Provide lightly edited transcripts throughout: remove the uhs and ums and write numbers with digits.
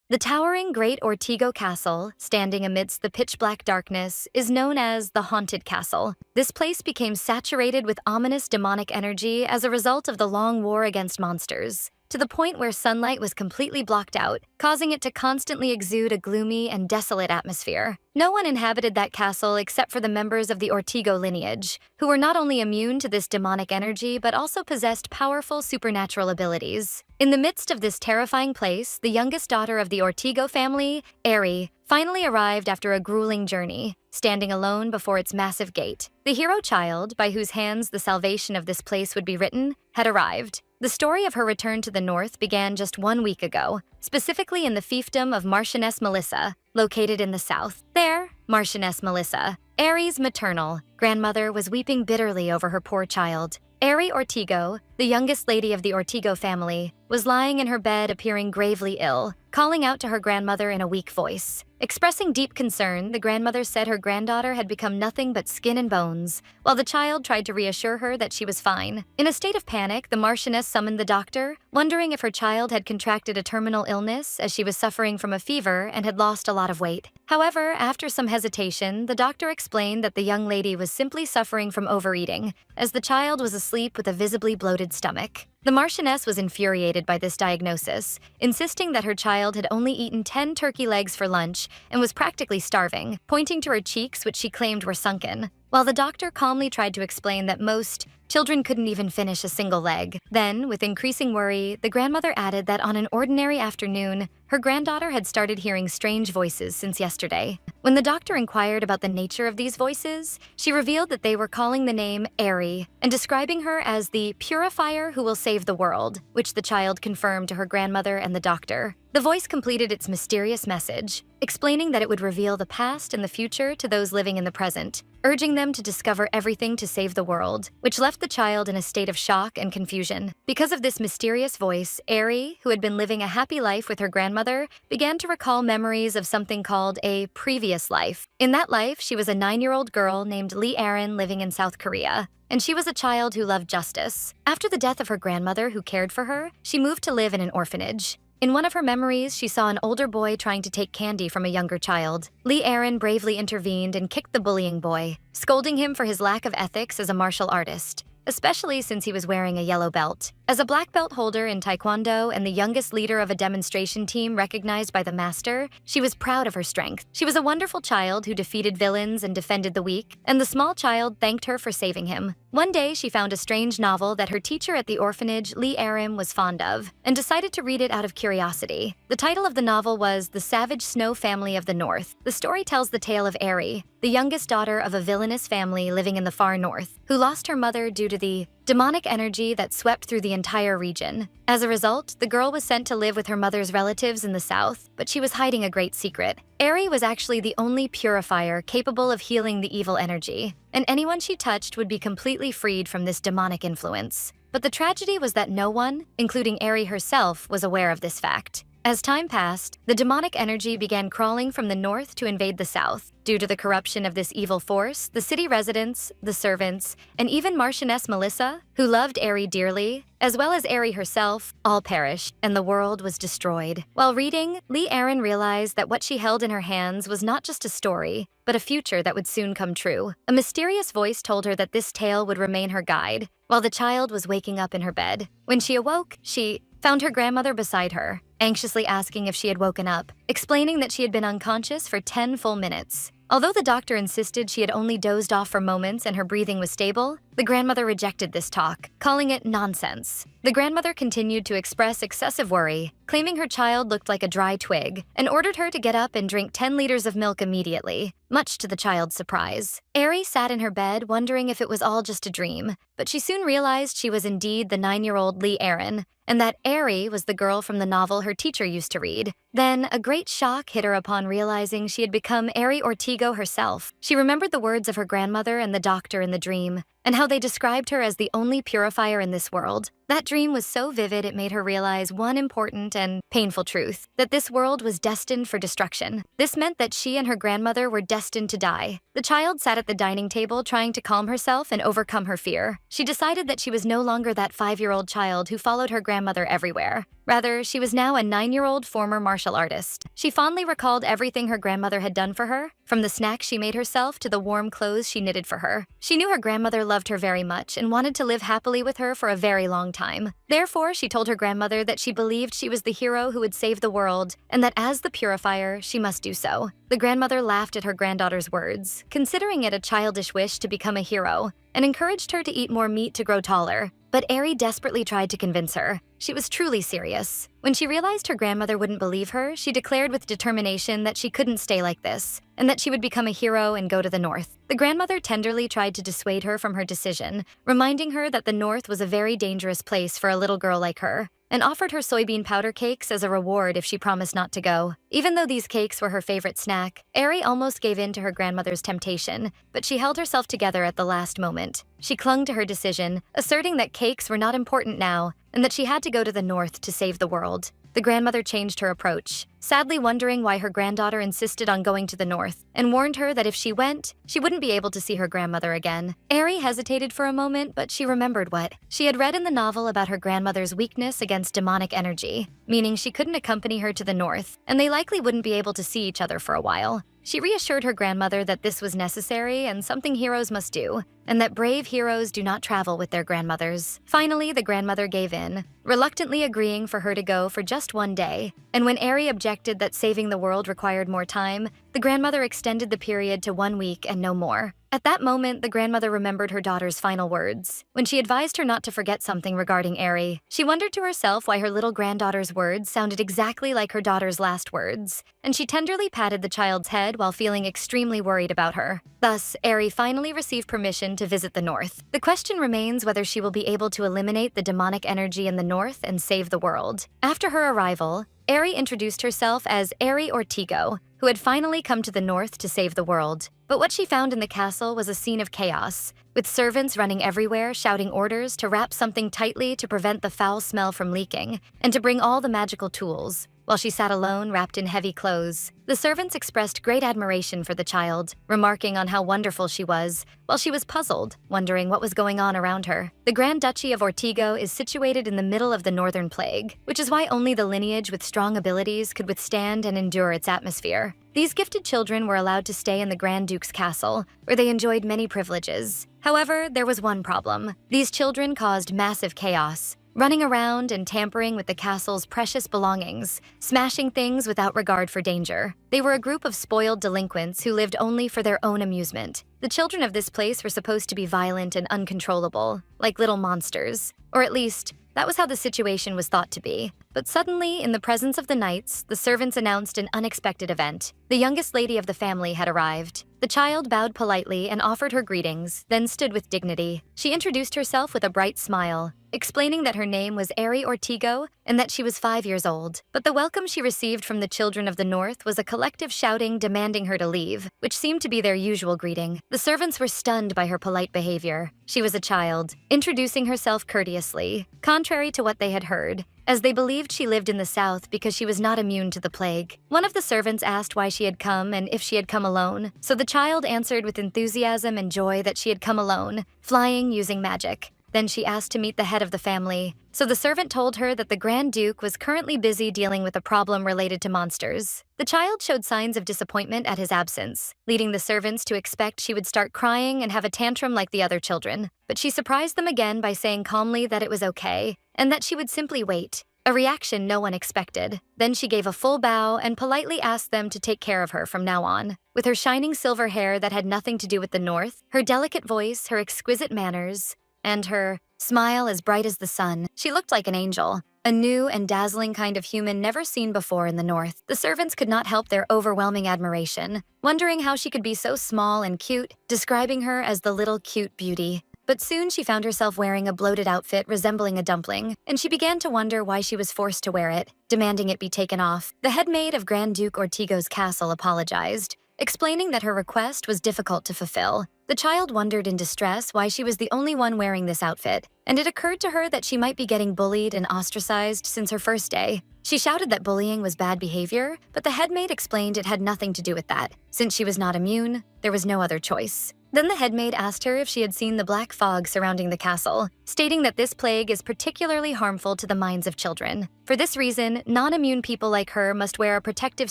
The towering Great Ortigo Castle, standing amidst the pitch-black darkness, is known as the Haunted Castle. This place became saturated with ominous demonic energy as a result of the long war against monsters, to the point where sunlight was completely blocked out, causing it to constantly exude a gloomy and desolate atmosphere. No one inhabited that castle except for the members of the Ortigo lineage, who were not only immune to this demonic energy but also possessed powerful supernatural abilities. In the midst of this terrifying place, the youngest daughter of the Ortigo family, Eri, finally arrived after a grueling journey, standing alone before its massive gate. The hero child, by whose hands the salvation of this place would be written, had arrived. The story of her return to the north began just 1 week ago, specifically in the fiefdom of Marchioness Melissa, located in the south. There, Marchioness Melissa, Eri's maternal grandmother, was weeping bitterly over her poor child. Eri Ortigo, the youngest lady of the Ortigo family, was lying in her bed appearing gravely ill, calling out to her grandmother in a weak voice. Expressing deep concern, the grandmother said her granddaughter had become nothing but skin and bones, while the child tried to reassure her that she was fine. In a state of panic, the Marchioness summoned the doctor, wondering if her child had contracted a terminal illness as she was suffering from a fever and had lost a lot of weight. However, after some hesitation, the doctor explained that the young lady was simply suffering from overeating, as the child was asleep with a visibly bloated stomach. The Marchioness was infuriated by this diagnosis, insisting that her child had only eaten 10 turkey legs for lunch and was practically starving, pointing to her cheeks, which she claimed were sunken. While the doctor calmly tried to explain that most children couldn't even finish a single leg. Then, with increasing worry, the grandmother added that on an ordinary afternoon, her granddaughter had started hearing strange voices since yesterday. When the doctor inquired about the nature of these voices, she revealed that they were calling the name Eri and describing her as the purifier who will save the world, which the child confirmed to her grandmother and the doctor. The voice completed its mysterious message, explaining that it would reveal the past and the future to those living in the present, urging them to discover everything to save the world, which left the child in a state of shock and confusion. Because of this mysterious voice, Eri, who had been living a happy life with her grandmother, began to recall memories of something called a previous life. In that life, she was a 9-year-old girl named Lee Erin living in South Korea, and she was a child who loved justice. After the death of her grandmother who cared for her, she moved to live in an orphanage. In one of her memories, she saw an older boy trying to take candy from a younger child. Lee Erin bravely intervened and kicked the bullying boy, scolding him for his lack of ethics as a martial artist, especially since he was wearing a yellow belt. As a black belt holder in Taekwondo and the youngest leader of a demonstration team recognized by the master, she was proud of her strength. She was a wonderful child who defeated villains and defended the weak, and the small child thanked her for saving him. One day, she found a strange novel that her teacher at the orphanage, Lee Erin, was fond of, and decided to read it out of curiosity. The title of the novel was The Savage Snow Family of the North. The story tells the tale of Eri, the youngest daughter of a villainous family living in the far north, who lost her mother due to the demonic energy that swept through the entire region. As a result, the girl was sent to live with her mother's relatives in the south, but she was hiding a great secret. Eri was actually the only purifier capable of healing the evil energy, and anyone she touched would be completely freed from this demonic influence. But the tragedy was that no one, including Eri herself, was aware of this fact. As time passed, the demonic energy began crawling from the north to invade the south. Due to the corruption of this evil force, the city residents, the servants, and even Marchioness Melissa, who loved Eri dearly, as well as Eri herself, all perished, and the world was destroyed. While reading, Lee Erin realized that what she held in her hands was not just a story, but a future that would soon come true. A mysterious voice told her that this tale would remain her guide, while the child was waking up in her bed. When she awoke, she found her grandmother beside her, anxiously asking if she had woken up, explaining that she had been unconscious for 10 full minutes. Although the doctor insisted she had only dozed off for moments and her breathing was stable, the grandmother rejected this talk, calling it nonsense. The grandmother continued to express excessive worry, claiming her child looked like a dry twig, and ordered her to get up and drink 10 liters of milk immediately, much to the child's surprise. Eri sat in her bed wondering if it was all just a dream, but she soon realized she was indeed the 9-year-old Lee Erin, and that Eri was the girl from the novel her teacher used to read. Then, a great shock hit her upon realizing she had become Eri Ortigo herself. She remembered the words of her grandmother and the doctor in the dream, and how they described her as the only purifier in this world. That dream was so vivid it made her realize one important and painful truth, that this world was destined for destruction. This meant that she and her grandmother were destined to die. The child sat at the dining table trying to calm herself and overcome her fear. She decided that she was no longer that 5-year-old child who followed her grandmother everywhere. Rather, she was now a 9-year-old former martial artist. She fondly recalled everything her grandmother had done for her, from the snacks she made herself to the warm clothes she knitted for her. She knew her grandmother loved her very much and wanted to live happily with her for a very long time. Therefore, she told her grandmother that she believed she was the hero who would save the world, and that as the purifier, she must do so. The grandmother laughed at her granddaughter's words, considering it a childish wish to become a hero, and encouraged her to eat more meat to grow taller. But Eri desperately tried to convince her. She was truly serious. When she realized her grandmother wouldn't believe her, she declared with determination that she couldn't stay like this, and that she would become a hero and go to the north. The grandmother tenderly tried to dissuade her from her decision, reminding her that the north was a very dangerous place for a little girl like her, and offered her soybean powder cakes as a reward if she promised not to go. Even though these cakes were her favorite snack, Eri almost gave in to her grandmother's temptation, but she held herself together at the last moment. She clung to her decision, asserting that cakes were not important now, and that she had to go to the north to save the world. The grandmother changed her approach, sadly wondering why her granddaughter insisted on going to the north, and warned her that if she went, she wouldn't be able to see her grandmother again. Eri hesitated for a moment, but she remembered what she had read in the novel about her grandmother's weakness against demonic energy, meaning she couldn't accompany her to the north, and they likely wouldn't be able to see each other for a while. She reassured her grandmother that this was necessary and something heroes must do, and that brave heroes do not travel with their grandmothers. Finally, the grandmother gave in, reluctantly agreeing for her to go for just one day. And when Eri objected that saving the world required more time, the grandmother extended the period to 1 week and no more. At that moment, the grandmother remembered her daughter's final words. When she advised her not to forget something regarding Eri, she wondered to herself why her little granddaughter's words sounded exactly like her daughter's last words, and she tenderly patted the child's head while feeling extremely worried about her. Thus, Eri finally received permission to visit the north. The question remains whether she will be able to eliminate the demonic energy in the north and save the world. After her arrival, Eri introduced herself as Eri Ortigo, who had finally come to the north to save the world. But what she found in the castle was a scene of chaos, with servants running everywhere shouting orders to wrap something tightly to prevent the foul smell from leaking, and to bring all the magical tools, while she sat alone wrapped in heavy clothes. The servants expressed great admiration for the child, remarking on how wonderful she was, while she was puzzled, wondering what was going on around her. The Grand Duchy of Ortigo is situated in the middle of the Northern Plague, which is why only the lineage with strong abilities could withstand and endure its atmosphere. These gifted children were allowed to stay in the Grand Duke's castle, where they enjoyed many privileges. However, there was one problem. These children caused massive chaos, running around and tampering with the castle's precious belongings, smashing things without regard for danger. They were a group of spoiled delinquents who lived only for their own amusement. The children of this place were supposed to be violent and uncontrollable, like little monsters, or at least, that was how the situation was thought to be. But suddenly, in the presence of the knights, the servants announced an unexpected event. The youngest lady of the family had arrived. The child bowed politely and offered her greetings, then stood with dignity. She introduced herself with a bright smile, explaining that her name was Eri Ortigo and that she was 5 years old. But the welcome she received from the children of the north was a collective shouting demanding her to leave, which seemed to be their usual greeting. The servants were stunned by her polite behavior. She was a child, introducing herself courteously, contrary to what they had heard, as they believed she lived in the south because she was not immune to the plague. One of the servants asked why she had come and if she had come alone, so the child answered with enthusiasm and joy that she had come alone, flying using magic. Then she asked to meet the head of the family, so the servant told her that the Grand Duke was currently busy dealing with a problem related to monsters. The child showed signs of disappointment at his absence, leading the servants to expect she would start crying and have a tantrum like the other children. But she surprised them again by saying calmly that it was okay, and that she would simply wait, a reaction no one expected. Then she gave a full bow and politely asked them to take care of her from now on. With her shining silver hair that had nothing to do with the north, her delicate voice, her exquisite manners, and her smile as bright as the sun, she looked like an angel, a new and dazzling kind of human never seen before in the north. The servants could not help their overwhelming admiration, wondering how she could be so small and cute, describing her as the little cute beauty. But soon she found herself wearing a bloated outfit resembling a dumpling, and she began to wonder why she was forced to wear it, demanding it be taken off. The head maid of Grand Duke Ortigo's castle apologized, explaining that her request was difficult to fulfill, The child wondered in distress why she was the only one wearing this outfit, and it occurred to her that she might be getting bullied and ostracized since her first day. She shouted that bullying was bad behavior, but the headmaid explained it had nothing to do with that. Since she was not immune, there was no other choice. Then the headmaid asked her if she had seen the black fog surrounding the castle, stating that this plague is particularly harmful to the minds of children. For this reason, non-immune people like her must wear a protective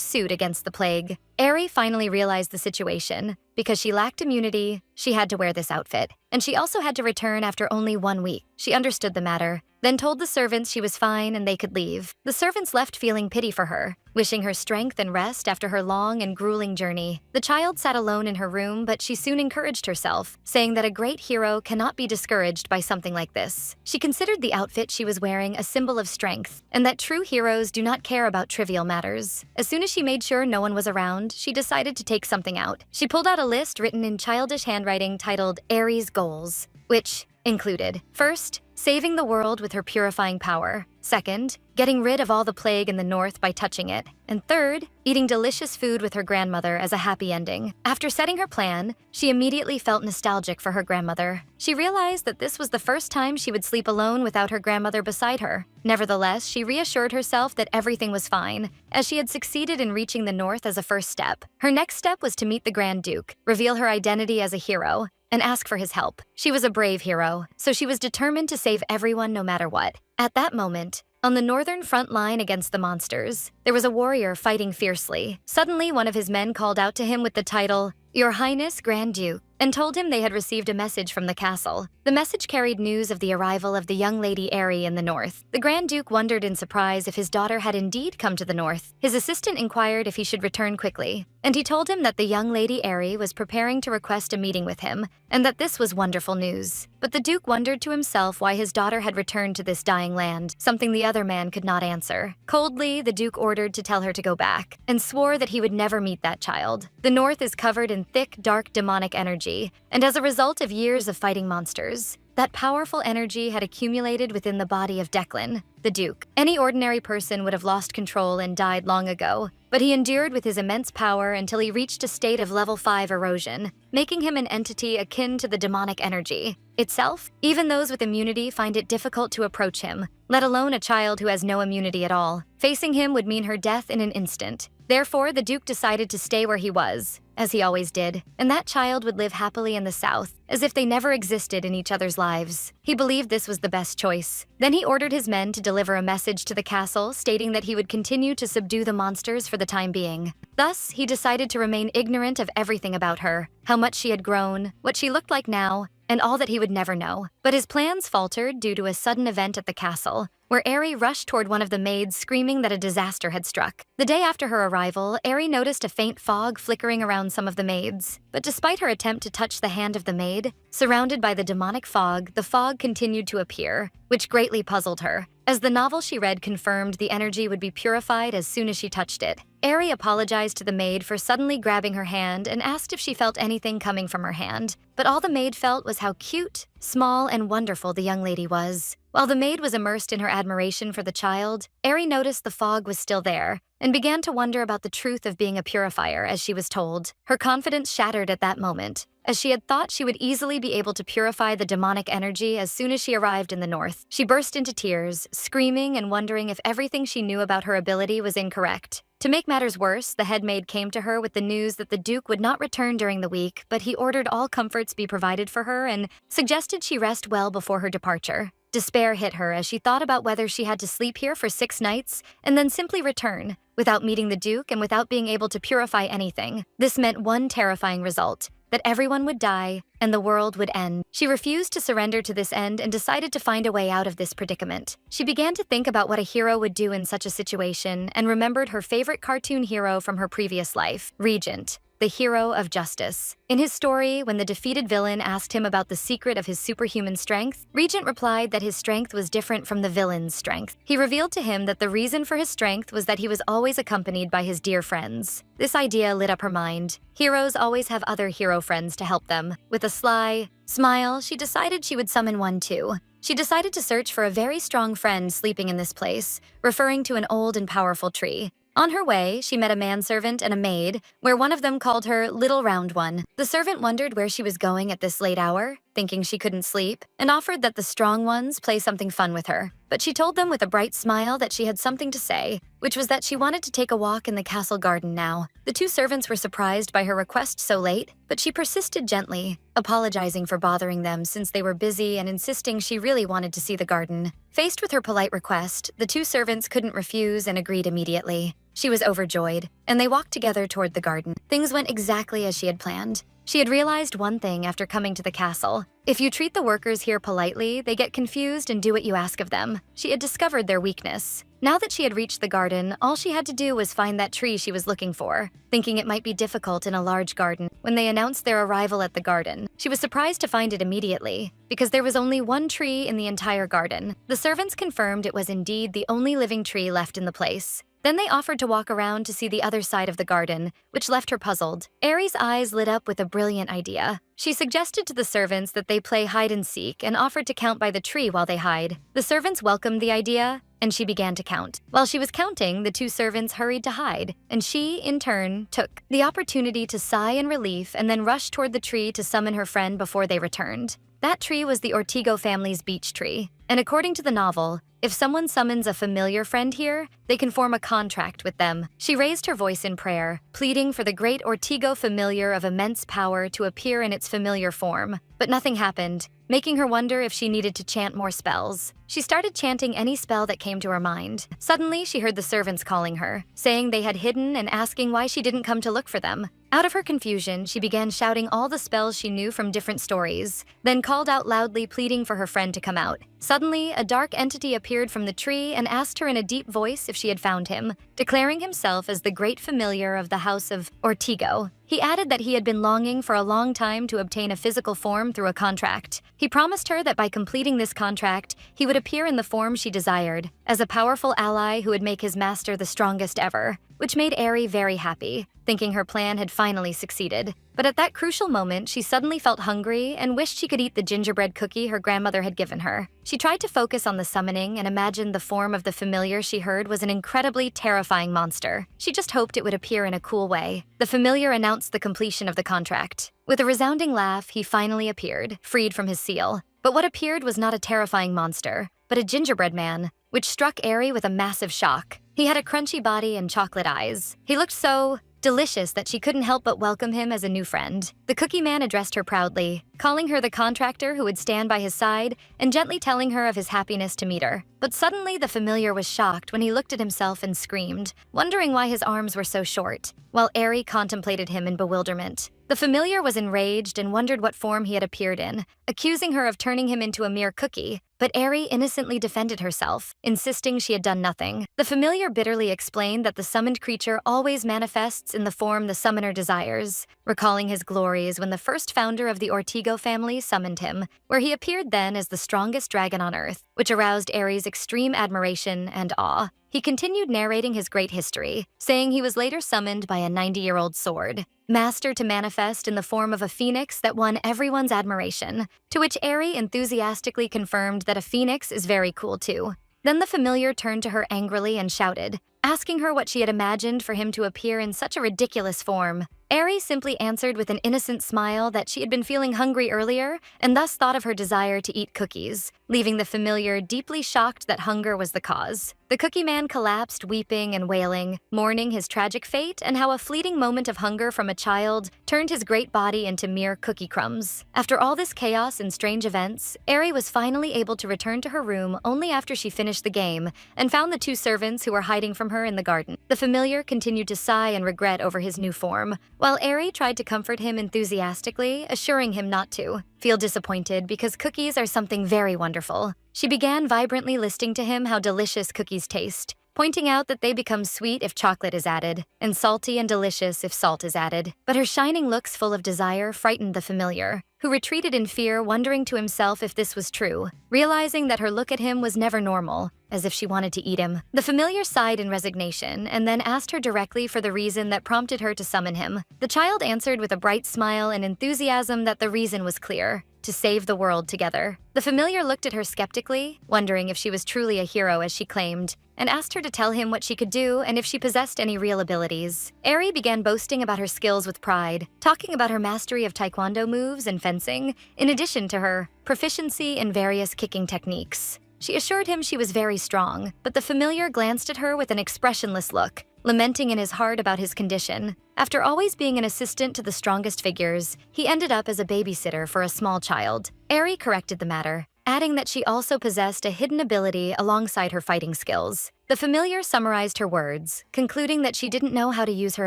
suit against the plague. Eri finally realized the situation. Because she lacked immunity, she had to wear this outfit, and she also had to return after only 1 week. She understood the matter, then told the servants she was fine and they could leave. The servants left feeling pity for her, wishing her strength and rest after her long and grueling journey. The child sat alone in her room, but she soon encouraged herself, saying that a great hero cannot be discouraged by something like this. She considered the outfit she was wearing a symbol of strength, and that true heroes do not care about trivial matters. As soon as she made sure no one was around, she decided to take something out. She pulled out a list written in childish handwriting titled Eri's Goals, which included, first, saving the world with her purifying power. Second, getting rid of all the plague in the north by touching it. And third, eating delicious food with her grandmother as a happy ending. After setting her plan, she immediately felt nostalgic for her grandmother. She realized that this was the first time she would sleep alone without her grandmother beside her. Nevertheless, she reassured herself that everything was fine, as she had succeeded in reaching the north as a first step. Her next step was to meet the Grand Duke, reveal her identity as a hero, and ask for his help. She was a brave hero, so she was determined to save everyone no matter what. At that moment, on the northern front line against the monsters, there was a warrior fighting fiercely. Suddenly, one of his men called out to him with the title, Your Highness Grand Duke, and told him they had received a message from the castle. The message carried news of the arrival of the young lady Eri in the north. The Grand Duke wondered in surprise if his daughter had indeed come to the north. His assistant inquired if he should return quickly, and he told him that the young lady Eri was preparing to request a meeting with him, and that this was wonderful news. But the Duke wondered to himself why his daughter had returned to this dying land, something the other man could not answer. Coldly, the Duke ordered to tell her to go back, and swore that he would never meet that child. The north is covered in thick, dark demonic energy, and as a result of years of fighting monsters, that powerful energy had accumulated within the body of Declan, the Duke. Any ordinary person would have lost control and died long ago, but he endured with his immense power until he reached a state of level 5 erosion, making him an entity akin to the demonic energy itself. Even those with immunity find it difficult to approach him, let alone a child who has no immunity at all. Facing him would mean her death in an instant. Therefore, the Duke decided to stay where he was, as he always did, and that child would live happily in the south, as if they never existed in each other's lives. He believed this was the best choice. Then he ordered his men to deliver a message to the castle stating that he would continue to subdue the monsters for the time being. Thus, he decided to remain ignorant of everything about her, how much she had grown, what she looked like now, and all that he would never know. But his plans faltered due to a sudden event at the castle, where Eri rushed toward one of the maids screaming that a disaster had struck. The day after her arrival, Eri noticed a faint fog flickering around some of the maids. But despite her attempt to touch the hand of the maid, surrounded by the demonic fog, the fog continued to appear, which greatly puzzled her, as the novel she read confirmed the energy would be purified as soon as she touched it. Eri apologized to the maid for suddenly grabbing her hand and asked if she felt anything coming from her hand, but all the maid felt was how cute, small, and wonderful the young lady was. While the maid was immersed in her admiration for the child, Eri noticed the fog was still there and began to wonder about the truth of being a purifier, as she was told. Her confidence shattered at that moment, as she had thought she would easily be able to purify the demonic energy as soon as she arrived in the north. She burst into tears, screaming and wondering if everything she knew about her ability was incorrect. To make matters worse, the headmaid came to her with the news that the Duke would not return during the week, but he ordered all comforts be provided for her and suggested she rest well before her departure. Despair hit her as she thought about whether she had to sleep here for 6 nights and then simply return, without meeting the Duke and without being able to purify anything. This meant one terrifying result: that everyone would die and the world would end. She refused to surrender to this end and decided to find a way out of this predicament. She began to think about what a hero would do in such a situation and remembered her favorite cartoon hero from her previous life, Regent, the hero of justice. In his story, when the defeated villain asked him about the secret of his superhuman strength, Regent replied that his strength was different from the villain's strength. He revealed to him that the reason for his strength was that he was always accompanied by his dear friends. This idea lit up her mind. Heroes always have other hero friends to help them. With a sly smile, she decided she would summon one too. She decided to search for a very strong friend sleeping in this place, referring to an old and powerful tree. On her way, she met a manservant and a maid, where one of them called her Little Round One. The servant wondered where she was going at this late hour, thinking she couldn't sleep, and offered that the strong ones play something fun with her. But she told them with a bright smile that she had something to say, which was that she wanted to take a walk in the castle garden now. The two servants were surprised by her request so late, but she persisted gently, apologizing for bothering them since they were busy and insisting she really wanted to see the garden. Faced with her polite request, the two servants couldn't refuse and agreed immediately. She was overjoyed, and they walked together toward the garden. Things went exactly as she had planned. She had realized one thing after coming to the castle. If you treat the workers here politely, they get confused and do what you ask of them. She had discovered their weakness. Now that she had reached the garden, all she had to do was find that tree she was looking for. Thinking it might be difficult in a large garden, when they announced their arrival at the garden, she was surprised to find it immediately, because there was only one tree in the entire garden. The servants confirmed it was indeed the only living tree left in the place. Then they offered to walk around to see the other side of the garden, which left her puzzled. Aries' eyes lit up with a brilliant idea. She suggested to the servants that they play hide and seek and offered to count by the tree while they hide. The servants welcomed the idea, and she began to count. While she was counting, the two servants hurried to hide, and she, in turn, took the opportunity to sigh in relief and then rushed toward the tree to summon her friend before they returned. That tree was the Ortigo family's beech tree, and according to the novel, if someone summons a familiar friend here, they can form a contract with them. She raised her voice in prayer, pleading for the great Ortigo familiar of immense power to appear in its familiar form. But nothing happened, making her wonder if she needed to chant more spells. She started chanting any spell that came to her mind. Suddenly, she heard the servants calling her, saying they had hidden and asking why she didn't come to look for them. Out of her confusion, she began shouting all the spells she knew from different stories, then called out loudly pleading for her friend to come out. Suddenly, a dark entity appeared from the tree and asked her in a deep voice if she had found him, declaring himself as the great familiar of the house of Ortigo. He added that he had been longing for a long time to obtain a physical form through a contract. He promised her that by completing this contract, he would appear in the form she desired, as a powerful ally who would make his master the strongest ever, which made Eri very happy, thinking her plan had finally succeeded. But at that crucial moment, she suddenly felt hungry and wished she could eat the gingerbread cookie her grandmother had given her. She tried to focus on the summoning and imagined the form of the familiar she heard was an incredibly terrifying monster. She just hoped it would appear in a cool way. The familiar announced the completion of the contract. With a resounding laugh, he finally appeared, freed from his seal. But what appeared was not a terrifying monster, but a gingerbread man, which struck Eri with a massive shock. He had a crunchy body and chocolate eyes. He looked so delicious that she couldn't help but welcome him as a new friend. The cookie man addressed her proudly, calling her the contractor who would stand by his side and gently telling her of his happiness to meet her. But suddenly the familiar was shocked when he looked at himself and screamed, wondering why his arms were so short, while Eri contemplated him in bewilderment. The familiar was enraged and wondered what form he had appeared in, accusing her of turning him into a mere cookie, but Eri innocently defended herself, insisting she had done nothing. The familiar bitterly explained that the summoned creature always manifests in the form the summoner desires, recalling his glories when the first founder of the Ortigo family summoned him, where he appeared then as the strongest dragon on Earth, which aroused Eri's extreme admiration and awe. He continued narrating his great history, saying he was later summoned by a 90-year-old sword master to manifest in the form of a phoenix that won everyone's admiration, to which Eri enthusiastically confirmed that a phoenix is very cool too. Then the familiar turned to her angrily and shouted, asking her what she had imagined for him to appear in such a ridiculous form. Eri simply answered with an innocent smile that she had been feeling hungry earlier and thus thought of her desire to eat cookies, leaving the familiar deeply shocked that hunger was the cause. The cookie man collapsed, weeping and wailing, mourning his tragic fate and how a fleeting moment of hunger from a child turned his great body into mere cookie crumbs. After all this chaos and strange events, Eri was finally able to return to her room only after she finished the game and found the two servants who were hiding from her in the garden. The familiar continued to sigh and regret over his new form, while Eri tried to comfort him enthusiastically, assuring him not to feel disappointed because cookies are something very wonderful. She began vibrantly listing to him how delicious cookies taste, pointing out that they become sweet if chocolate is added, and salty and delicious if salt is added. But her shining looks full of desire frightened the familiar, who retreated in fear, wondering to himself if this was true, realizing that her look at him was never normal, as if she wanted to eat him. The familiar sighed in resignation and then asked her directly for the reason that prompted her to summon him. The child answered with a bright smile and enthusiasm that the reason was clear: to save the world together. The familiar looked at her skeptically, wondering if she was truly a hero as she claimed, and asked her to tell him what she could do and if she possessed any real abilities. Eri began boasting about her skills with pride, talking about her mastery of taekwondo moves and fencing, in addition to her proficiency in various kicking techniques. She assured him she was very strong, but the familiar glanced at her with an expressionless look, lamenting in his heart about his condition. After always being an assistant to the strongest figures, he ended up as a babysitter for a small child. Eri corrected the matter, adding that she also possessed a hidden ability alongside her fighting skills. The familiar summarized her words, concluding that she didn't know how to use her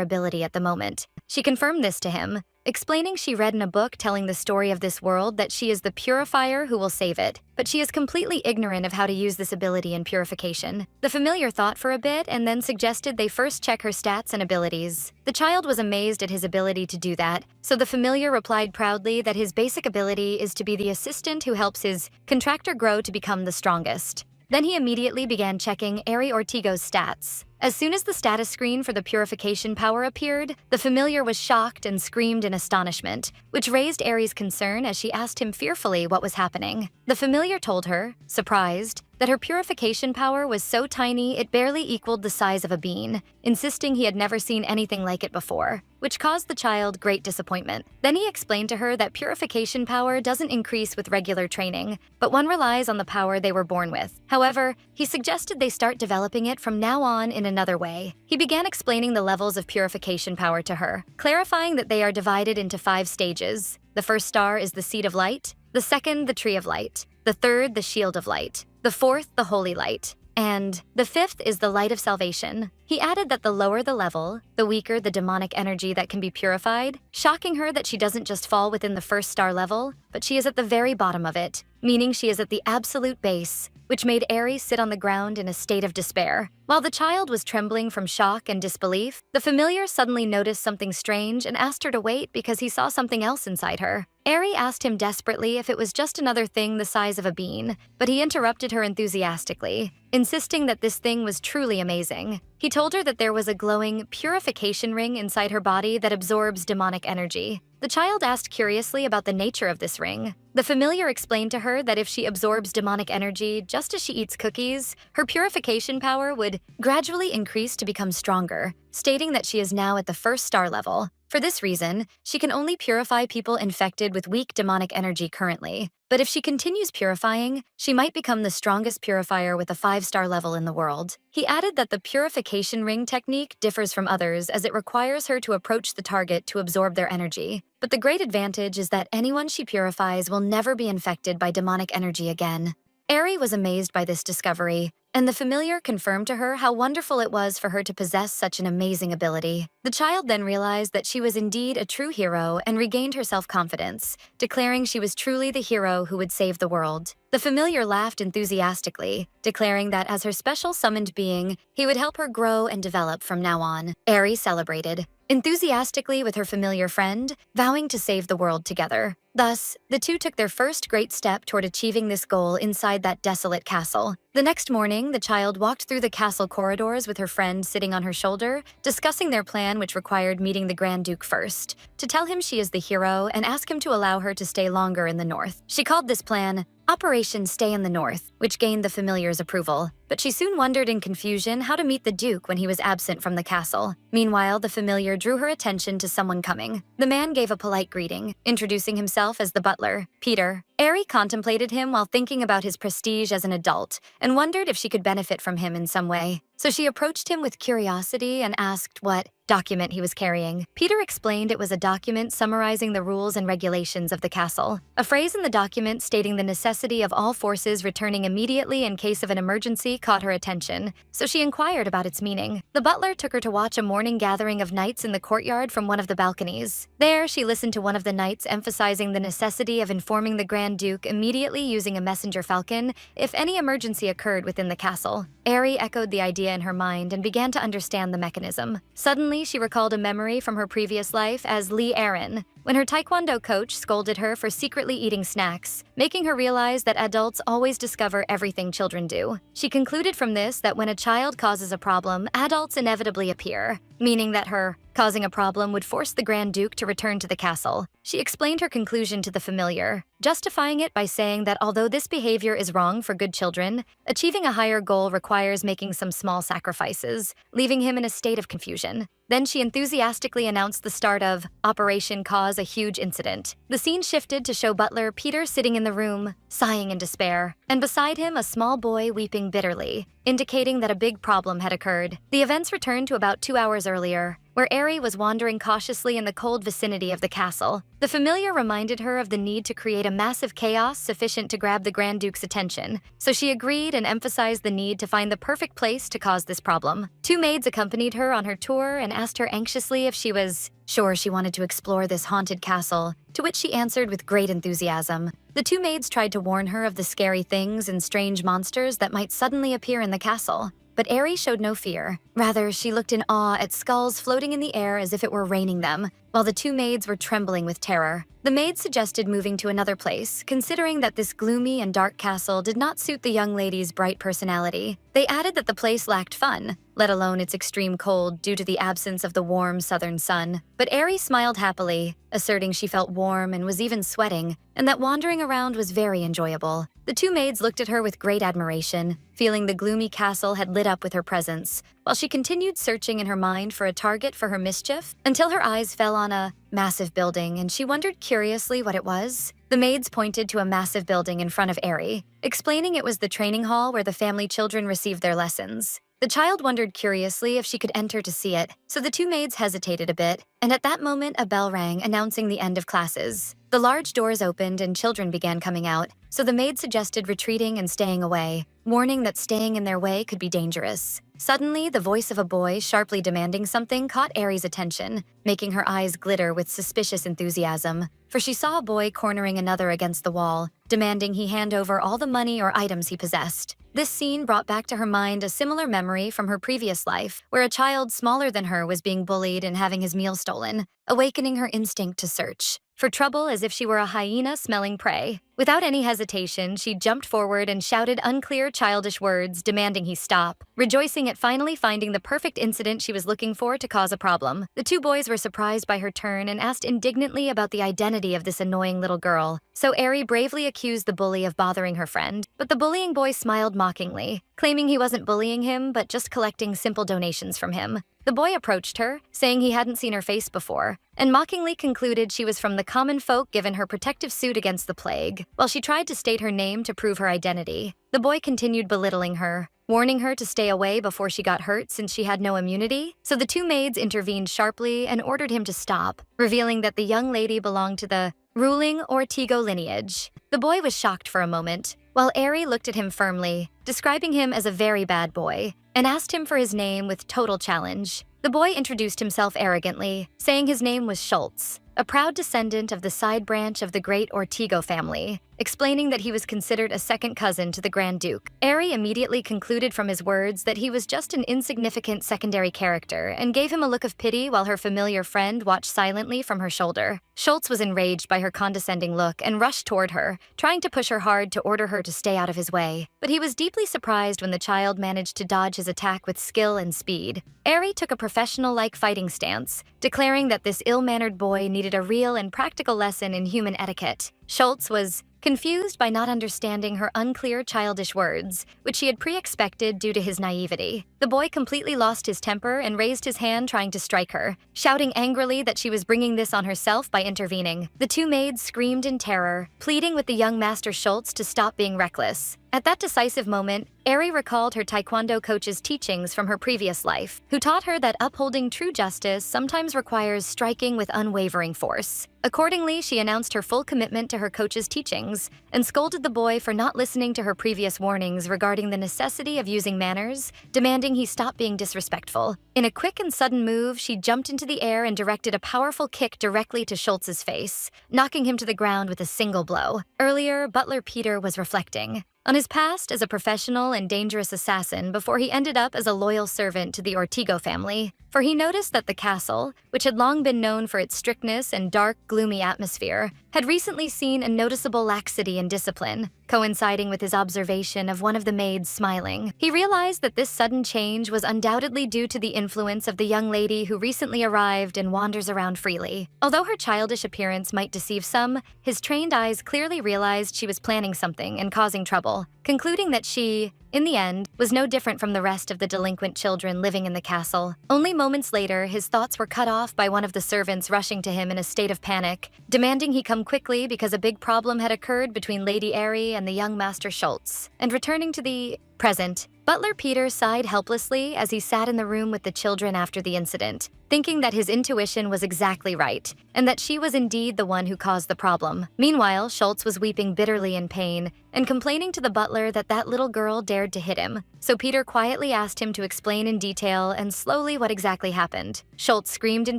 ability at the moment. She confirmed this to him, explaining she read in a book telling the story of this world that she is the purifier who will save it, but she is completely ignorant of how to use this ability in purification. The familiar thought for a bit and then suggested they first check her stats and abilities. The child was amazed at his ability to do that, so the familiar replied proudly that his basic ability is to be the assistant who helps his contractor grow to become the strongest. Then he immediately began checking Eri Ortigo's stats. As soon as the status screen for the purification power appeared, the familiar was shocked and screamed in astonishment, which raised Eri's concern as she asked him fearfully what was happening. The familiar told her, surprised, that her purification power was so tiny it barely equaled the size of a bean, insisting he had never seen anything like it before, which caused the child great disappointment. Then he explained to her that purification power doesn't increase with regular training, but one relies on the power they were born with. However, he suggested they start developing it from now on in another way. He began explaining the levels of purification power to her, clarifying that they are divided into 5 stages. The first star is the Seed of Light, the second the Tree of Light, the third the Shield of Light, the fourth the Holy Light, and the fifth is the Light of Salvation. He added that the lower the level, the weaker the demonic energy that can be purified, shocking her that she doesn't just fall within the first star level, but she is at the very bottom of it, meaning she is at the absolute base, which made Eri sit on the ground in a state of despair. While the child was trembling from shock and disbelief, the familiar suddenly noticed something strange and asked her to wait because he saw something else inside her. Eri asked him desperately if it was just another thing the size of a bean, but he interrupted her enthusiastically, insisting that this thing was truly amazing. He told her that there was a glowing purification ring inside her body that absorbs demonic energy. The child asked curiously about the nature of this ring. The familiar explained to her that if she absorbs demonic energy just as she eats cookies, her purification power would gradually increase to become stronger, stating that she is now at the first star level. For this reason, she can only purify people infected with weak demonic energy currently. But if she continues purifying, she might become the strongest purifier with a 5-star level in the world. He added that the purification ring technique differs from others as it requires her to approach the target to absorb their energy. But the great advantage is that anyone she purifies will never be infected by demonic energy again. Eri was amazed by this discovery, and the familiar confirmed to her how wonderful it was for her to possess such an amazing ability. The child then realized that she was indeed a true hero and regained her self-confidence, declaring she was truly the hero who would save the world. The familiar laughed enthusiastically, declaring that as her special summoned being, he would help her grow and develop from now on. Eri celebrated enthusiastically with her familiar friend, vowing to save the world together. Thus, the two took their first great step toward achieving this goal inside that desolate castle. The next morning, the child walked through the castle corridors with her friend sitting on her shoulder, discussing their plan which required meeting the Grand Duke first, to tell him she is the hero and ask him to allow her to stay longer in the north. She called this plan Operation Stay in the North, which gained the familiar's approval. But she soon wondered in confusion how to meet the Duke when he was absent from the castle. Meanwhile, the familiar drew her attention to someone coming. The man gave a polite greeting, introducing himself as the butler, Peter. Eri contemplated him while thinking about his prestige as an adult and wondered if she could benefit from him in some way. So she approached him with curiosity and asked what document he was carrying. Peter explained it was a document summarizing the rules and regulations of the castle. A phrase in the document stating the necessity of all forces returning immediately in case of an emergency caught her attention, so she inquired about its meaning. The butler took her to watch a morning gathering of knights in the courtyard from one of the balconies. There, she listened to one of the knights emphasizing the necessity of informing the Grand Duke immediately using a messenger falcon if any emergency occurred within the castle. Eri echoed the idea in her mind and began to understand the mechanism. Suddenly, she recalled a memory from her previous life as Lee Aaron, when her taekwondo coach scolded her for secretly eating snacks, making her realize that adults always discover everything children do. She concluded from this that when a child causes a problem, adults inevitably appear, meaning that her causing a problem would force the Grand Duke to return to the castle. She explained her conclusion to the familiar, justifying it by saying that although this behavior is wrong for good children, achieving a higher goal requires making some small sacrifices, leaving him in a state of confusion. Then she enthusiastically announced the start of Operation Cause a Huge Incident. The scene shifted to show butler Peter sitting in the room, sighing in despair, and beside him a small boy weeping bitterly, indicating that a big problem had occurred. The events returned to about 2 hours earlier, where Eri was wandering cautiously in the cold vicinity of the castle. The familiar reminded her of the need to create a massive chaos sufficient to grab the Grand Duke's attention, so she agreed and emphasized the need to find the perfect place to cause this problem. 2 maids accompanied her on her tour and asked her anxiously if she was sure she wanted to explore this haunted castle, to which she answered with great enthusiasm. The 2 maids tried to warn her of the scary things and strange monsters that might suddenly appear in the castle, but Eri showed no fear. Rather, she looked in awe at skulls floating in the air as if it were raining them, while the 2 maids were trembling with terror. The maids suggested moving to another place, considering that this gloomy and dark castle did not suit the young lady's bright personality. They added that the place lacked fun, let alone its extreme cold due to the absence of the warm southern sun. But Eri smiled happily, asserting she felt warm and was even sweating, and that wandering around was very enjoyable. The 2 maids looked at her with great admiration, feeling the gloomy castle had lit up with her presence, while she continued searching in her mind for a target for her mischief, until her eyes fell on a massive building and she wondered curiously what it was. The maids pointed to a massive building in front of Eri, explaining it was the training hall where the family children received their lessons. The child wondered curiously if she could enter to see it, so the 2 maids hesitated a bit, and at that moment a bell rang announcing the end of classes. The large doors opened and children began coming out, so the maid suggested retreating and staying away, warning that staying in their way could be dangerous. Suddenly, the voice of a boy sharply demanding something caught Eri's attention, making her eyes glitter with suspicious enthusiasm, for she saw a boy cornering another against the wall, demanding he hand over all the money or items he possessed. This scene brought back to her mind a similar memory from her previous life, where a child smaller than her was being bullied and having his meal stolen, awakening her instinct to search for trouble as if she were a hyena smelling prey. Without any hesitation, she jumped forward and shouted unclear, childish words, demanding he stop, rejoicing at finally finding the perfect incident she was looking for to cause a problem. The 2 boys were surprised by her turn and asked indignantly about the identity of this annoying little girl, so Eri bravely accused the bully of bothering her friend, but the bullying boy smiled mockingly, claiming he wasn't bullying him but just collecting simple donations from him. The boy approached her, saying he hadn't seen her face before, and mockingly concluded she was from the common folk given her protective suit against the plague, while she tried to state her name to prove her identity. The boy continued belittling her, warning her to stay away before she got hurt since she had no immunity, so the 2 maids intervened sharply and ordered him to stop, revealing that the young lady belonged to the ruling Ortigo lineage. The boy was shocked for a moment, while Eri looked at him firmly, describing him as a very bad boy, and asked him for his name with total challenge. The boy introduced himself arrogantly, saying his name was Schultz, a proud descendant of the side branch of the great Ortigo family, explaining that he was considered a second cousin to the Grand Duke. Eri immediately concluded from his words that he was just an insignificant secondary character and gave him a look of pity while her familiar friend watched silently from her shoulder. Schultz was enraged by her condescending look and rushed toward her, trying to push her hard to order her to stay out of his way. But he was deeply surprised when the child managed to dodge his attack with skill and speed. Eri took a professional-like fighting stance, declaring that this ill-mannered boy needed a real and practical lesson in human etiquette. Schultz was confused by not understanding her unclear childish words, which he had pre-expected due to his naivety. The boy completely lost his temper and raised his hand trying to strike her, shouting angrily that she was bringing this on herself by intervening. The 2 maids screamed in terror, pleading with the young Master Schultz to stop being reckless. At that decisive moment, Eri recalled her taekwondo coach's teachings from her previous life, who taught her that upholding true justice sometimes requires striking with unwavering force. Accordingly, she announced her full commitment to her coach's teachings and scolded the boy for not listening to her previous warnings regarding the necessity of using manners, demanding he stop being disrespectful. In a quick and sudden move, she jumped into the air and directed a powerful kick directly to Schultz's face, knocking him to the ground with a single blow. Earlier, butler Peter was reflecting, on his past as a professional and dangerous assassin before he ended up as a loyal servant to the Ortigo family, for he noticed that the castle, which had long been known for its strictness and dark, gloomy atmosphere, had recently seen a noticeable laxity in discipline, coinciding with his observation of one of the maids smiling. He realized that this sudden change was undoubtedly due to the influence of the young lady who recently arrived and wanders around freely. Although her childish appearance might deceive some, his trained eyes clearly realized she was planning something and causing trouble, concluding that she, in the end, was no different from the rest of the delinquent children living in the castle. Only moments later, his thoughts were cut off by one of the servants rushing to him in a state of panic, demanding he come quickly because a big problem had occurred between Lady Airy and the young Master Schultz. And returning to the present, Butler Peter sighed helplessly as he sat in the room with the children after the incident, thinking that his intuition was exactly right, and that she was indeed the one who caused the problem. Meanwhile, Schultz was weeping bitterly in pain and complaining to the butler that that little girl dared to hit him, so Peter quietly asked him to explain in detail and slowly what exactly happened. Schultz screamed in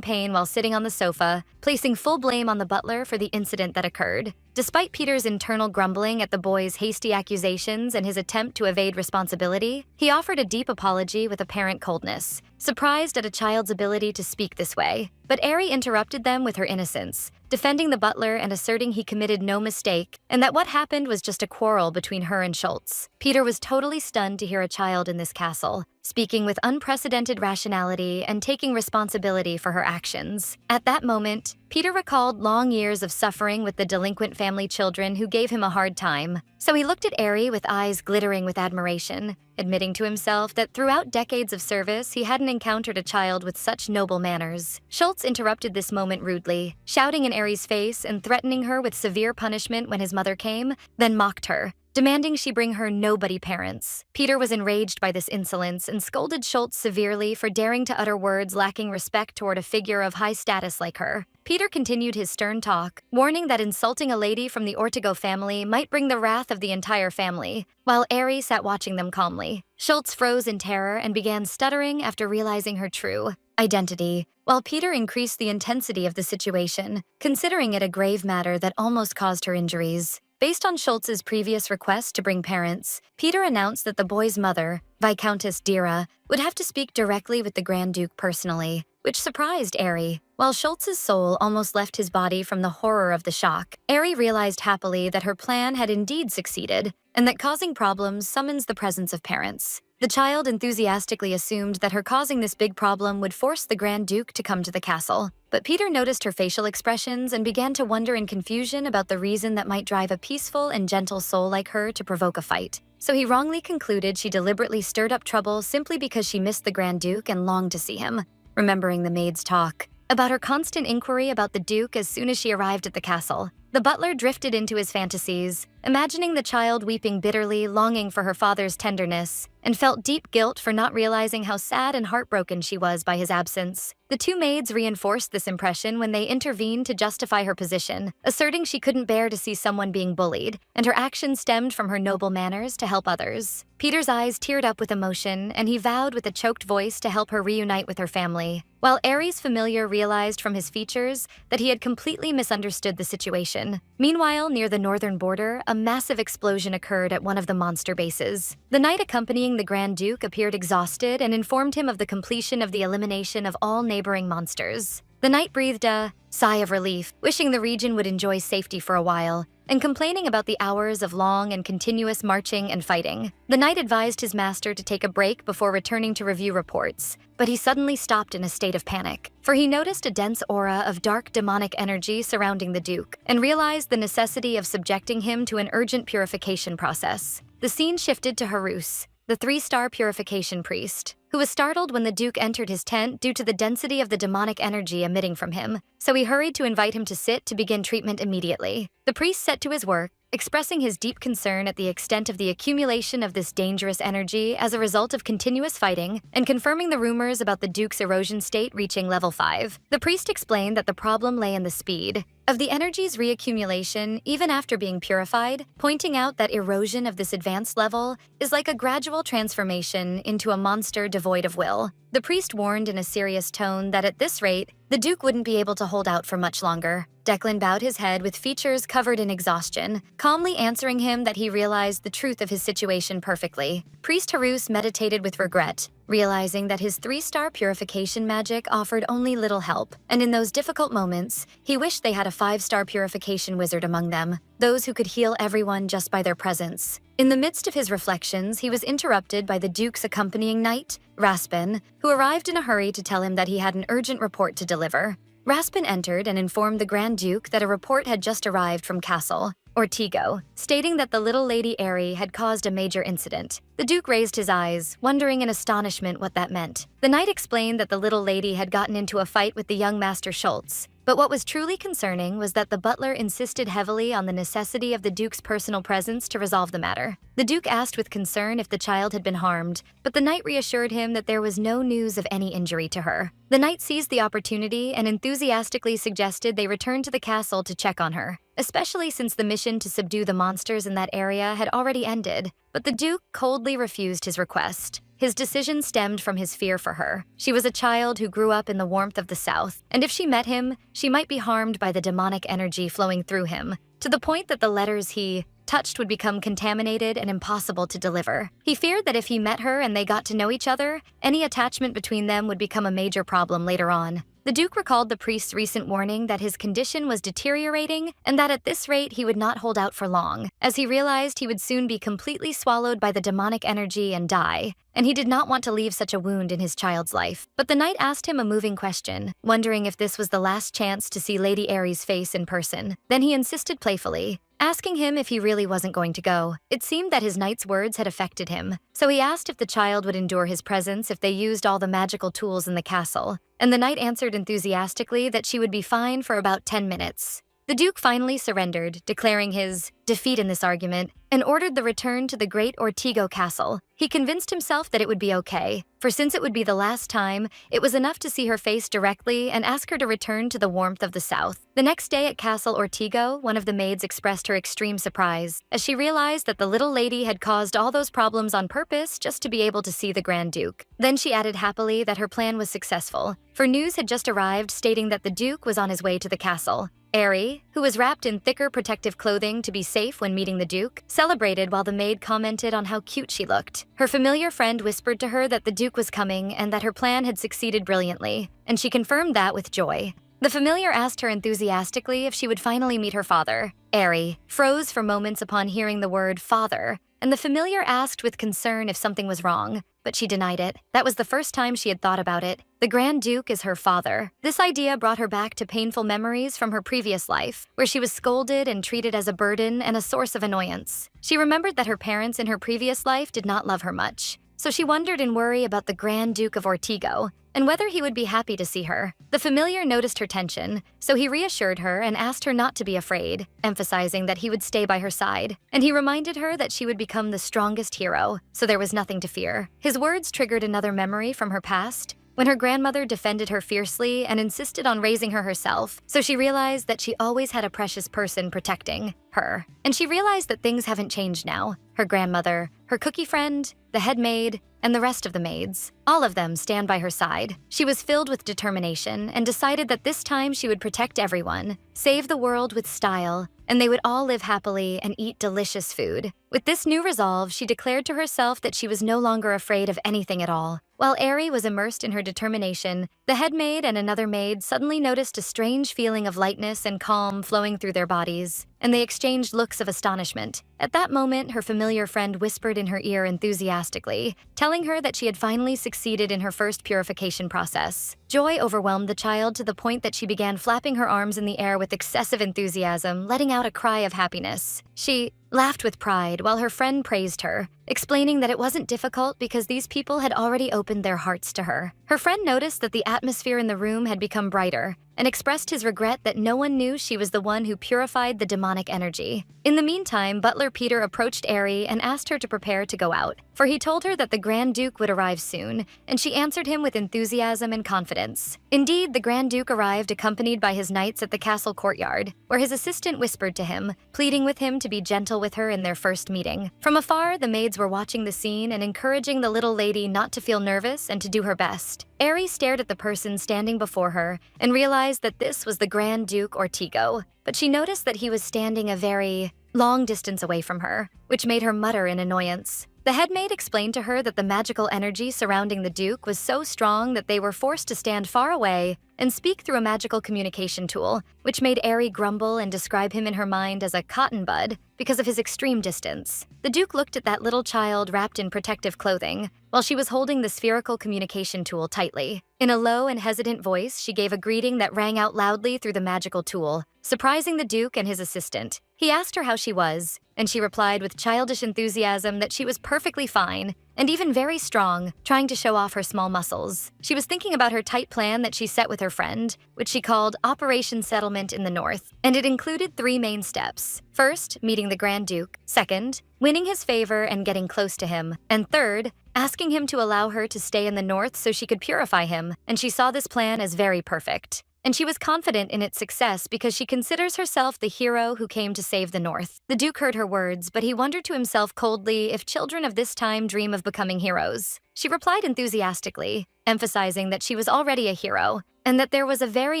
pain while sitting on the sofa, placing full blame on the butler for the incident that occurred. Despite Peter's internal grumbling at the boy's hasty accusations and his attempt to evade responsibility, he offered a deep apology with apparent coldness, surprised at a child's ability to speak this way. But Airy interrupted them with her innocence, defending the butler and asserting he committed no mistake and that what happened was just a quarrel between her and Schultz. Peter was totally stunned to hear a child in this castle, speaking with unprecedented rationality and taking responsibility for her actions. At that moment, Peter recalled long years of suffering with the delinquent family children who gave him a hard time. So he looked at Airy with eyes glittering with admiration, admitting to himself that throughout decades of service, he hadn't encountered a child with such noble manners. Schultz interrupted this moment rudely, shouting in Airy's face and threatening her with severe punishment when his mother came, then mocked her, demanding she bring her nobody parents. Peter was enraged by this insolence and scolded Schultz severely for daring to utter words lacking respect toward a figure of high status like her. Peter continued his stern talk, warning that insulting a lady from the Ortigo family might bring the wrath of the entire family, while Airy sat watching them calmly. Schultz froze in terror and began stuttering after realizing her true identity, while Peter increased the intensity of the situation, considering it a grave matter that almost caused her injuries. Based on Schultz's previous request to bring parents, Peter announced that the boy's mother, Viscountess Dira, would have to speak directly with the Grand Duke personally, which surprised Airy. While Schultz's soul almost left his body from the horror of the shock, Airy realized happily that her plan had indeed succeeded, and that causing problems summons the presence of parents. The child enthusiastically assumed that her causing this big problem would force the Grand Duke to come to the castle. But Peter noticed her facial expressions and began to wonder in confusion about the reason that might drive a peaceful and gentle soul like her to provoke a fight. So he wrongly concluded she deliberately stirred up trouble simply because she missed the Grand Duke and longed to see him, remembering the maid's talk about her constant inquiry about the Duke as soon as she arrived at the castle. The butler drifted into his fantasies, imagining the child weeping bitterly, longing for her father's tenderness, and felt deep guilt for not realizing how sad and heartbroken she was by his absence. The two maids reinforced this impression when they intervened to justify her position, asserting she couldn't bear to see someone being bullied, and her actions stemmed from her noble manners to help others. Peter's eyes teared up with emotion, and he vowed with a choked voice to help her reunite with her family, while Airy's familiar realized from his features that he had completely misunderstood the situation. Meanwhile, near the northern border, a massive explosion occurred at one of the monster bases. The knight accompanying the Grand Duke appeared exhausted and informed him of the completion of the elimination of all neighboring monsters. The knight breathed a sigh of relief, wishing the region would enjoy safety for a while, and complaining about the hours of long and continuous marching and fighting. The knight advised his master to take a break before returning to review reports, but he suddenly stopped in a state of panic, for he noticed a dense aura of dark demonic energy surrounding the Duke, and realized the necessity of subjecting him to an urgent purification process. The scene shifted to Harus, the 3-star purification priest, who was startled when the Duke entered his tent due to the density of the demonic energy emitting from him, so he hurried to invite him to sit to begin treatment immediately. The priest set to his work, expressing his deep concern at the extent of the accumulation of this dangerous energy as a result of continuous fighting, and confirming the rumors about the Duke's erosion state reaching level 5. The priest explained that the problem lay in the speed, of the energy's reaccumulation even after being purified, pointing out that erosion of this advanced level is like a gradual transformation into a monster devoid of will. The priest warned in a serious tone that at this rate, the Duke wouldn't be able to hold out for much longer. Declan bowed his head with features covered in exhaustion, calmly answering him that he realized the truth of his situation perfectly. Priest Harus meditated with regret, realizing that his 3-star purification magic offered only little help, and in those difficult moments, he wished they had a 5-star purification wizard among them, those who could heal everyone just by their presence. In the midst of his reflections, he was interrupted by the Duke's accompanying knight, Raspin, who arrived in a hurry to tell him that he had an urgent report to deliver. Raspin entered and informed the Grand Duke that a report had just arrived from Castle Ortigo, stating that the little Lady Airy had caused a major incident. The Duke raised his eyes, wondering in astonishment what that meant. The knight explained that the little lady had gotten into a fight with the young Master Schultz, but what was truly concerning was that the butler insisted heavily on the necessity of the Duke's personal presence to resolve the matter. The Duke asked with concern if the child had been harmed, but the knight reassured him that there was no news of any injury to her. The knight seized the opportunity and enthusiastically suggested they return to the castle to check on her, especially since the mission to subdue the monsters in that area had already ended. But the Duke coldly refused his request. His decision stemmed from his fear for her. She was a child who grew up in the warmth of the South, and if she met him, she might be harmed by the demonic energy flowing through him, to the point that the letters he touched would become contaminated and impossible to deliver. He feared that if he met her and they got to know each other, any attachment between them would become a major problem later on. The Duke recalled the priest's recent warning that his condition was deteriorating and that at this rate he would not hold out for long, as he realized he would soon be completely swallowed by the demonic energy and die, and he did not want to leave such a wound in his child's life. But the knight asked him a moving question, wondering if this was the last chance to see Lady Airy's face in person. Then he insisted playfully, asking him if he really wasn't going to go. It seemed that his knight's words had affected him, so he asked if the child would endure his presence if they used all the magical tools in the castle, and the knight answered enthusiastically that she would be fine for about 10 minutes. The Duke finally surrendered, declaring his defeat in this argument, and ordered the return to the great Ortigo castle. He convinced himself that it would be okay, for since it would be the last time, it was enough to see her face directly and ask her to return to the warmth of the South. The next day at Castle Ortigo, one of the maids expressed her extreme surprise, as she realized that the little lady had caused all those problems on purpose just to be able to see the Grand Duke. Then she added happily that her plan was successful, for news had just arrived stating that the Duke was on his way to the castle. Airy, who was wrapped in thicker protective clothing to be safe when meeting the Duke, celebrated while the maid commented on how cute she looked. Her familiar friend whispered to her that the Duke was coming and that her plan had succeeded brilliantly, and she confirmed that with joy. The familiar asked her enthusiastically if she would finally meet her father. Airy froze for moments upon hearing the word father, and the familiar asked with concern if something was wrong, but she denied it. That was the first time she had thought about it. The Grand Duke is her father. This idea brought her back to painful memories from her previous life, where she was scolded and treated as a burden and a source of annoyance. She remembered that her parents in her previous life did not love her much, so she wondered in worry about the Grand Duke of Ortigo, and whether he would be happy to see her. The familiar noticed her tension, so he reassured her and asked her not to be afraid, emphasizing that he would stay by her side, and he reminded her that she would become the strongest hero, so there was nothing to fear. His words triggered another memory from her past, when her grandmother defended her fiercely and insisted on raising her herself, so she realized that she always had a precious person protecting her. And she realized that things haven't changed now. Her grandmother, her cookie friend, the head maid, and the rest of the maids. All of them stand by her side. She was filled with determination and decided that this time she would protect everyone, save the world with style, and they would all live happily and eat delicious food. With this new resolve, she declared to herself that she was no longer afraid of anything at all. While Airy was immersed in her determination, the head maid and another maid suddenly noticed a strange feeling of lightness and calm flowing through their bodies, and they exchanged looks of astonishment. At that moment, her familiar friend whispered in her ear enthusiastically, telling her that she had finally succeeded in her first purification process. Joy overwhelmed the child to the point that she began flapping her arms in the air with excessive enthusiasm, letting out a cry of happiness. She laughed with pride while her friend praised her, explaining that it wasn't difficult because these people had already opened their hearts to her. Her friend noticed that the atmosphere in the room had become brighter and expressed his regret that no one knew she was the one who purified the demonic energy. In the meantime, Butler Peter approached Airy and asked her to prepare to go out. for he told her that the Grand Duke would arrive soon, and she answered him with enthusiasm and confidence. Indeed, the Grand Duke arrived accompanied by his knights at the castle courtyard, where his assistant whispered to him, pleading with him to be gentle with her in their first meeting. From afar, the maids were watching the scene and encouraging the little lady not to feel nervous and to do her best. Eri stared at the person standing before her and realized that this was the Grand Duke Ortigo, but she noticed that he was standing a very long distance away from her, which made her mutter in annoyance. The headmaid explained to her that the magical energy surrounding the Duke was so strong that they were forced to stand far away and speak through a magical communication tool, which made Eri grumble and describe him in her mind as a cotton bud because of his extreme distance. The Duke looked at that little child wrapped in protective clothing while she was holding the spherical communication tool tightly. In a low and hesitant voice, she gave a greeting that rang out loudly through the magical tool, surprising the Duke and his assistant. He asked her how she was, and she replied with childish enthusiasm that she was perfectly fine and even very strong, trying to show off her small muscles. She was thinking about her tight plan that she set with her friend, which she called Operation Settlement in the North, and it included 3 main steps. First, meeting the Grand Duke. Second, winning his favor and getting close to him. And third, asking him to allow her to stay in the North so she could purify him, and she saw this plan as very perfect. And she was confident in its success because she considers herself the hero who came to save the North. The Duke heard her words, but he wondered to himself coldly if children of this time dream of becoming heroes. She replied enthusiastically, emphasizing that she was already a hero, and that there was a very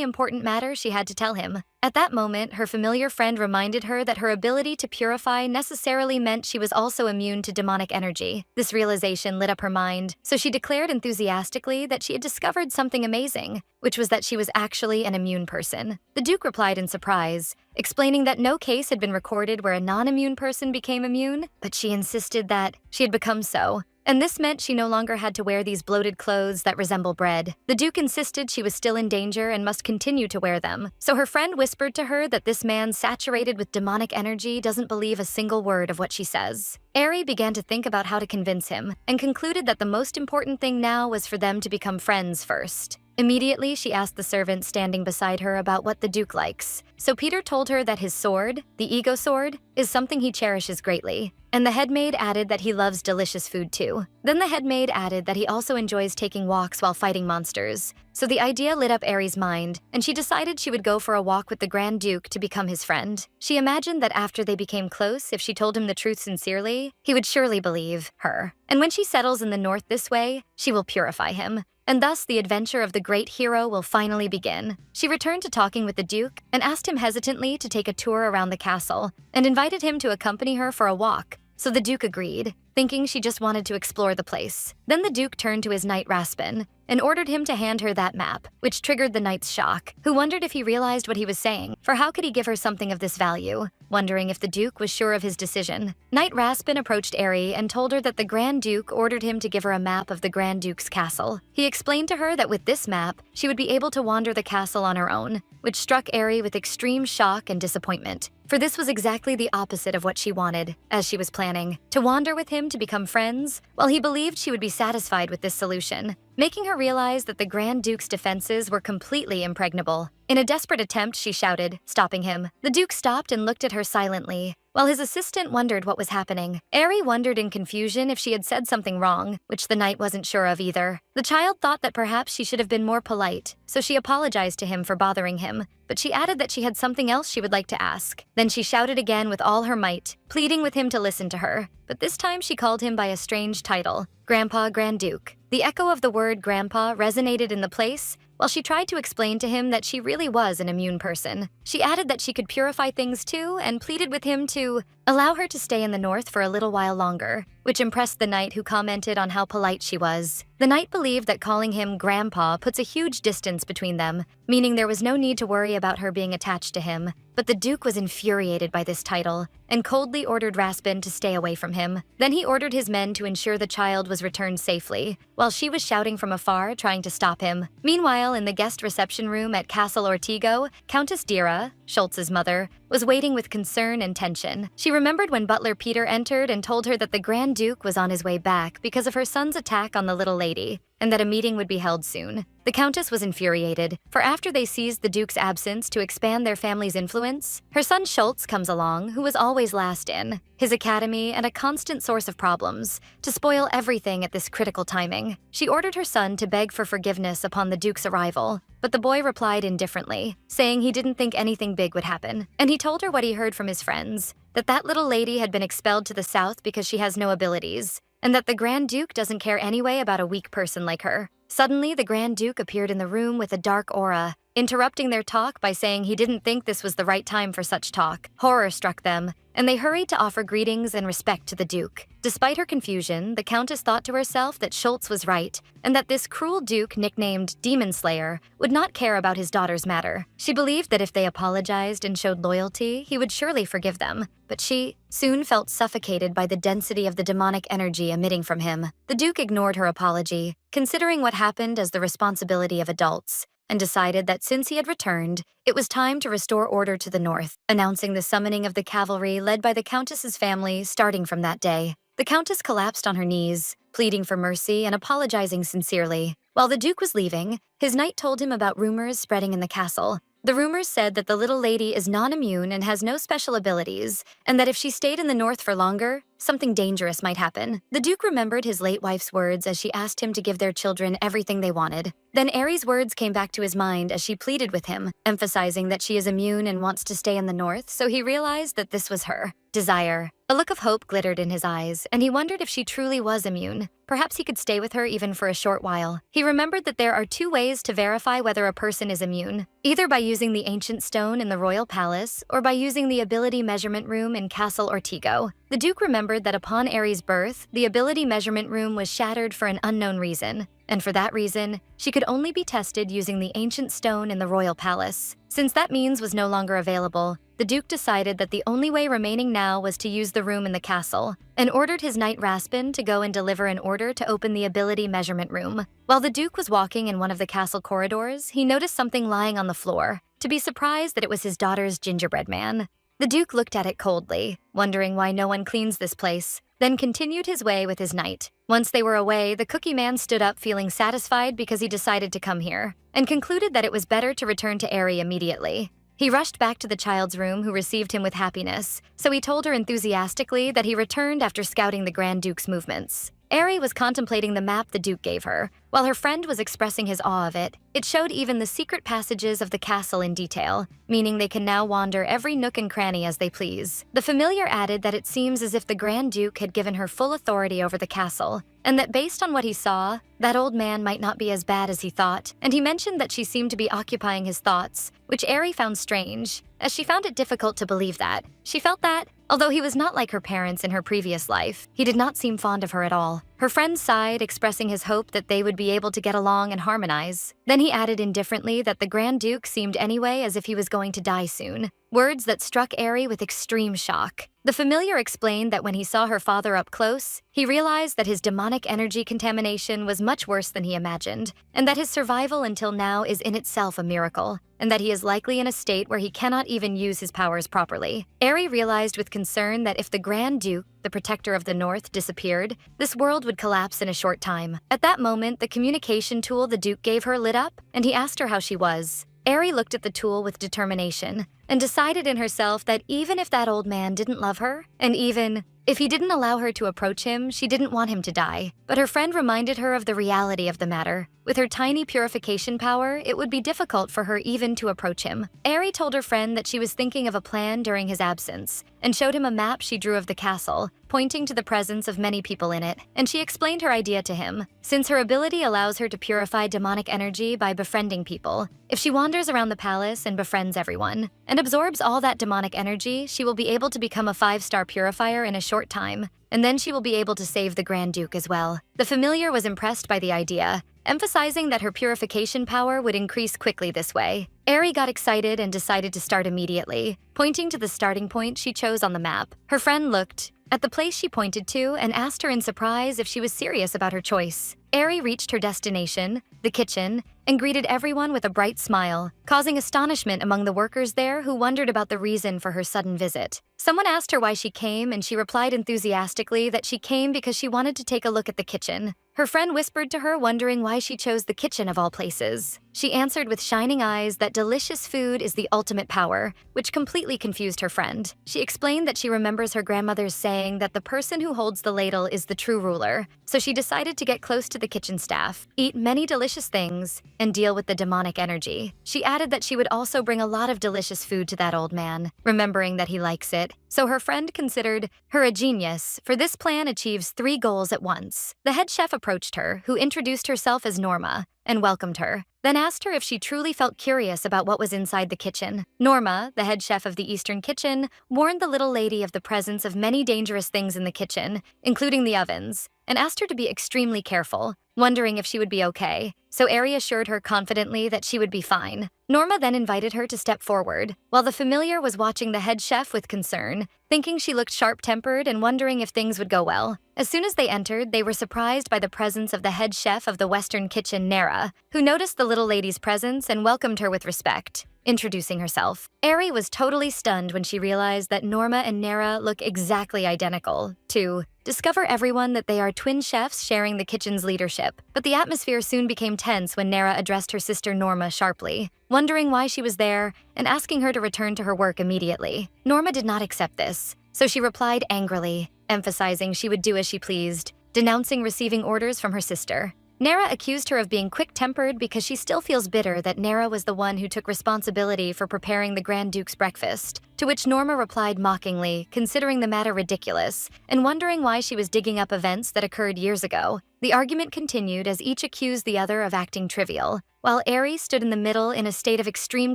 important matter she had to tell him. At that moment, her familiar friend reminded her that her ability to purify necessarily meant she was also immune to demonic energy. This realization lit up her mind, so she declared enthusiastically that she had discovered something amazing, which was that she was actually an immune person. The Duke replied in surprise, explaining that no case had been recorded where a non-immune person became immune, but she insisted that she had become so. And this meant she no longer had to wear these bloated clothes that resemble bread. The Duke insisted she was still in danger and must continue to wear them, so her friend whispered to her that this man saturated with demonic energy doesn't believe a single word of what she says. Eri began to think about how to convince him, and concluded that the most important thing now was for them to become friends first. Immediately, she asked the servant standing beside her about what the Duke likes. So Peter told her that his sword, the Ego Sword, is something he cherishes greatly. And the headmaid added that he loves delicious food too. Then the headmaid added that he also enjoys taking walks while fighting monsters. So the idea lit up Eri's mind, and she decided she would go for a walk with the Grand Duke to become his friend. She imagined that after they became close, if she told him the truth sincerely, he would surely believe her. And when she settles in the North this way, she will purify him. And thus the adventure of the great hero will finally begin. She returned to talking with the Duke and asked him hesitantly to take a tour around the castle and invited him to accompany her for a walk. So the Duke agreed, thinking she just wanted to explore the place. Then the Duke turned to his knight Raspin and ordered him to hand her that map, which triggered the knight's shock, who wondered if he realized what he was saying, for how could he give her something of this value? Wondering if the Duke was sure of his decision, Knight Raspin approached Eri and told her that the Grand Duke ordered him to give her a map of the Grand Duke's castle. He explained to her that with this map, she would be able to wander the castle on her own, which struck Eri with extreme shock and disappointment. For this was exactly the opposite of what she wanted, as she was planning, to wander with him to become friends, while he believed she would be satisfied with this solution, making her realize that the Grand Duke's defenses were completely impregnable. In a desperate attempt, she shouted, stopping him. The Duke stopped and looked at her silently, while his assistant wondered what was happening. Eri wondered in confusion if she had said something wrong, which the knight wasn't sure of either. The child thought that perhaps she should have been more polite, so she apologized to him for bothering him, but she added that she had something else she would like to ask. Then she shouted again with all her might, pleading with him to listen to her, but this time she called him by a strange title, Grandpa Grand Duke. The echo of the word grandpa resonated in the place, while she tried to explain to him that she really was an immune person. She added that she could purify things too and pleaded with him to allow her to stay in the North for a little while longer, which impressed the knight, who commented on how polite she was. The knight believed that calling him Grandpa puts a huge distance between them, meaning there was no need to worry about her being attached to him. But the Duke was infuriated by this title and coldly ordered Raspin to stay away from him. Then he ordered his men to ensure the child was returned safely, while she was shouting from afar, trying to stop him. Meanwhile, in the guest reception room at Castle Ortigo, Countess Dira, Schultz's mother, was waiting with concern and tension. She remembered when butler Peter entered and told her that the Grand Duke was on his way back because of her son's attack on the little lady, and that a meeting would be held soon. The Countess was infuriated, for after they seized the Duke's absence to expand their family's influence, her son Schultz comes along, who was always last in, his academy and a constant source of problems, to spoil everything at this critical timing. She ordered her son to beg for forgiveness upon the Duke's arrival, but the boy replied indifferently, saying he didn't think anything big would happen, and he told her what he heard from his friends, that little lady had been expelled to the south because she has no abilities, and that the Grand Duke doesn't care anyway about a weak person like her. Suddenly, the Grand Duke appeared in the room with a dark aura, interrupting their talk by saying he didn't think this was the right time for such talk. Horror struck them, and they hurried to offer greetings and respect to the Duke. Despite her confusion, the Countess thought to herself that Schultz was right, and that this cruel Duke, nicknamed Demon Slayer, would not care about his daughter's matter. She believed that if they apologized and showed loyalty, he would surely forgive them, but she soon felt suffocated by the density of the demonic energy emitting from him. The Duke ignored her apology, considering what happened as the responsibility of adults, and decided that since he had returned, it was time to restore order to the north, announcing the summoning of the cavalry led by the Countess's family starting from that day. The Countess collapsed on her knees, pleading for mercy and apologizing sincerely. While the Duke was leaving, his knight told him about rumors spreading in the castle. The rumors said that the little lady is non-immune and has no special abilities, and that if she stayed in the north for longer, something dangerous might happen. The Duke remembered his late wife's words as she asked him to give their children everything they wanted. Then Aries' words came back to his mind as she pleaded with him, emphasizing that she is immune and wants to stay in the north, so he realized that this was her desire. A look of hope glittered in his eyes, and he wondered if she truly was immune. Perhaps he could stay with her even for a short while. He remembered that there are two ways to verify whether a person is immune, either by using the ancient stone in the royal palace or by using the ability measurement room in Castle Ortigo. The Duke remembered that upon Aries' birth, the ability measurement room was shattered for an unknown reason, and for that reason, she could only be tested using the ancient stone in the royal palace. Since that means was no longer available, the Duke decided that the only way remaining now was to use the room in the castle, and ordered his knight Raspin to go and deliver an order to open the ability measurement room. While the Duke was walking in one of the castle corridors, he noticed something lying on the floor, to be surprised that it was his daughter's gingerbread man. The Duke looked at it coldly, wondering why no one cleans this place, then continued his way with his knight. Once they were away, the cookie man stood up feeling satisfied because he decided to come here, and concluded that it was better to return to Aerie immediately. He rushed back to the child's room, who received him with happiness, so he told her enthusiastically that he returned after scouting the Grand Duke's movements. Aerie was contemplating the map the Duke gave her, while her friend was expressing his awe of it. It showed even the secret passages of the castle in detail, meaning they can now wander every nook and cranny as they please. The familiar added that it seems as if the Grand Duke had given her full authority over the castle, and that based on what he saw, that old man might not be as bad as he thought, and he mentioned that she seemed to be occupying his thoughts, which Aerie found strange, as she found it difficult to believe that. She felt that, although he was not like her parents in her previous life, he did not seem fond of her at all. Her friend sighed, expressing his hope that they would be able to get along and harmonize. Then he added indifferently that the Grand Duke seemed anyway as if he was going to die soon, words that struck Aerie with extreme shock. The familiar explained that when he saw her father up close, he realized that his demonic energy contamination was much worse than he imagined, and that his survival until now is in itself a miracle, and that he is likely in a state where he cannot even use his powers properly. Aerie realized with concern that if the Grand Duke, the protector of the North, disappeared, this world would collapse in a short time. At that moment, the communication tool the Duke gave her lit up, and he asked her how she was. Aerie looked at the tool with determination, and decided in herself that even if that old man didn't love her, and even if he didn't allow her to approach him, she didn't want him to die. But her friend reminded her of the reality of the matter. With her tiny purification power, it would be difficult for her even to approach him. Aerie told her friend that she was thinking of a plan during his absence, and showed him a map she drew of the castle, pointing to the presence of many people in it, and she explained her idea to him. Since her ability allows her to purify demonic energy by befriending people, if she wanders around the palace and befriends everyone, and absorbs all that demonic energy, she will be able to become a 5-star purifier in a short time, and then she will be able to save the Grand Duke as well. The familiar was impressed by the idea, emphasizing that her purification power would increase quickly this way. Aerie got excited and decided to start immediately, pointing to the starting point she chose on the map. Her friend looked at the place she pointed to and asked her in surprise if she was serious about her choice. Aerie reached her destination, the kitchen, and greeted everyone with a bright smile, causing astonishment among the workers there who wondered about the reason for her sudden visit. Someone asked her why she came, and she replied enthusiastically that she came because she wanted to take a look at the kitchen. Her friend whispered to her, wondering why she chose the kitchen of all places. She answered with shining eyes that delicious food is the ultimate power, which completely confused her friend. She explained that she remembers her grandmother's saying that the person who holds the ladle is the true ruler, so she decided to get close to the kitchen staff, eat many delicious things, and deal with the demonic energy. She added that she would also bring a lot of delicious food to that old man, remembering that he likes it. So her friend considered her a genius, for this plan achieves 3 goals at once. The head chef approached her, who introduced herself as Norma, and welcomed her, then asked her if she truly felt curious about what was inside the kitchen. Norma, the head chef of the Eastern kitchen, warned the little lady of the presence of many dangerous things in the kitchen, including the ovens, and asked her to be extremely careful, wondering if she would be okay. So Ari assured her confidently that she would be fine. Norma then invited her to step forward, while the familiar was watching the head chef with concern, thinking she looked sharp-tempered and wondering if things would go well. As soon as they entered, they were surprised by the presence of the head chef of the Western kitchen, Nara, who noticed the little lady's presence and welcomed her with respect. Introducing herself, Ari was totally stunned when she realized that Norma and Nara look exactly identical. To discover everyone that they are twin chefs sharing the kitchen's leadership. But the atmosphere soon became tense when Nara addressed her sister Norma sharply, wondering why she was there and asking her to return to her work immediately. Norma did not accept this, so she replied angrily, emphasizing she would do as she pleased, denouncing receiving orders from her sister. Nara accused her of being quick-tempered because she still feels bitter that Nara was the one who took responsibility for preparing the Grand Duke's breakfast, to which Norma replied mockingly, considering the matter ridiculous, and wondering why she was digging up events that occurred years ago. The argument continued as each accused the other of acting trivial, while Ari stood in the middle in a state of extreme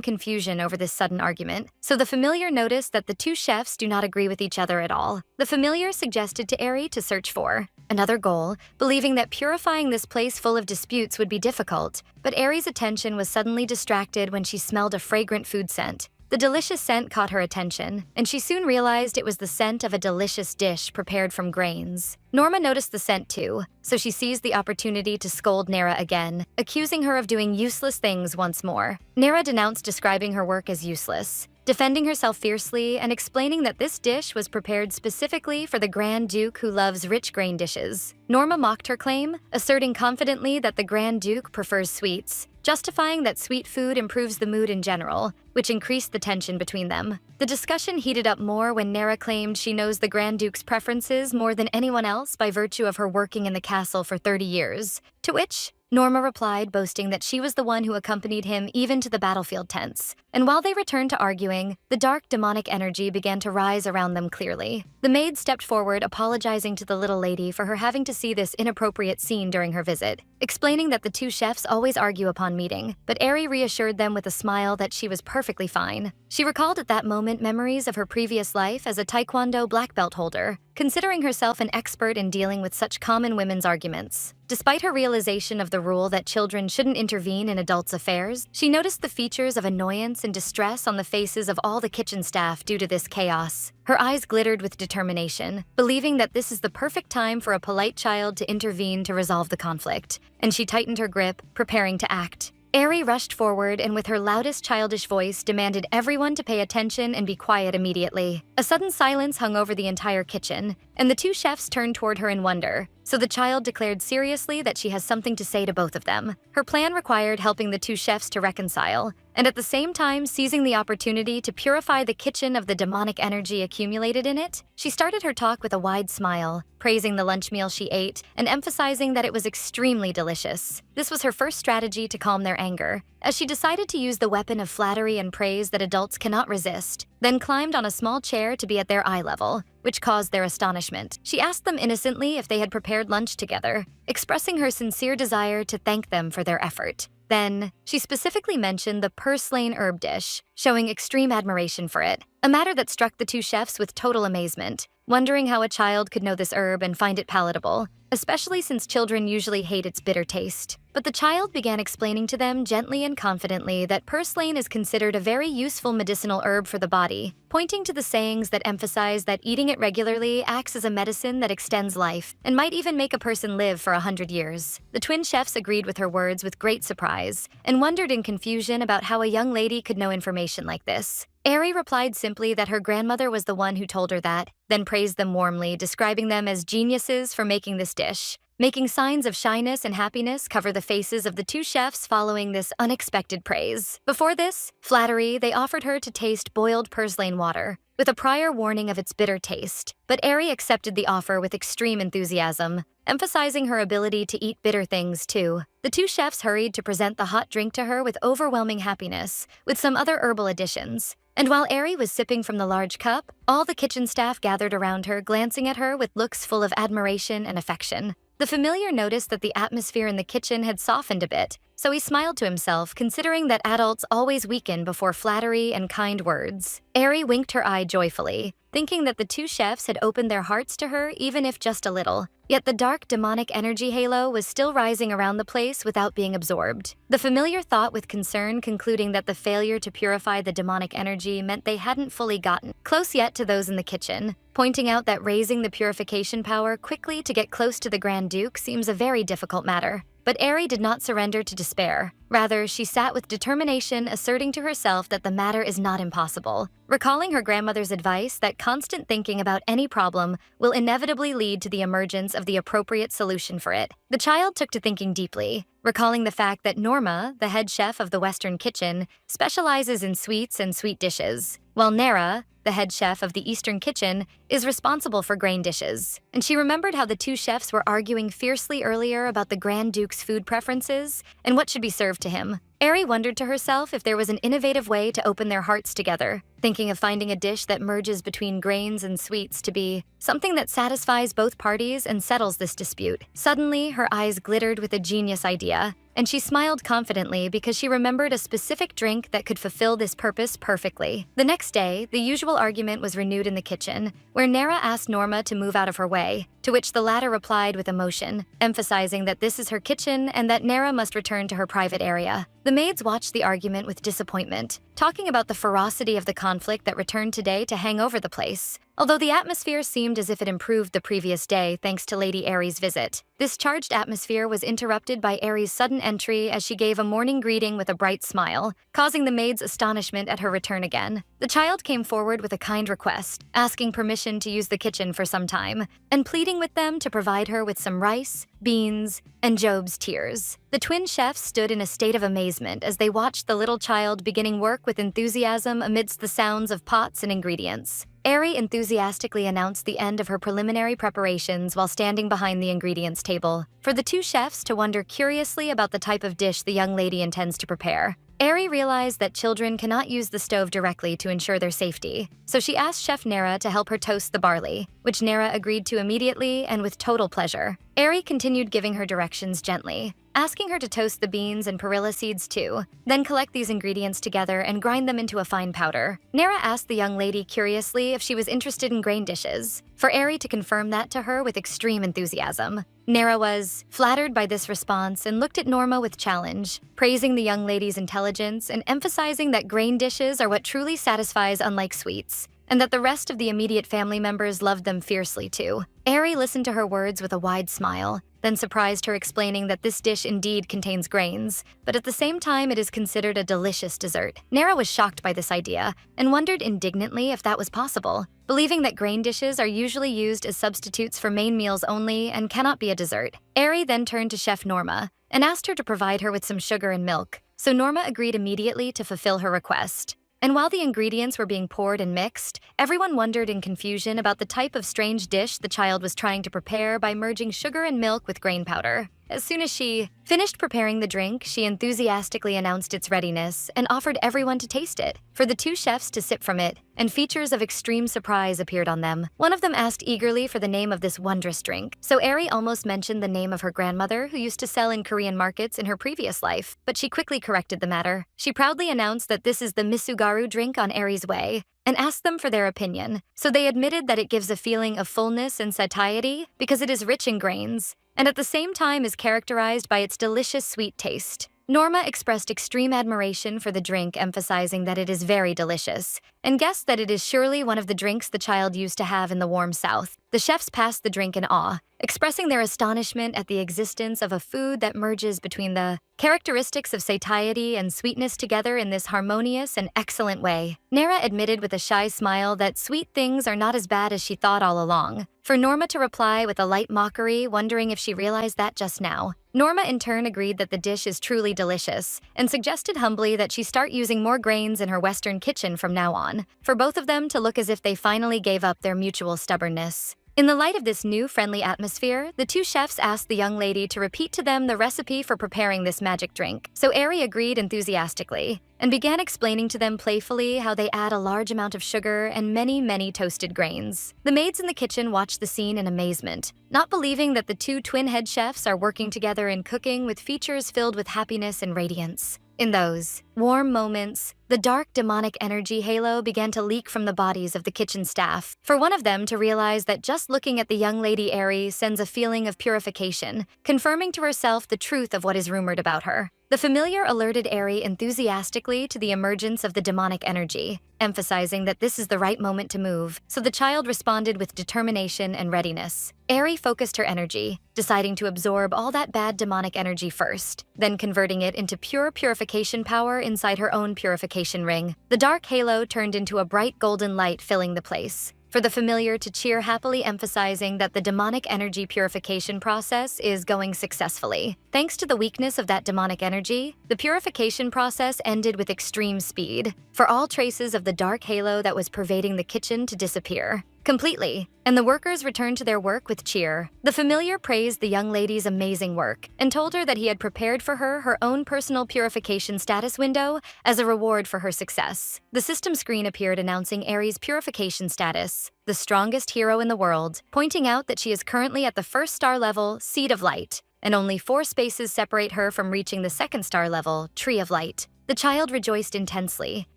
confusion over this sudden argument. So the familiar noticed that the two chefs do not agree with each other at all. The familiar suggested to Ari to search for another goal, believing that purifying this place full of disputes would be difficult, but Ari's attention was suddenly distracted when she smelled a fragrant food scent. The delicious scent caught her attention, and she soon realized it was the scent of a delicious dish prepared from grains. Norma noticed the scent too, so she seized the opportunity to scold Nara again, accusing her of doing useless things once more. Nara denounced describing her work as useless, defending herself fiercely and explaining that this dish was prepared specifically for the Grand Duke who loves rich grain dishes. Norma mocked her claim, asserting confidently that the Grand Duke prefers sweets, justifying that sweet food improves the mood in general, which increased the tension between them. The discussion heated up more when Nara claimed she knows the Grand Duke's preferences more than anyone else by virtue of her working in the castle for 30 years, to which Norma replied, boasting that she was the one who accompanied him even to the battlefield tents. And while they returned to arguing, the dark demonic energy began to rise around them clearly. The maid stepped forward, apologizing to the little lady for her having to see this inappropriate scene during her visit, explaining that the two chefs always argue upon meeting, but Ari reassured them with a smile that she was perfectly fine. She recalled at that moment memories of her previous life as a Taekwondo black belt holder, considering herself an expert in dealing with such common women's arguments. Despite her realization of the rule that children shouldn't intervene in adults' affairs, she noticed the features of annoyance and distress on the faces of all the kitchen staff due to this chaos. Her eyes glittered with determination, believing that this is the perfect time for a polite child to intervene to resolve the conflict, and she tightened her grip, preparing to act. Ari rushed forward and with her loudest childish voice demanded everyone to pay attention and be quiet immediately. A sudden silence hung over the entire kitchen, and the two chefs turned toward her in wonder. So the child declared seriously that she has something to say to both of them. Her plan required helping the two chefs to reconcile, and at the same time seizing the opportunity to purify the kitchen of the demonic energy accumulated in it. She started her talk with a wide smile, praising the lunch meal she ate and emphasizing that it was extremely delicious. This was her first strategy to calm their anger, as she decided to use the weapon of flattery and praise that adults cannot resist, then climbed on a small chair to be at their eye level, which caused their astonishment. She asked them innocently if they had prepared lunch together, expressing her sincere desire to thank them for their effort. Then, she specifically mentioned the purslane herb dish, showing extreme admiration for it, a matter that struck the two chefs with total amazement, wondering how a child could know this herb and find it palatable, especially since children usually hate its bitter taste. But the child began explaining to them gently and confidently that purslane is considered a very useful medicinal herb for the body, pointing to the sayings that emphasize that eating it regularly acts as a medicine that extends life and might even make a person live for 100 years. The twin chefs agreed with her words with great surprise and wondered in confusion about how a young lady could know information like this. Ari replied simply that her grandmother was the one who told her that, then praised them warmly, describing them as geniuses for making this dish. making signs of shyness and happiness cover the faces of the two chefs following this unexpected praise. Before this flattery, they offered her to taste boiled purslane water, with a prior warning of its bitter taste. But Eri accepted the offer with extreme enthusiasm, emphasizing her ability to eat bitter things too. The two chefs hurried to present the hot drink to her with overwhelming happiness, with some other herbal additions. And while Eri was sipping from the large cup, all the kitchen staff gathered around her, glancing at her with looks full of admiration and affection. The familiar noticed that the atmosphere in the kitchen had softened a bit, so he smiled to himself, considering that adults always weaken before flattery and kind words. Eri winked her eye joyfully, thinking that the two chefs had opened their hearts to her even if just a little. Yet the dark demonic energy halo was still rising around the place without being absorbed. The familiar thought with concern, concluding that the failure to purify the demonic energy meant they hadn't fully gotten close yet to those in the kitchen, pointing out that raising the purification power quickly to get close to the Grand Duke seems a very difficult matter. But Eri did not surrender to despair. Rather, she sat with determination, asserting to herself that the matter is not impossible, recalling her grandmother's advice that constant thinking about any problem will inevitably lead to the emergence of the appropriate solution for it. The child took to thinking deeply, recalling the fact that Norma, the head chef of the Western kitchen, specializes in sweets and sweet dishes, while Nera, the head chef of the Eastern kitchen, is responsible for grain dishes. And she remembered how the two chefs were arguing fiercely earlier about the Grand Duke's food preferences and what should be served to him. Eri wondered to herself if there was an innovative way to open their hearts together, thinking of finding a dish that merges between grains and sweets to be something that satisfies both parties and settles this dispute. Suddenly, her eyes glittered with a genius idea, and she smiled confidently because she remembered a specific drink that could fulfill this purpose perfectly. The next day, the usual argument was renewed in the kitchen, where Nera asked Norma to move out of her way, to which the latter replied with emotion, emphasizing that this is her kitchen and that Nera must return to her private area. The maids watched the argument with disappointment, talking about the ferocity of the conflict that returned today to hang over the place. Although the atmosphere seemed as if it improved the previous day thanks to Lady Eri's visit, this charged atmosphere was interrupted by Eri's sudden entry as she gave a morning greeting with a bright smile, causing the maids' astonishment at her return again. The child came forward with a kind request, asking permission to use the kitchen for some time, and pleading with them to provide her with some rice, beans, and Job's tears. The twin chefs stood in a state of amazement as they watched the little child beginning work with enthusiasm amidst the sounds of pots and ingredients. Eri enthusiastically announced the end of her preliminary preparations while standing behind the ingredients table, for the two chefs to wonder curiously about the type of dish the young lady intends to prepare. Eri realized that children cannot use the stove directly to ensure their safety, so she asked Chef Nera to help her toast the barley, which Nera agreed to immediately and with total pleasure. Eri continued giving her directions gently, asking her to toast the beans and perilla seeds too, then collect these ingredients together and grind them into a fine powder. Nera asked the young lady curiously if she was interested in grain dishes, for Eri to confirm that to her with extreme enthusiasm. Nera was flattered by this response and looked at Norma with challenge, praising the young lady's intelligence and emphasizing that grain dishes are what truly satisfies unlike sweets, and that the rest of the immediate family members loved them fiercely too. Eri listened to her words with a wide smile, then surprised her explaining that this dish indeed contains grains, but at the same time it is considered a delicious dessert. Nera was shocked by this idea and wondered indignantly if that was possible, believing that grain dishes are usually used as substitutes for main meals only and cannot be a dessert. Eri then turned to Chef Norma and asked her to provide her with some sugar and milk, so Norma agreed immediately to fulfill her request. And while the ingredients were being poured and mixed, everyone wondered in confusion about the type of strange dish the child was trying to prepare by merging sugar and milk with grain powder. As soon as she finished preparing the drink, she enthusiastically announced its readiness and offered everyone to taste it, for the two chefs to sip from it, and features of extreme surprise appeared on them. One of them asked eagerly for the name of this wondrous drink, so Eri almost mentioned the name of her grandmother who used to sell in Korean markets in her previous life, but she quickly corrected the matter. She proudly announced that this is the Misugaru drink on Eri's way, and asked them for their opinion, so they admitted that it gives a feeling of fullness and satiety because it is rich in grains, and at the same time is characterized by its delicious sweet taste. Norma expressed extreme admiration for the drink, emphasizing that it is very delicious, and guessed that it is surely one of the drinks the child used to have in the warm South. The chefs passed the drink in awe, expressing their astonishment at the existence of a food that merges between the characteristics of satiety and sweetness together in this harmonious and excellent way. Nera admitted with a shy smile that sweet things are not as bad as she thought all along, for Norma to reply with a light mockery, wondering if she realized that just now. Norma in turn agreed that the dish is truly delicious, and suggested humbly that she start using more grains in her Western kitchen from now on, for both of them to look as if they finally gave up their mutual stubbornness. In the light of this new friendly atmosphere, the two chefs asked the young lady to repeat to them the recipe for preparing this magic drink, so Eri agreed enthusiastically, and began explaining to them playfully how they add a large amount of sugar and many toasted grains. The maids in the kitchen watched the scene in amazement, not believing that the two twin head chefs are working together in cooking with features filled with happiness and radiance. In those warm moments, the dark demonic energy halo began to leak from the bodies of the kitchen staff, for one of them to realize that just looking at the young lady Eri sends a feeling of purification, confirming to herself the truth of what is rumored about her. The familiar alerted Eri enthusiastically to the emergence of the demonic energy, emphasizing that this is the right moment to move, so the child responded with determination and readiness. Eri focused her energy, deciding to absorb all that bad demonic energy first, then converting it into pure purification power inside her own purification ring. The dark halo turned into a bright golden light filling the place, for the familiar to cheer happily, emphasizing that the demonic energy purification process is going successfully. Thanks to the weakness of that demonic energy, the purification process ended with extreme speed, for all traces of the dark halo that was pervading the kitchen to disappear completely, and the workers returned to their work with cheer. The familiar praised the young lady's amazing work and told her that he had prepared for her her own personal purification status window as a reward for her success. The system screen appeared announcing Eri's purification status, the strongest hero in the world, pointing out that she is currently at the first star level, Seed of Light, and only 4 spaces separate her from reaching the second star level, Tree of Light. The child rejoiced intensely,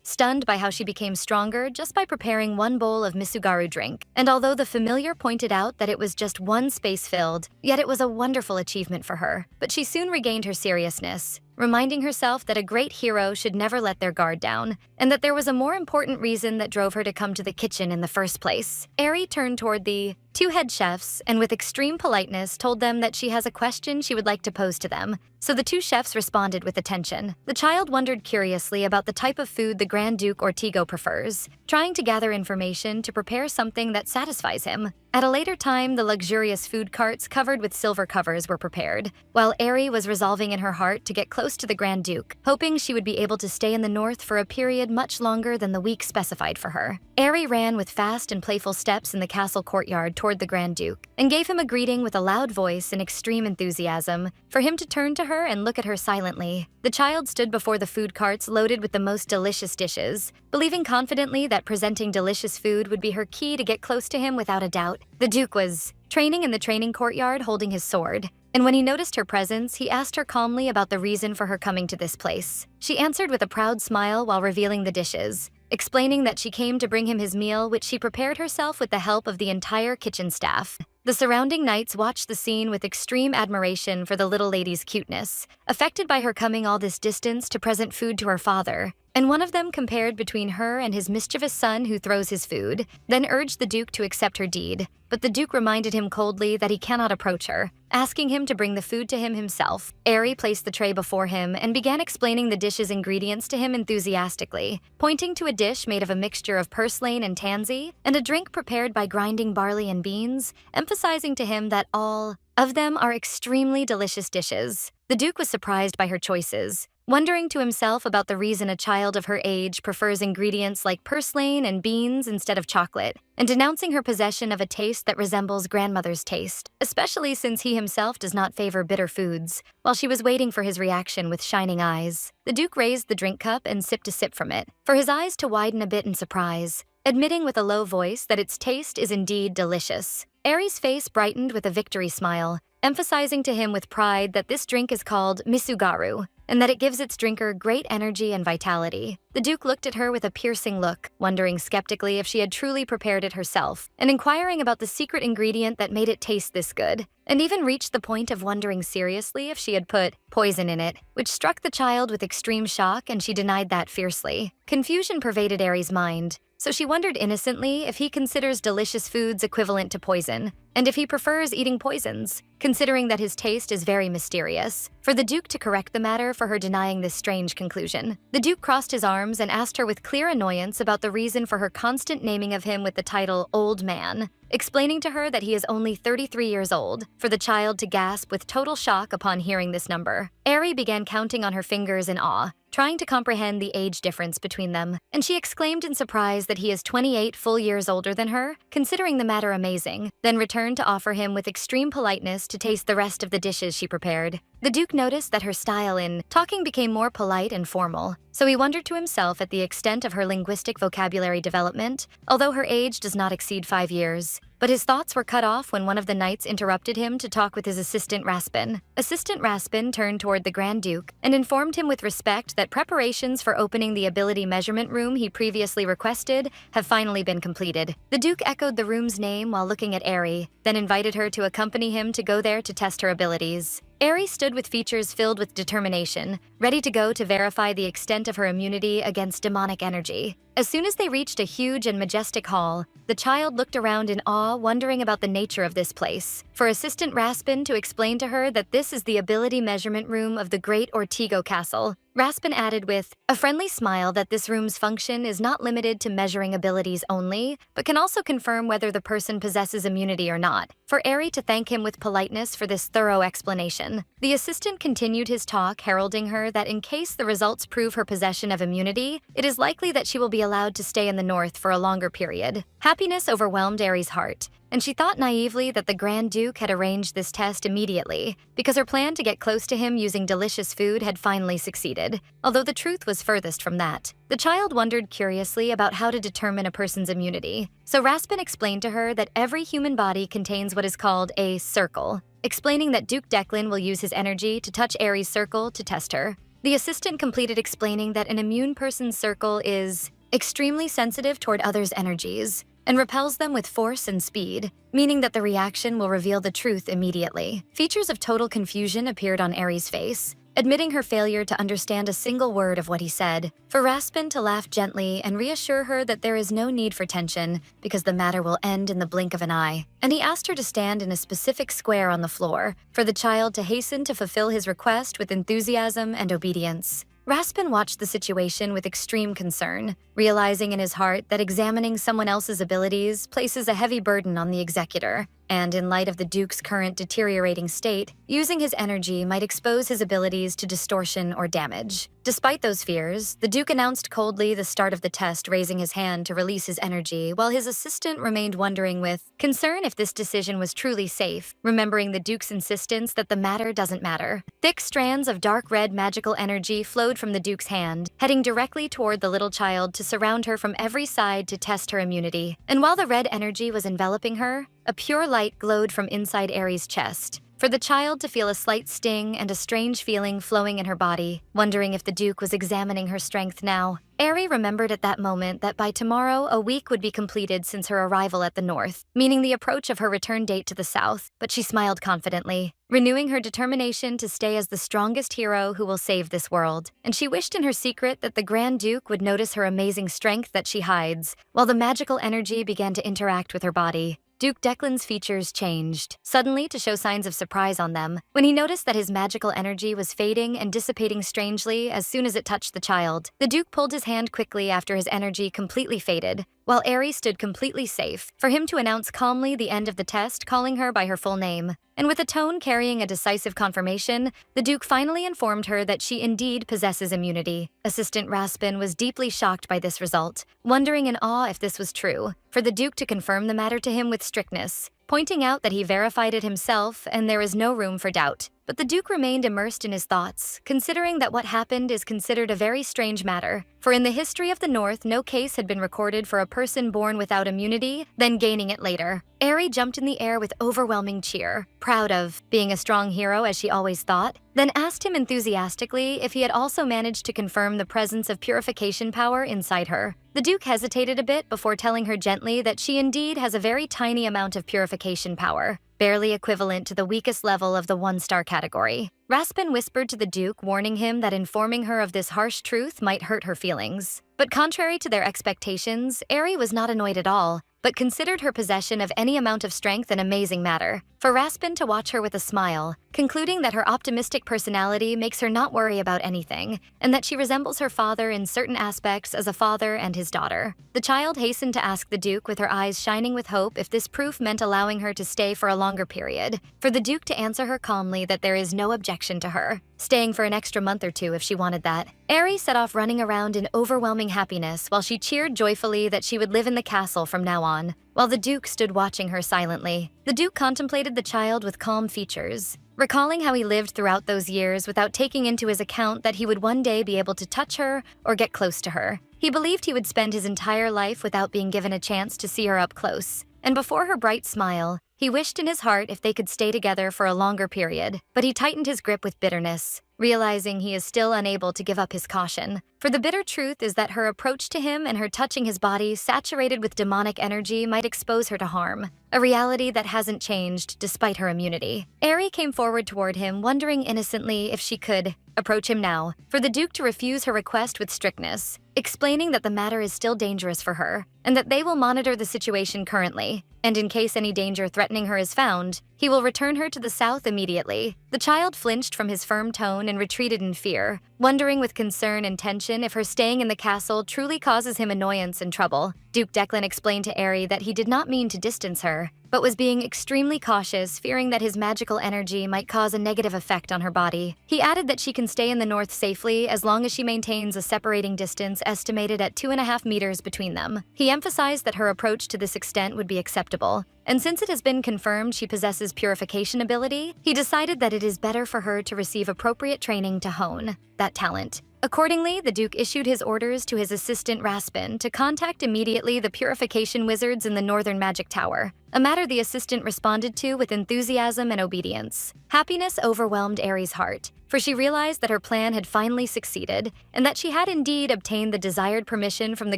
stunned by how she became stronger just by preparing 1 bowl of Misugaru drink. And although the familiar pointed out that it was just 1 space filled, yet it was a wonderful achievement for her. But she soon regained her seriousness, reminding herself that a great hero should never let their guard down, and that there was a more important reason that drove her to come to the kitchen in the first place. Eri turned toward the 2 head chefs and with extreme politeness told them that she has a question she would like to pose to them, so the 2 chefs responded with attention. The child wondered curiously about the type of food the Grand Duke Ortigo prefers, trying to gather information to prepare something that satisfies him. At a later time, the luxurious food carts covered with silver covers were prepared, while Eri was resolving in her heart to get close to the Grand Duke, hoping she would be able to stay in the north for a period much longer than the week specified for her. Eri ran with fast and playful steps in the castle courtyard toward the Grand Duke, and gave him a greeting with a loud voice and extreme enthusiasm, for him to turn to her and look at her silently. The child stood before the food carts loaded with the most delicious dishes, believing confidently that presenting delicious food would be her key to get close to him without a doubt. The Duke was training in the training courtyard holding his sword, and when he noticed her presence, he asked her calmly about the reason for her coming to this place. She answered with a proud smile while revealing the dishes, explaining that she came to bring him his meal, which she prepared herself with the help of the entire kitchen staff. The surrounding knights watched the scene with extreme admiration for the little lady's cuteness, affected by her coming all this distance to present food to her father, and one of them compared between her and his mischievous son who throws his food, then urged the Duke to accept her deed. But the Duke reminded him coldly that he cannot approach her, asking him to bring the food to him himself. Eri placed the tray before him and began explaining the dish's ingredients to him enthusiastically, pointing to a dish made of a mixture of purslane and tansy, and a drink prepared by grinding barley and beans, emphasizing to him that all of them are extremely delicious dishes. The Duke was surprised by her choices, wondering to himself about the reason a child of her age prefers ingredients like purslane and beans instead of chocolate, and denouncing her possession of a taste that resembles grandmother's taste, especially since he himself does not favor bitter foods. While she was waiting for his reaction with shining eyes, the Duke raised the drink cup and sipped a sip from it, for his eyes to widen a bit in surprise, admitting with a low voice that its taste is indeed delicious. Eri's face brightened with a victory smile, emphasizing to him with pride that this drink is called Misugaru, and that it gives its drinker great energy and vitality. The Duke looked at her with a piercing look, wondering skeptically if she had truly prepared it herself, and inquiring about the secret ingredient that made it taste this good, and even reached the point of wondering seriously if she had put poison in it, which struck the child with extreme shock, and she denied that fiercely. Confusion pervaded Aries' mind, so she wondered innocently if he considers delicious foods equivalent to poison, and if he prefers eating poisons, considering that his taste is very mysterious. For the Duke to correct the matter for her denying this strange conclusion, the Duke crossed his arms and asked her with clear annoyance about the reason for her constant naming of him with the title Old Man, explaining to her that he is only 33 years old, for the child to gasp with total shock upon hearing this number. Aerie began counting on her fingers in awe, trying to comprehend the age difference between them, and she exclaimed in surprise that he is 28 full years older than her, considering the matter amazing, then returned to offer him with extreme politeness to taste the rest of the dishes she prepared. The Duke noticed that her style in talking became more polite and formal, so he wondered to himself at the extent of her linguistic vocabulary development, although her age does not exceed 5 years. But his thoughts were cut off when one of the knights interrupted him to talk with his assistant Raspin. Assistant Raspin turned toward the Grand Duke and informed him with respect that preparations for opening the ability measurement room he previously requested have finally been completed. The Duke echoed the room's name while looking at Aerie, then invited her to accompany him to go there to test her abilities. Aerie stood with features filled with determination, ready to go to verify the extent of her immunity against demonic energy. As soon as they reached a huge and majestic hall, the child looked around in awe, wondering about the nature of this place. For Assistant Raspin to explain to her that this is the ability measurement room of the Great Ortigo Castle, Raspin added with a friendly smile that this room's function is not limited to measuring abilities only, but can also confirm whether the person possesses immunity or not. For Aerie to thank him with politeness for this thorough explanation, the assistant continued his talk, heralding her that in case the results prove her possession of immunity, it is likely that she will be allowed to stay in the north for a longer period. Happiness overwhelmed Aerie's heart, and she thought naively that the Grand Duke had arranged this test immediately because her plan to get close to him using delicious food had finally succeeded, although the truth was furthest from that. The child wondered curiously about how to determine a person's immunity, so Raspin explained to her that every human body contains what is called a circle, explaining that Duke Declan will use his energy to touch Aerie's circle to test her. The assistant completed explaining that an immune person's circle is extremely sensitive toward others' energies, and repels them with force and speed, meaning that the reaction will reveal the truth immediately. Features of total confusion appeared on Aerie's face, admitting her failure to understand a single word of what he said. For Raspin to laugh gently and reassure her that there is no need for tension because the matter will end in the blink of an eye. And he asked her to stand in a specific square on the floor, for the child to hasten to fulfill his request with enthusiasm and obedience. Raspin watched the situation with extreme concern, realizing in his heart that examining someone else's abilities places a heavy burden on the executor, and in light of the Duke's current deteriorating state, using his energy might expose his abilities to distortion or damage. Despite those fears, the Duke announced coldly the start of the test, raising his hand to release his energy, while his assistant remained wondering with concern if this decision was truly safe, remembering the Duke's insistence that the matter doesn't matter. Thick strands of dark red magical energy flowed from the Duke's hand, heading directly toward the little child to surround her from every side to test her immunity. And while the red energy was enveloping her, a pure light glowed from inside Aerie's chest, for the child to feel a slight sting and a strange feeling flowing in her body, wondering if the Duke was examining her strength now. Aerie remembered at that moment that by tomorrow a week would be completed since her arrival at the north, meaning the approach of her return date to the south, but she smiled confidently, renewing her determination to stay as the strongest hero who will save this world. And she wished in her secret that the Grand Duke would notice her amazing strength that she hides, while the magical energy began to interact with her body. Duke Declan's features changed, suddenly to show signs of surprise on them, when he noticed that his magical energy was fading and dissipating strangely as soon as it touched the child. The Duke pulled his hand quickly after his energy completely faded, while Aerie stood completely safe, for him to announce calmly the end of the test, calling her by her full name. And with a tone carrying a decisive confirmation, the Duke finally informed her that she indeed possesses immunity. Assistant Raspin was deeply shocked by this result, wondering in awe if this was true, for the Duke to confirm the matter to him with strictness, pointing out that he verified it himself and there is no room for doubt. but the Duke remained immersed in his thoughts, considering that what happened is considered a very strange matter, for in the history of the North, no case had been recorded for a person born without immunity, then gaining it later. Eri jumped in the air with overwhelming cheer, proud of being a strong hero as she always thought, then asked him enthusiastically if he had also managed to confirm the presence of purification power inside her. The Duke hesitated a bit before telling her gently that she indeed has a very tiny amount of purification power, barely equivalent to the weakest level of the 1-star category. Raspin whispered to the Duke, warning him that informing her of this harsh truth might hurt her feelings. But contrary to their expectations, Eri was not annoyed at all, but considered her possession of any amount of strength an amazing matter. For Raspin to watch her with a smile, concluding that her optimistic personality makes her not worry about anything, and that she resembles her father in certain aspects as a father and his daughter. The child hastened to ask the Duke, with her eyes shining with hope, if this proof meant allowing her to stay for a longer period, for the Duke to answer her calmly that there is no objection to her, staying for an extra month or two if she wanted that. Eri set off running around in overwhelming happiness while she cheered joyfully that she would live in the castle from now on, while the Duke stood watching her silently. The Duke contemplated the child with calm features, recalling how he lived throughout those years without taking into his account that he would one day be able to touch her or get close to her. He believed he would spend his entire life without being given a chance to see her up close, and before her bright smile, he wished in his heart if they could stay together for a longer period, but he tightened his grip with bitterness, realizing he is still unable to give up his caution. For the bitter truth is that her approach to him and her touching his body saturated with demonic energy might expose her to harm, a reality that hasn't changed despite her immunity. Eri came forward toward him, wondering innocently if she could approach him now, for the Duke to refuse her request with strictness, explaining that the matter is still dangerous for her, and that they will monitor the situation currently, and in case any danger threatening her is found, he will return her to the south immediately. The child flinched from his firm tone and retreated in fear, wondering with concern and tension if her staying in the castle truly causes him annoyance and trouble. Duke Declan explained to Eri that he did not mean to distance her, but was being extremely cautious, fearing that his magical energy might cause a negative effect on her body. He added that she can stay in the north safely as long as she maintains a separating distance estimated at 2.5 meters between them. He emphasized that her approach to this extent would be acceptable, and since it has been confirmed she possesses purification ability, he decided that it is better for her to receive appropriate training to hone that talent. Accordingly, the Duke issued his orders to his assistant Raspin to contact immediately the purification wizards in the Northern Magic Tower, a matter the assistant responded to with enthusiasm and obedience. Happiness overwhelmed Eri's heart, for she realized that her plan had finally succeeded, and that she had indeed obtained the desired permission from the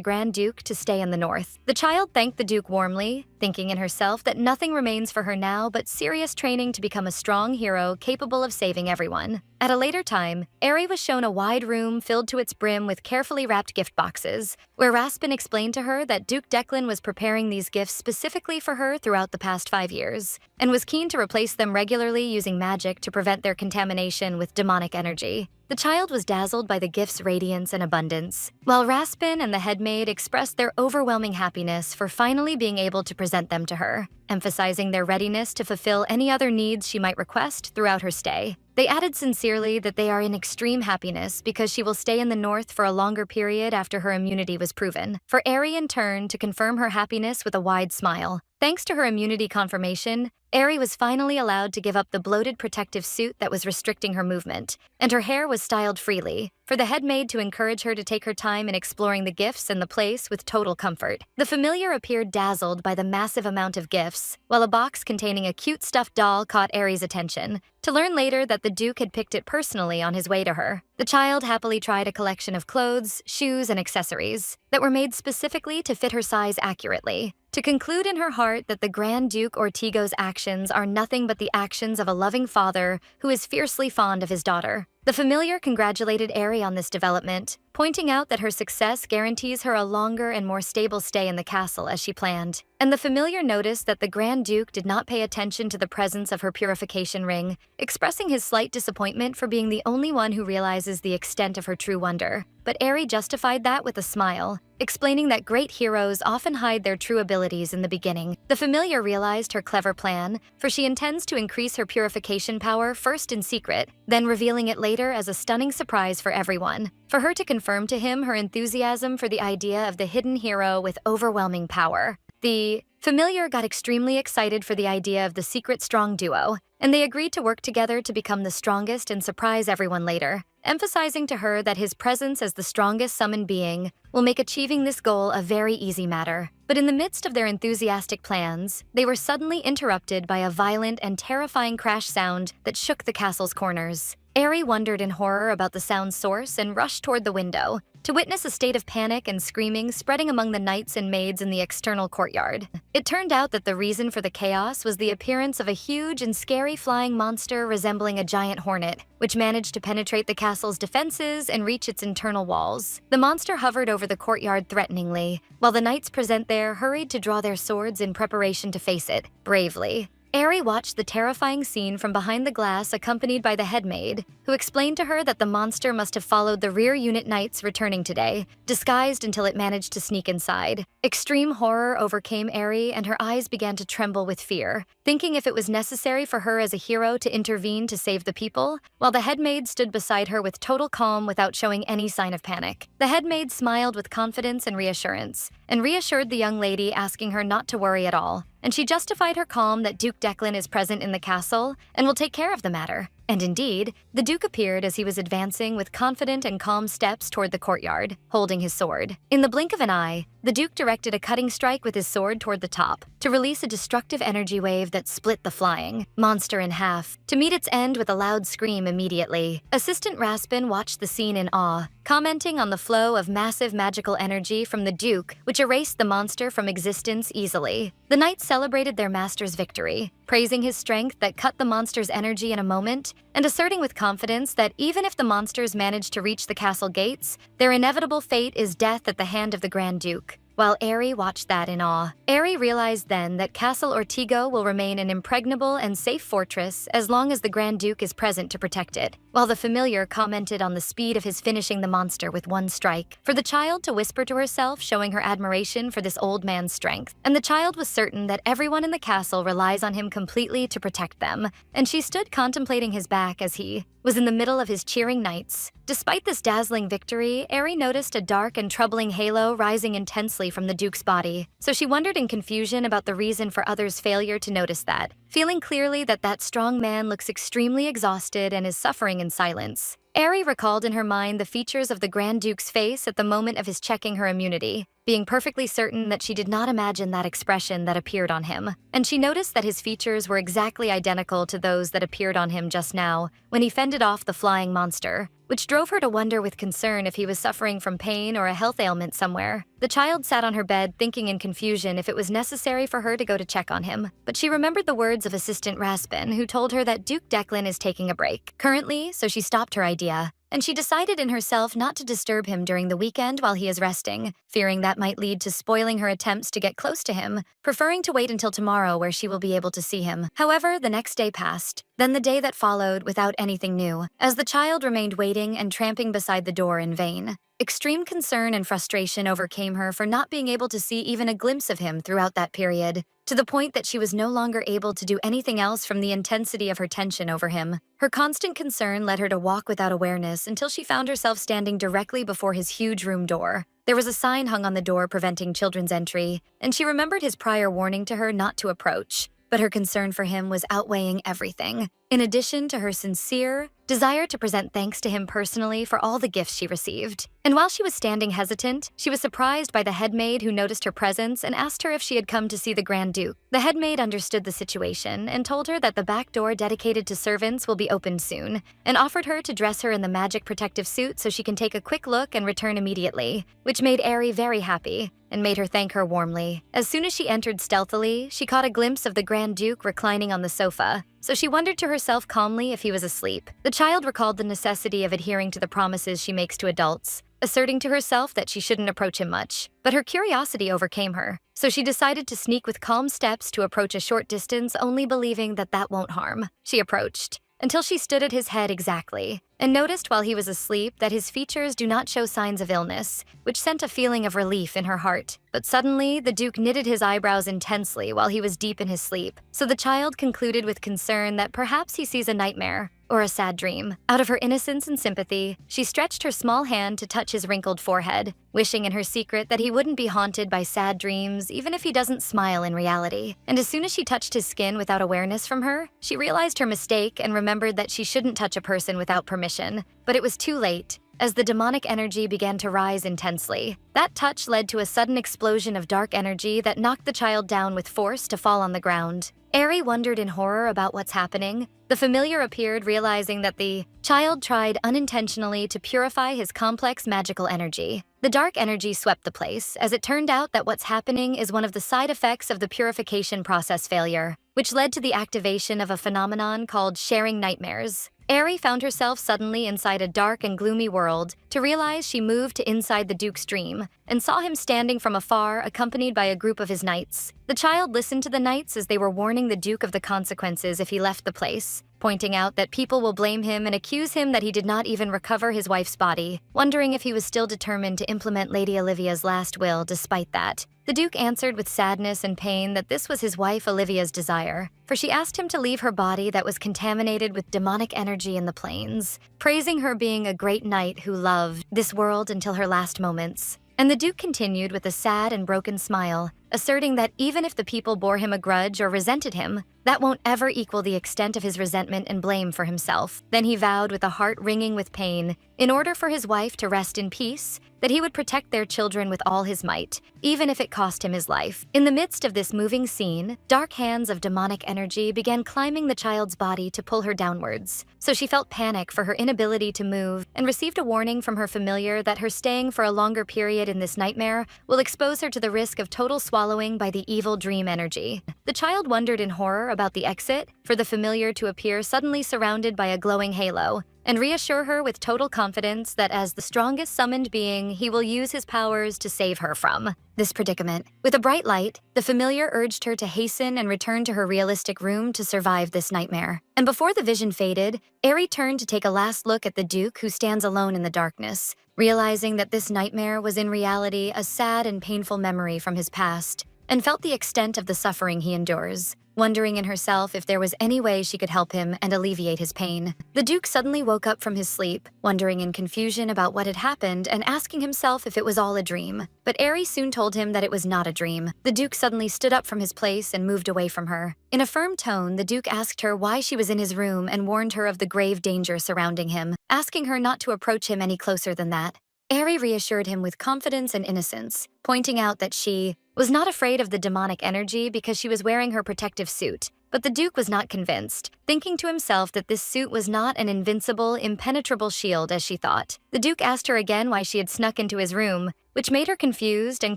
Grand Duke to stay in the north. The child thanked the Duke warmly, thinking in herself that nothing remains for her now but serious training to become a strong hero capable of saving everyone. At a later time, Eri was shown a wide room filled to its brim with carefully wrapped gift boxes, where Raspin explained to her that Duke Declan was preparing these gifts specifically for her throughout the past 5 years, and was keen to replace them regularly using magic to prevent their contamination with demonic energy. The child was dazzled by the gifts' radiance and abundance, while Raspin and the headmaid expressed their overwhelming happiness for finally being able to present them to her, emphasizing their readiness to fulfill any other needs she might request throughout her stay. They added sincerely that they are in extreme happiness because she will stay in the north for a longer period after her immunity was proven. For Eri in turn to confirm her happiness with a wide smile. Thanks to her immunity confirmation, Eri was finally allowed to give up the bloated protective suit that was restricting her movement, and her hair was styled freely, for the headmaid to encourage her to take her time in exploring the gifts and the place with total comfort. The familiar appeared dazzled by the massive amount of gifts, while a box containing a cute stuffed doll caught Eri's attention, to learn later that the Duke had picked it personally on his way to her. The child happily tried a collection of clothes, shoes, and accessories that were made specifically to fit her size accurately, to conclude in her heart that the Grand Duke Ortigo's actions are nothing but the actions of a loving father who is fiercely fond of his daughter. The familiar congratulated Eri on this development, pointing out that her success guarantees her a longer and more stable stay in the castle as she planned. And the familiar noticed that the Grand Duke did not pay attention to the presence of her purification ring, expressing his slight disappointment for being the only one who realizes the extent of her true wonder. But Eri justified that with a smile, explaining that great heroes often hide their true abilities in the beginning. The familiar realized her clever plan, for she intends to increase her purification power first in secret, then revealing it later as a stunning surprise for everyone. For her to confirm to him her enthusiasm for the idea of the hidden hero with overwhelming power. The familiar got extremely excited for the idea of the secret strong duo, and they agreed to work together to become the strongest and surprise everyone later, emphasizing to her that his presence as the strongest summoned being will make achieving this goal a very easy matter. But in the midst of their enthusiastic plans, they were suddenly interrupted by a violent and terrifying crash sound that shook the castle's corners. Eri wondered in horror about the sound's source and rushed toward the window, to witness a state of panic and screaming spreading among the knights and maids in the external courtyard. It turned out that the reason for the chaos was the appearance of a huge and scary flying monster resembling a giant hornet, which managed to penetrate the castle's defenses and reach its internal walls. The monster hovered over the courtyard threateningly, while the knights present there hurried to draw their swords in preparation to face it bravely. Eri watched the terrifying scene from behind the glass, accompanied by the headmaid, who explained to her that the monster must have followed the rear unit knights returning today, disguised until it managed to sneak inside. Extreme horror overcame Eri, and her eyes began to tremble with fear, thinking if it was necessary for her as a hero to intervene to save the people, while the headmaid stood beside her with total calm without showing any sign of panic. The headmaid smiled with confidence and reassurance, and reassured the young lady, asking her not to worry at all. And she justified her calm that Duke Declan is present in the castle and will take care of the matter. And indeed, the Duke appeared as he was advancing with confident and calm steps toward the courtyard, holding his sword. In the blink of an eye, the Duke directed a cutting strike with his sword toward the top, to release a destructive energy wave that split the flying monster in half, to meet its end with a loud scream immediately. Assistant Raspin watched the scene in awe, commenting on the flow of massive magical energy from the Duke, which erased the monster from existence easily. The knights celebrated their master's victory, praising his strength that cut the monster's energy in a moment, and asserting with confidence that even if the monsters manage to reach the castle gates, their inevitable fate is death at the hand of the Grand Duke. While Eri watched that in awe, Eri realized then that Castle Ortigo will remain an impregnable and safe fortress as long as the Grand Duke is present to protect it, while the familiar commented on the speed of his finishing the monster with one strike, for the child to whisper to herself, showing her admiration for this old man's strength. And the child was certain that everyone in the castle relies on him completely to protect them, and she stood contemplating his back as he was in the middle of his cheering knights. Despite this dazzling victory, Eri noticed a dark and troubling halo rising intensely from the Duke's body, so she wondered in confusion about the reason for others' failure to notice that, feeling clearly that that strong man looks extremely exhausted and is suffering in silence. Eri recalled in her mind the features of the Grand Duke's face at the moment of his checking her immunity, being perfectly certain that she did not imagine that expression that appeared on him, and she noticed that his features were exactly identical to those that appeared on him just now when he fended off the flying monster, which drove her to wonder with concern if he was suffering from pain or a health ailment somewhere. The child sat on her bed thinking in confusion if it was necessary for her to go to check on him, but she remembered the words of Assistant Raspin, who told her that Duke Declan is taking a break currently, so she stopped her idea. And she decided in herself not to disturb him during the weekend while he is resting, fearing that might lead to spoiling her attempts to get close to him, preferring to wait until tomorrow where she will be able to see him. However, the next day passed, then the day that followed without anything new, as the child remained waiting and tramping beside the door in vain. Extreme concern and frustration overcame her for not being able to see even a glimpse of him throughout that period, to the point that she was no longer able to do anything else from the intensity of her tension over him. Her constant concern led her to walk without awareness until she found herself standing directly before his huge room door. There was a sign hung on the door preventing children's entry, and she remembered his prior warning to her not to approach. But her concern for him was outweighing everything, in addition to her sincere desire to present thanks to him personally for all the gifts she received. And while she was standing hesitant, she was surprised by the headmaid who noticed her presence and asked her if she had come to see the Grand Duke. The headmaid understood the situation and told her that the back door dedicated to servants will be opened soon, and offered her to dress her in the magic protective suit so she can take a quick look and return immediately, which made Eri very happy and made her thank her warmly. As soon as she entered stealthily, she caught a glimpse of the Grand Duke reclining on the sofa, so she wondered to herself calmly if he was asleep. The child recalled the necessity of adhering to the promises she makes to adults, asserting to herself that she shouldn't approach him much. But her curiosity overcame her, so she decided to sneak with calm steps to approach a short distance, only believing that that won't harm. She approached, until she stood at his head exactly, and noticed while he was asleep that his features do not show signs of illness, which sent a feeling of relief in her heart. But suddenly, the Duke knitted his eyebrows intensely while he was deep in his sleep, so the child concluded with concern that perhaps he sees a nightmare or a sad dream. Out of her innocence and sympathy, she stretched her small hand to touch his wrinkled forehead, wishing in her secret that he wouldn't be haunted by sad dreams even if he doesn't smile in reality. And as soon as she touched his skin without awareness from her, she realized her mistake and remembered that she shouldn't touch a person without permission. But it was too late. As the demonic energy began to rise intensely, that touch led to a sudden explosion of dark energy that knocked the child down with force to fall on the ground. Eri wondered in horror about what's happening. The familiar appeared, realizing that the child tried unintentionally to purify his complex magical energy. The dark energy swept the place, as it turned out that what's happening is one of the side effects of the purification process failure, which led to the activation of a phenomenon called sharing nightmares. Eri found herself suddenly inside a dark and gloomy world to realize she moved to inside the Duke's dream and saw him standing from afar accompanied by a group of his knights. The child listened to the knights as they were warning the Duke of the consequences if he left the place, pointing out that people will blame him and accuse him that he did not even recover his wife's body, wondering if he was still determined to implement Lady Olivia's last will despite that. The Duke answered with sadness and pain that this was his wife Olivia's desire, for she asked him to leave her body that was contaminated with demonic energy in the plains, praising her being a great knight who loved this world until her last moments. And the Duke continued with a sad and broken smile, asserting that even if the people bore him a grudge or resented him, that won't ever equal the extent of his resentment and blame for himself. Then he vowed with a heart wringing with pain, in order for his wife to rest in peace, that he would protect their children with all his might, even if it cost him his life. In the midst of this moving scene, dark hands of demonic energy began climbing the child's body to pull her downwards. So she felt panic for her inability to move and received a warning from her familiar that her staying for a longer period in this nightmare will expose her to the risk of total swallowing by the evil dream energy. The child wondered in horror about the exit, for the familiar to appear suddenly surrounded by a glowing halo, and reassure her with total confidence that as the strongest summoned being, he will use his powers to save her from this predicament. With a bright light, the familiar urged her to hasten and return to her realistic room to survive this nightmare. And before the vision faded, Eri turned to take a last look at the Duke who stands alone in the darkness, realizing that this nightmare was in reality a sad and painful memory from his past, and felt the extent of the suffering he endures, wondering in herself if there was any way she could help him and alleviate his pain. The Duke suddenly woke up from his sleep, wondering in confusion about what had happened and asking himself if it was all a dream. But Eri soon told him that it was not a dream. The Duke suddenly stood up from his place and moved away from her. In a firm tone, the Duke asked her why she was in his room and warned her of the grave danger surrounding him, asking her not to approach him any closer than that. Eri reassured him with confidence and innocence, pointing out that she was not afraid of the demonic energy because she was wearing her protective suit. But the Duke was not convinced, thinking to himself that this suit was not an invincible, impenetrable shield as she thought. The Duke asked her again why she had snuck into his room, which made her confused and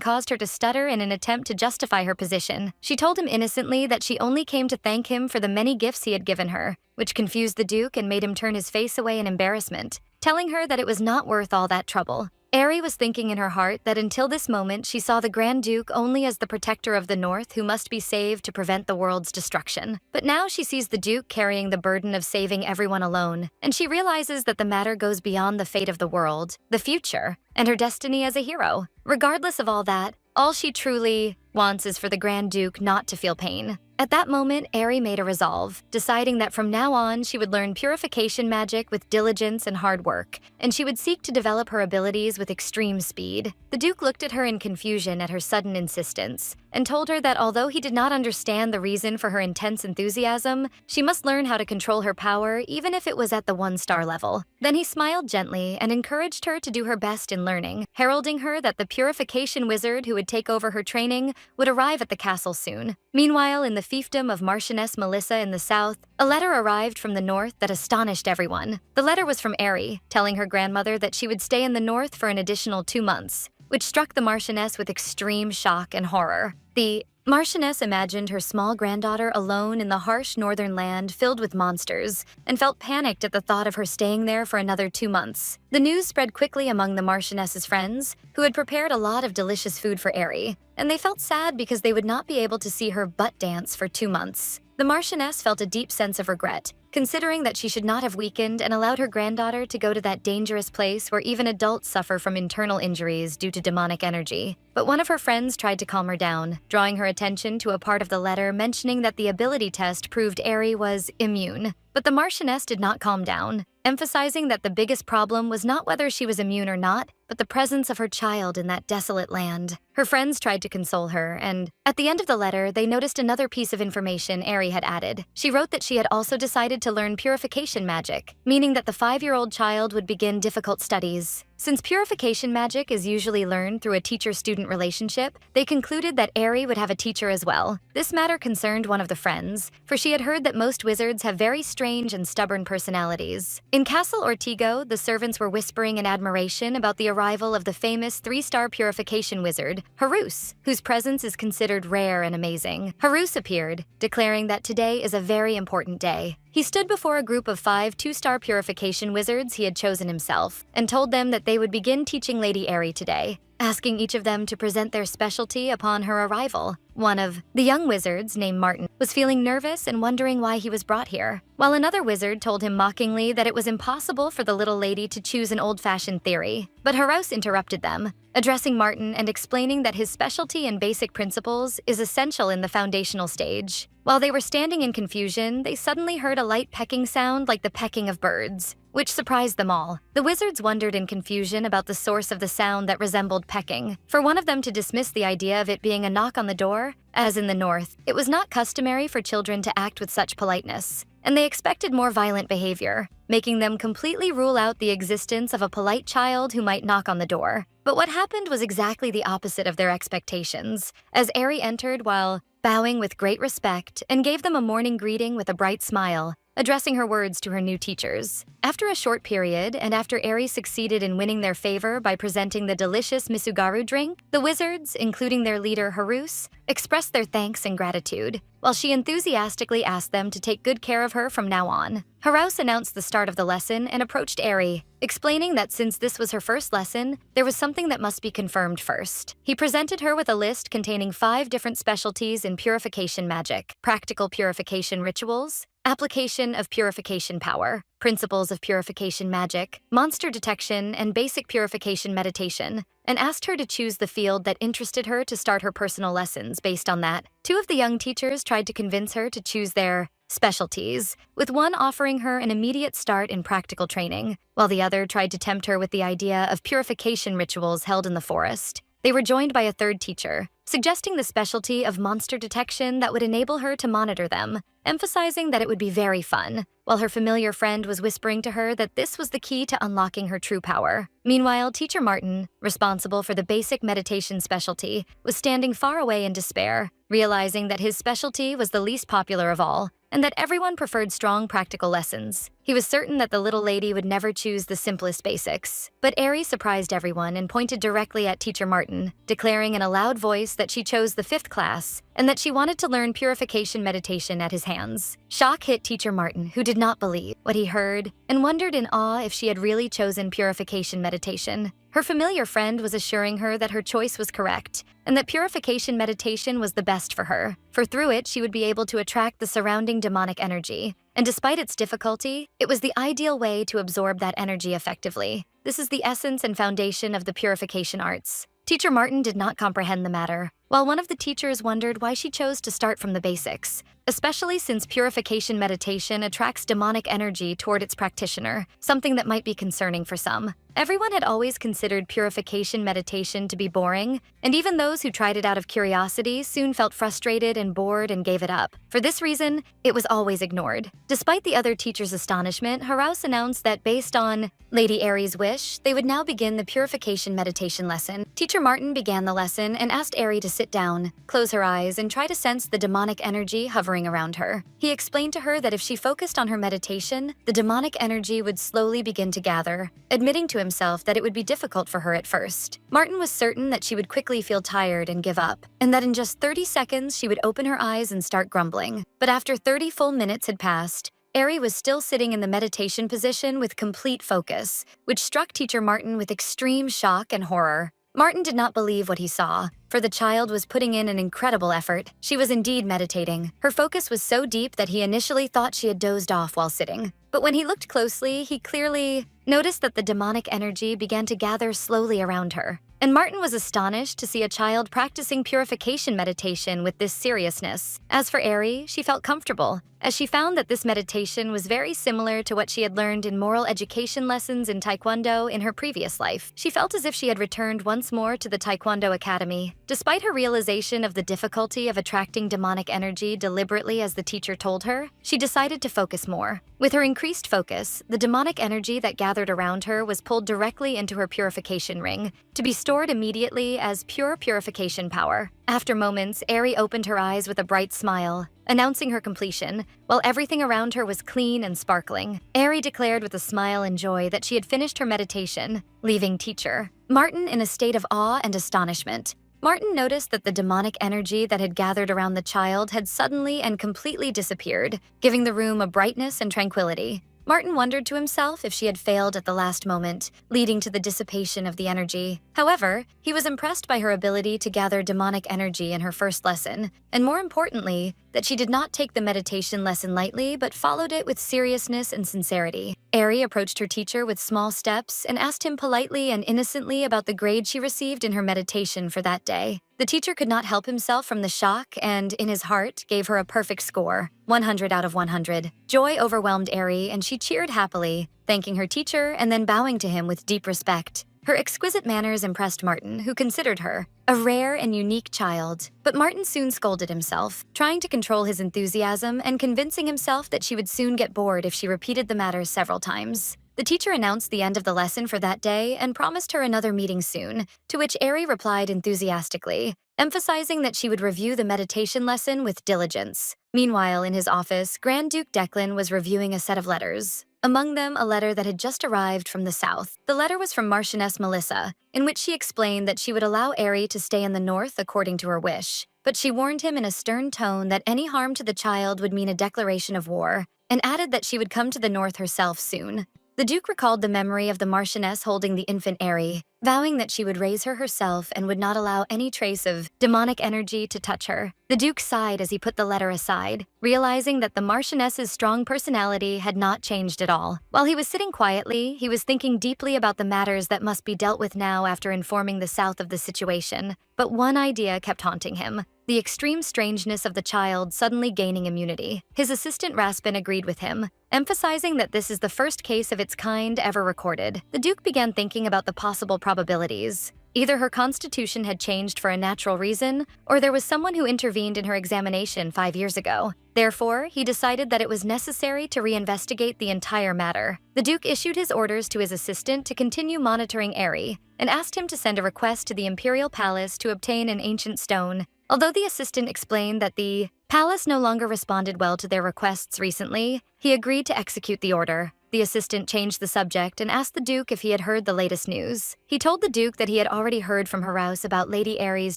caused her to stutter in an attempt to justify her position. She told him innocently that she only came to thank him for the many gifts he had given her, which confused the Duke and made him turn his face away in embarrassment, telling her that it was not worth all that trouble. Eri was thinking in her heart that until this moment she saw the Grand Duke only as the protector of the North who must be saved to prevent the world's destruction. But now she sees the Duke carrying the burden of saving everyone alone, and she realizes that the matter goes beyond the fate of the world, the future, and her destiny as a hero. Regardless of all that, all she truly wants is for the Grand Duke not to feel pain. At that moment, Eri made a resolve, deciding that from now on she would learn purification magic with diligence and hard work, and she would seek to develop her abilities with extreme speed. The Duke looked at her in confusion at her sudden insistence, and told her that although he did not understand the reason for her intense enthusiasm, she must learn how to control her power even if it was at the 1-star level. Then he smiled gently and encouraged her to do her best in learning, heralding her that the purification wizard who would take over her training would arrive at the castle soon. Meanwhile, in the fiefdom of Marchioness Melissa in the south, a letter arrived from the north that astonished everyone. The letter was from Eri, telling her grandmother that she would stay in the north for an additional 2 months, which struck the Marchioness with extreme shock and horror. The Marchioness imagined her small granddaughter alone in the harsh northern land filled with monsters, and felt panicked at the thought of her staying there for another 2 months. The news spread quickly among the Marchioness's friends, who had prepared a lot of delicious food for Eri, and they felt sad because they would not be able to see her butt dance for 2 months. The Marchioness felt a deep sense of regret, considering that she should not have weakened and allowed her granddaughter to go to that dangerous place where even adults suffer from internal injuries due to demonic energy. But one of her friends tried to calm her down, drawing her attention to a part of the letter mentioning that the ability test proved Eri was immune. But the Marchioness did not calm down, emphasizing that the biggest problem was not whether she was immune or not, but the presence of her child in that desolate land. Her friends tried to console her, and at the end of the letter, they noticed another piece of information Eri had added. She wrote that she had also decided to learn purification magic, meaning that the 5-year-old child would begin difficult studies. Since purification magic is usually learned through a teacher-student relationship, they concluded that Eri would have a teacher as well. This matter concerned one of the friends, for she had heard that most wizards have very strange and stubborn personalities. In Castle Ortigo, the servants were whispering in admiration about the arrival of the famous 3-star purification wizard, Harus, whose presence is considered rare and amazing. Harus appeared, declaring that today is a very important day. He stood before a group of 5 2-star purification wizards he had chosen himself, and told them that they would begin teaching Lady Eri today, asking each of them to present their specialty upon her arrival. One of the young wizards, named Martin, was feeling nervous and wondering why he was brought here, while another wizard told him mockingly that it was impossible for the little lady to choose an old-fashioned theory. But Harus interrupted them, addressing Martin and explaining that his specialty and basic principles is essential in the foundational stage. While they were standing in confusion, they suddenly heard a light pecking sound like the pecking of birds, which surprised them all. The wizards wondered in confusion about the source of the sound that resembled pecking. For one of them to dismiss the idea of it being a knock on the door, as in the North, it was not customary for children to act with such politeness, and they expected more violent behavior, making them completely rule out the existence of a polite child who might knock on the door. But what happened was exactly the opposite of their expectations, as Eri entered while bowing with great respect and gave them a morning greeting with a bright smile, addressing her words to her new teachers. After a short period, and after Eri succeeded in winning their favor by presenting the delicious Misugaru drink, the wizards, including their leader Harus, expressed their thanks and gratitude, while she enthusiastically asked them to take good care of her from now on. Harus announced the start of the lesson and approached Eri, explaining that since this was her first lesson, there was something that must be confirmed first. He presented her with a list containing 5 different specialties in purification magic: practical purification rituals, application of purification power, principles of purification magic, monster detection, and basic purification meditation, and asked her to choose the field that interested her to start her personal lessons based on that. 2 of the young teachers tried to convince her to choose their specialties, with one offering her an immediate start in practical training, while the other tried to tempt her with the idea of purification rituals held in the forest. They were joined by a 3rd teacher, suggesting the specialty of monster detection that would enable her to monitor them, emphasizing that it would be very fun, while her familiar friend was whispering to her that this was the key to unlocking her true power. Meanwhile, Teacher Martin, responsible for the basic meditation specialty, was standing far away in despair, realizing that his specialty was the least popular of all, and that everyone preferred strong practical lessons. He was certain that the little lady would never choose the simplest basics. But Eri surprised everyone and pointed directly at Teacher Martin, declaring in a loud voice that she chose the 5th class and that she wanted to learn purification meditation at his hands. Shock hit Teacher Martin, who did not believe what he heard and wondered in awe if she had really chosen purification meditation. Her familiar friend was assuring her that her choice was correct and that purification meditation was the best for her, for through it she would be able to attract the surrounding demonic energy. And despite its difficulty, it was the ideal way to absorb that energy effectively. This is the essence and foundation of the purification arts. Teacher Martin did not comprehend the matter, while one of the teachers wondered why she chose to start from the basics, especially since purification meditation attracts demonic energy toward its practitioner, something that might be concerning for some. Everyone had always considered purification meditation to be boring, and even those who tried it out of curiosity soon felt frustrated and bored and gave it up. For this reason, it was always ignored. Despite the other teachers' astonishment, Harus announced that based on Lady Eri's wish, they would now begin the purification meditation lesson. Teacher Martin began the lesson and asked Eri to sit down, close her eyes, and try to sense the demonic energy hovering around her. He explained to her that if she focused on her meditation, the demonic energy would slowly begin to gather, admitting to himself that it would be difficult for her at first. Martin was certain that she would quickly feel tired and give up, and that in just 30 seconds she would open her eyes and start grumbling. But after 30 full minutes had passed, Eri was still sitting in the meditation position with complete focus, which struck Teacher Martin with extreme shock and horror. Martin did not believe what he saw, for the child was putting in an incredible effort. She was indeed meditating. Her focus was so deep that he initially thought she had dozed off while sitting. But when he looked closely, he clearly noticed that the demonic energy began to gather slowly around her. And Martin was astonished to see a child practicing purification meditation with this seriousness. As for Eri, she felt comfortable, as she found that this meditation was very similar to what she had learned in moral education lessons in Taekwondo in her previous life. She felt as if she had returned once more to the Taekwondo Academy. Despite her realization of the difficulty of attracting demonic energy deliberately as the teacher told her, she decided to focus more. With her increased focus, the demonic energy that gathered around her was pulled directly into her purification ring, to be stored immediately as pure purification power. After moments, Eri opened her eyes with a bright smile, announcing her completion, while everything around her was clean and sparkling. Eri declared with a smile and joy that she had finished her meditation, leaving teacher Martin in a state of awe and astonishment. Martin noticed that the demonic energy that had gathered around the child had suddenly and completely disappeared, giving the room a brightness and tranquility. Martin wondered to himself if she had failed at the last moment, leading to the dissipation of the energy. However, he was impressed by her ability to gather demonic energy in her first lesson, and more importantly, that she did not take the meditation lesson lightly but followed it with seriousness and sincerity. Eri approached her teacher with small steps and asked him politely and innocently about the grade she received in her meditation for that day. The teacher could not help himself from the shock and, in his heart, gave her a perfect score, 100 out of 100. Joy overwhelmed Eri, and she cheered happily, thanking her teacher and then bowing to him with deep respect. Her exquisite manners impressed Martin, who considered her a rare and unique child. But Martin soon scolded himself, trying to control his enthusiasm and convincing himself that she would soon get bored if she repeated the matter several times. The teacher announced the end of the lesson for that day and promised her another meeting soon, to which Eri replied enthusiastically, emphasizing that she would review the meditation lesson with diligence. Meanwhile, in his office, Grand Duke Declan was reviewing a set of letters. Among them, a letter that had just arrived from the south. The letter was from Marchioness Melissa, in which she explained that she would allow Eri to stay in the north according to her wish. But she warned him in a stern tone that any harm to the child would mean a declaration of war, and added that she would come to the north herself soon. The Duke recalled the memory of the Marchioness holding the infant Eri, vowing that she would raise her herself and would not allow any trace of demonic energy to touch her. The Duke sighed as he put the letter aside, realizing that the Marchioness's strong personality had not changed at all. While he was sitting quietly, he was thinking deeply about the matters that must be dealt with now after informing the South of the situation. But one idea kept haunting him: the extreme strangeness of the child suddenly gaining immunity. His assistant Raspin agreed with him, emphasizing that this is the first case of its kind ever recorded. The Duke began thinking about the possible probabilities. Either her constitution had changed for a natural reason, or there was someone who intervened in her examination 5 years ago. Therefore, he decided that it was necessary to reinvestigate the entire matter. The Duke issued his orders to his assistant to continue monitoring Eri, and asked him to send a request to the Imperial Palace to obtain an ancient stone. Although the assistant explained that the palace no longer responded well to their requests recently, he agreed to execute the order. The assistant changed the subject and asked the Duke if he had heard the latest news. He told the Duke that he had already heard from Heraus about Lady Eri's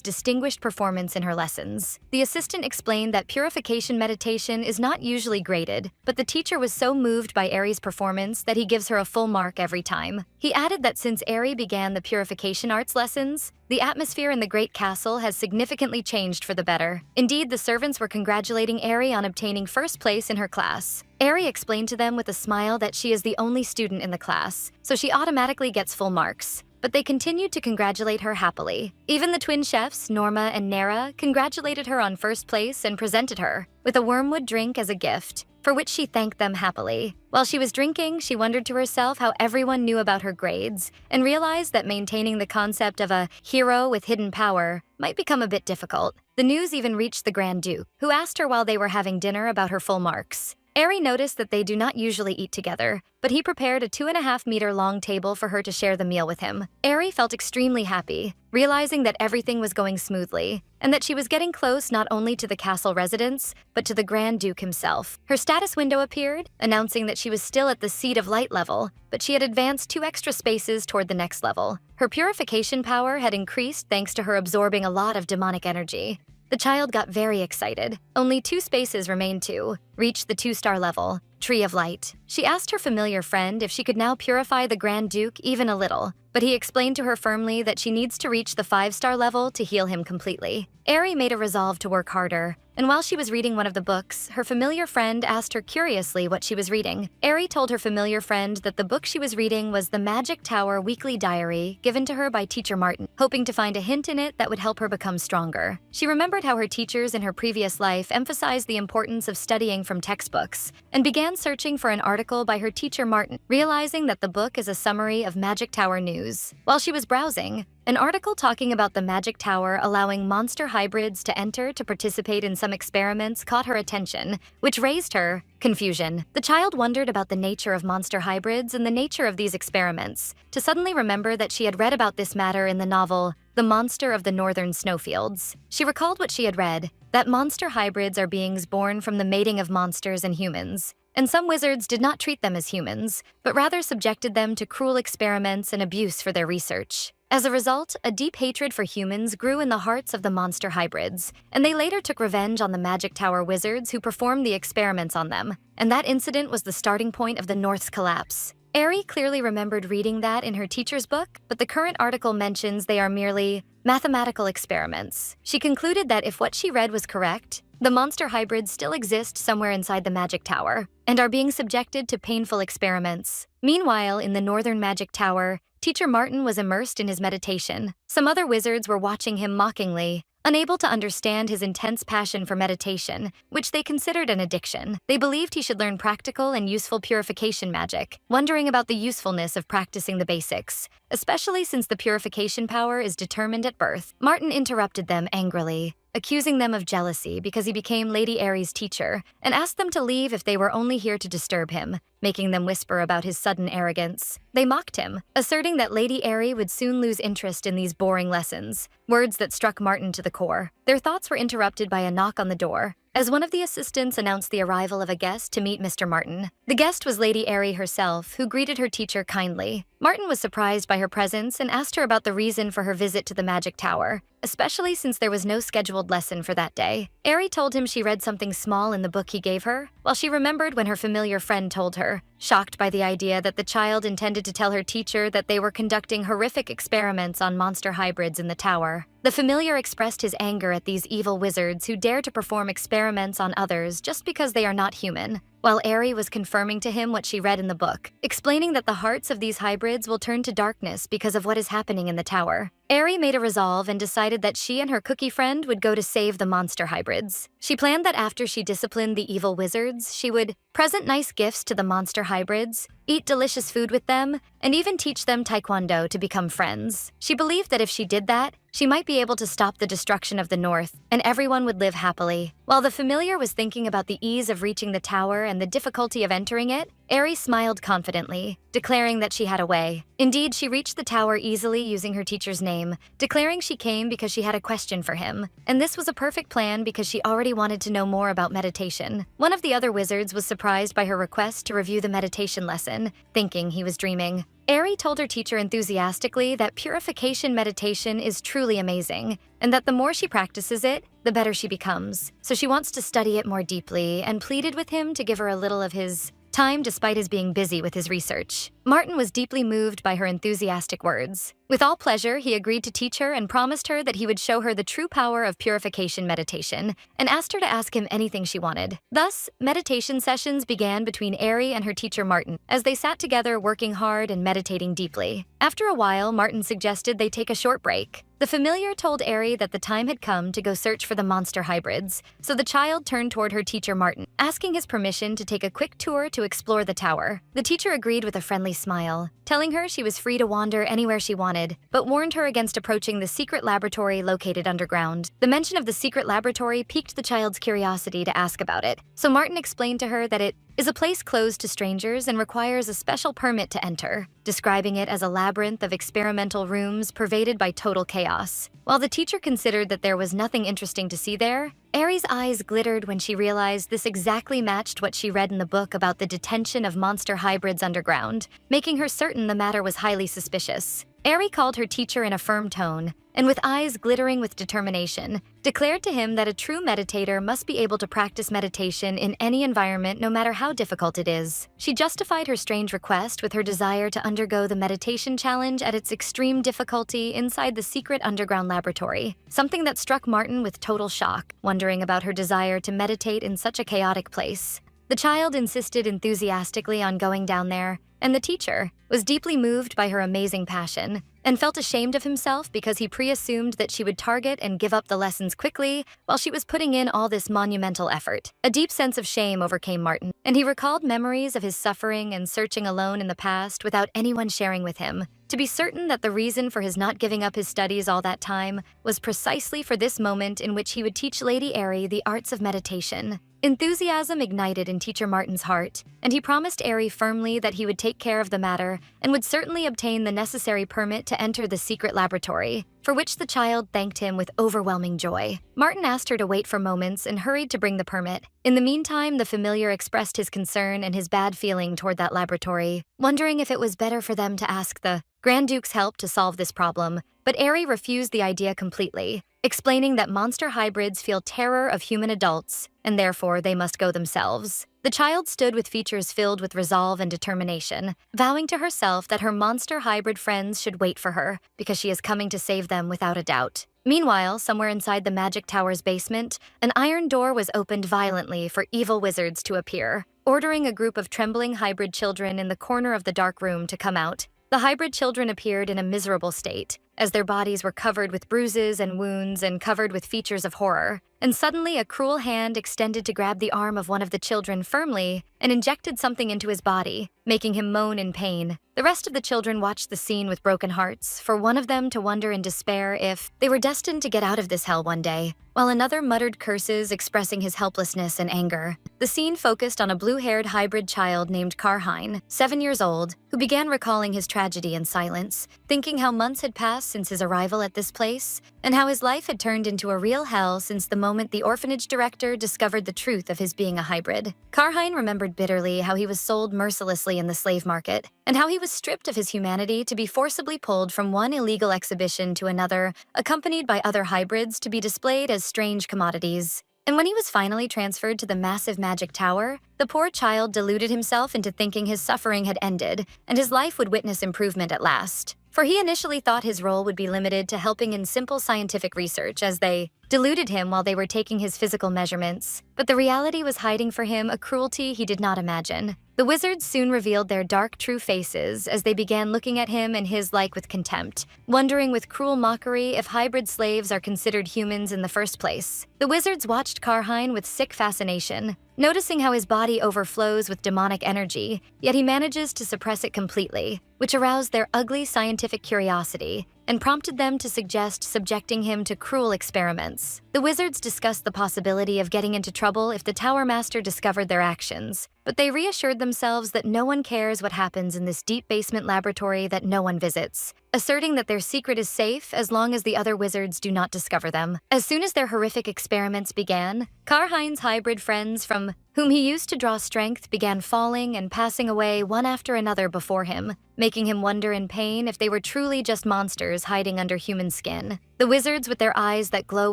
distinguished performance in her lessons. The assistant explained that purification meditation is not usually graded, but the teacher was so moved by Eri's performance that he gives her a full mark every time. He added that since Eri began the purification arts lessons, the atmosphere in the Great Castle has significantly changed for the better. Indeed, the servants were congratulating Eri on obtaining first place in her class. Eri explained to them with a smile that she is the only student in the class, so she automatically gets full marks. But they continued to congratulate her happily. Even the twin chefs, Norma and Nera, congratulated her on first place and presented her with a wormwood drink as a gift, for which she thanked them happily. While she was drinking, she wondered to herself how everyone knew about her grades, and realized that maintaining the concept of a hero with hidden power might become a bit difficult. The news even reached the Grand Duke, who asked her while they were having dinner about her full marks. Eri noticed that they do not usually eat together, but he prepared a 2.5-meter-long table for her to share the meal with him. Eri felt extremely happy, realizing that everything was going smoothly, and that she was getting close not only to the castle residents, but to the Grand Duke himself. Her status window appeared, announcing that she was still at the Seat of Light level, but she had advanced 2 extra spaces toward the next level. Her purification power had increased thanks to her absorbing a lot of demonic energy. The child got very excited. Only 2 spaces remained to reach the 2-star level, Tree of Light. She asked her familiar friend if she could now purify the Grand Duke even a little, but he explained to her firmly that she needs to reach the 5-star level to heal him completely. Eri made a resolve to work harder, and while she was reading one of the books, her familiar friend asked her curiously what she was reading. Eri told her familiar friend that the book she was reading was the Magic Tower Weekly Diary given to her by Teacher Martin, hoping to find a hint in it that would help her become stronger. She remembered how her teachers in her previous life emphasized the importance of studying from textbooks, and began searching for an article by her teacher Martin, realizing that the book is a summary of Magic Tower news. While she was browsing, an article talking about the Magic Tower allowing monster hybrids to enter to participate in some experiments caught her attention, which raised her confusion. The child wondered about the nature of monster hybrids and the nature of these experiments, to suddenly remember that she had read about this matter in the novel The Monster of the Northern Snowfields. She recalled what she had read, that monster hybrids are beings born from the mating of monsters and humans, and some wizards did not treat them as humans, but rather subjected them to cruel experiments and abuse for their research. As a result, a deep hatred for humans grew in the hearts of the monster hybrids, and they later took revenge on the Magic Tower wizards who performed the experiments on them, and that incident was the starting point of the North's collapse. Eri clearly remembered reading that in her teacher's book, but the current article mentions they are merely mathematical experiments. She concluded that if what she read was correct, the monster hybrids still exist somewhere inside the Magic Tower, and are being subjected to painful experiments. Meanwhile, in the Northern Magic Tower, Teacher Martin was immersed in his meditation. Some other wizards were watching him mockingly, unable to understand his intense passion for meditation, which they considered an addiction. They believed he should learn practical and useful purification magic, wondering about the usefulness of practicing the basics, especially since the purification power is determined at birth. Martin interrupted them angrily, accusing them of jealousy because he became Lady Eri's teacher, and asked them to leave if they were only here to disturb him, making them whisper about his sudden arrogance. They mocked him, asserting that Lady Eri would soon lose interest in these boring lessons, words that struck Martin to the core. Their thoughts were interrupted by a knock on the door, as one of the assistants announced the arrival of a guest to meet Mr. Martin. The guest was Lady Eri herself, who greeted her teacher kindly. Martin was surprised by her presence and asked her about the reason for her visit to the Magic Tower, especially since there was no scheduled lesson for that day. Eri told him she read something small in the book he gave her, while she remembered when her familiar friend told her, shocked by the idea that the child intended to tell her teacher that they were conducting horrific experiments on monster hybrids in the tower. The familiar expressed his anger at these evil wizards who dare to perform experiments on others just because they are not human, while Eri was confirming to him what she read in the book, explaining that the hearts of these hybrids will turn to darkness because of what is happening in the tower. Eri made a resolve and decided that she and her cookie friend would go to save the monster hybrids. She planned that after she disciplined the evil wizards, she would present nice gifts to the monster hybrids, eat delicious food with them, and even teach them taekwondo to become friends. She believed that if she did that, she might be able to stop the destruction of the North, and everyone would live happily. While the familiar was thinking about the ease of reaching the tower and the difficulty of entering it, Eri smiled confidently, declaring that she had a way. Indeed, she reached the tower easily using her teacher's name, declaring she came because she had a question for him. And this was a perfect plan because she already wanted to know more about meditation. One of the other wizards was surprised by her request to review the meditation lesson, thinking he was dreaming. Eri told her teacher enthusiastically that purification meditation is truly amazing, and that the more she practices it, the better she becomes. So she wants to study it more deeply, and pleaded with him to give her a little of his time despite his being busy with his research. Martin was deeply moved by her enthusiastic words. With all pleasure, he agreed to teach her and promised her that he would show her the true power of purification meditation, and asked her to ask him anything she wanted. Thus, meditation sessions began between Eri and her teacher Martin, as they sat together working hard and meditating deeply. After a while, Martin suggested they take a short break. The familiar told Eri that the time had come to go search for the monster hybrids, so the child turned toward her teacher Martin, asking his permission to take a quick tour to explore the tower. The teacher agreed with a friendly smile, telling her she was free to wander anywhere she wanted, but warned her against approaching the secret laboratory located underground. The mention of the secret laboratory piqued the child's curiosity to ask about it, so Martin explained to her that it is a place closed to strangers and requires a special permit to enter, describing it as a labyrinth of experimental rooms pervaded by total chaos. While the teacher considered that there was nothing interesting to see there, Eri's eyes glittered when she realized this exactly matched what she read in the book about the detention of monster hybrids underground, making her certain the matter was highly suspicious. Eri called her teacher in a firm tone, and with eyes glittering with determination, declared to him that a true meditator must be able to practice meditation in any environment no matter how difficult it is. She justified her strange request with her desire to undergo the meditation challenge at its extreme difficulty inside the secret underground laboratory, something that struck Martin with total shock, wondering about her desire to meditate in such a chaotic place. The child insisted enthusiastically on going down there, and the teacher was deeply moved by her amazing passion and felt ashamed of himself because he pre-assumed that she would target and give up the lessons quickly while she was putting in all this monumental effort. A deep sense of shame overcame Martin, and he recalled memories of his suffering and searching alone in the past without anyone sharing with him, to be certain that the reason for his not giving up his studies all that time was precisely for this moment in which he would teach Lady Eri the arts of meditation. Enthusiasm ignited in Teacher Martin's heart, and he promised Eri firmly that he would take care of the matter and would certainly obtain the necessary permit to enter the secret laboratory, for which the child thanked him with overwhelming joy. Martin asked her to wait for moments and hurried to bring the permit. In the meantime, the familiar expressed his concern and his bad feeling toward that laboratory, wondering if it was better for them to ask the Grand Duke's help to solve this problem, but Eri refused the idea completely, explaining that monster hybrids feel terror of human adults, and therefore they must go themselves. The child stood with features filled with resolve and determination, vowing to herself that her monster hybrid friends should wait for her, because she is coming to save them without a doubt. Meanwhile, somewhere inside the Magic Tower's basement, an iron door was opened violently for evil wizards to appear, ordering a group of trembling hybrid children in the corner of the dark room to come out. The hybrid children appeared in a miserable state, as their bodies were covered with bruises and wounds and covered with features of horror. And suddenly a cruel hand extended to grab the arm of one of the children firmly and injected something into his body, making him moan in pain. The rest of the children watched the scene with broken hearts, for one of them to wonder in despair if they were destined to get out of this hell one day, while another muttered curses expressing his helplessness and anger. The scene focused on a blue-haired hybrid child named Karhine, 7 years old, who began recalling his tragedy in silence, thinking how months had passed since his arrival at this place, and how his life had turned into a real hell since the moment the orphanage director discovered the truth of his being a hybrid. Karhine remembered bitterly how he was sold mercilessly in the slave market, and how he was stripped of his humanity to be forcibly pulled from one illegal exhibition to another, accompanied by other hybrids to be displayed as strange commodities. And when he was finally transferred to the massive Magic Tower, the poor child deluded himself into thinking his suffering had ended and his life would witness improvement at last. For he initially thought his role would be limited to helping in simple scientific research as they deluded him while they were taking his physical measurements. But the reality was hiding for him a cruelty he did not imagine. The wizards soon revealed their dark, true faces as they began looking at him and his like with contempt, wondering with cruel mockery if hybrid slaves are considered humans in the first place. The wizards watched Karhine with sick fascination, noticing how his body overflows with demonic energy, yet he manages to suppress it completely, which aroused their ugly scientific curiosity and prompted them to suggest subjecting him to cruel experiments. The wizards discussed the possibility of getting into trouble if the Tower Master discovered their actions, but they reassured themselves that no one cares what happens in this deep basement laboratory that no one visits, asserting that their secret is safe as long as the other wizards do not discover them. As soon as their horrific experiments began, Karhine's hybrid friends from whom he used to draw strength began falling and passing away one after another before him, making him wonder in pain if they were truly just monsters hiding under human skin. The wizards, with their eyes that glow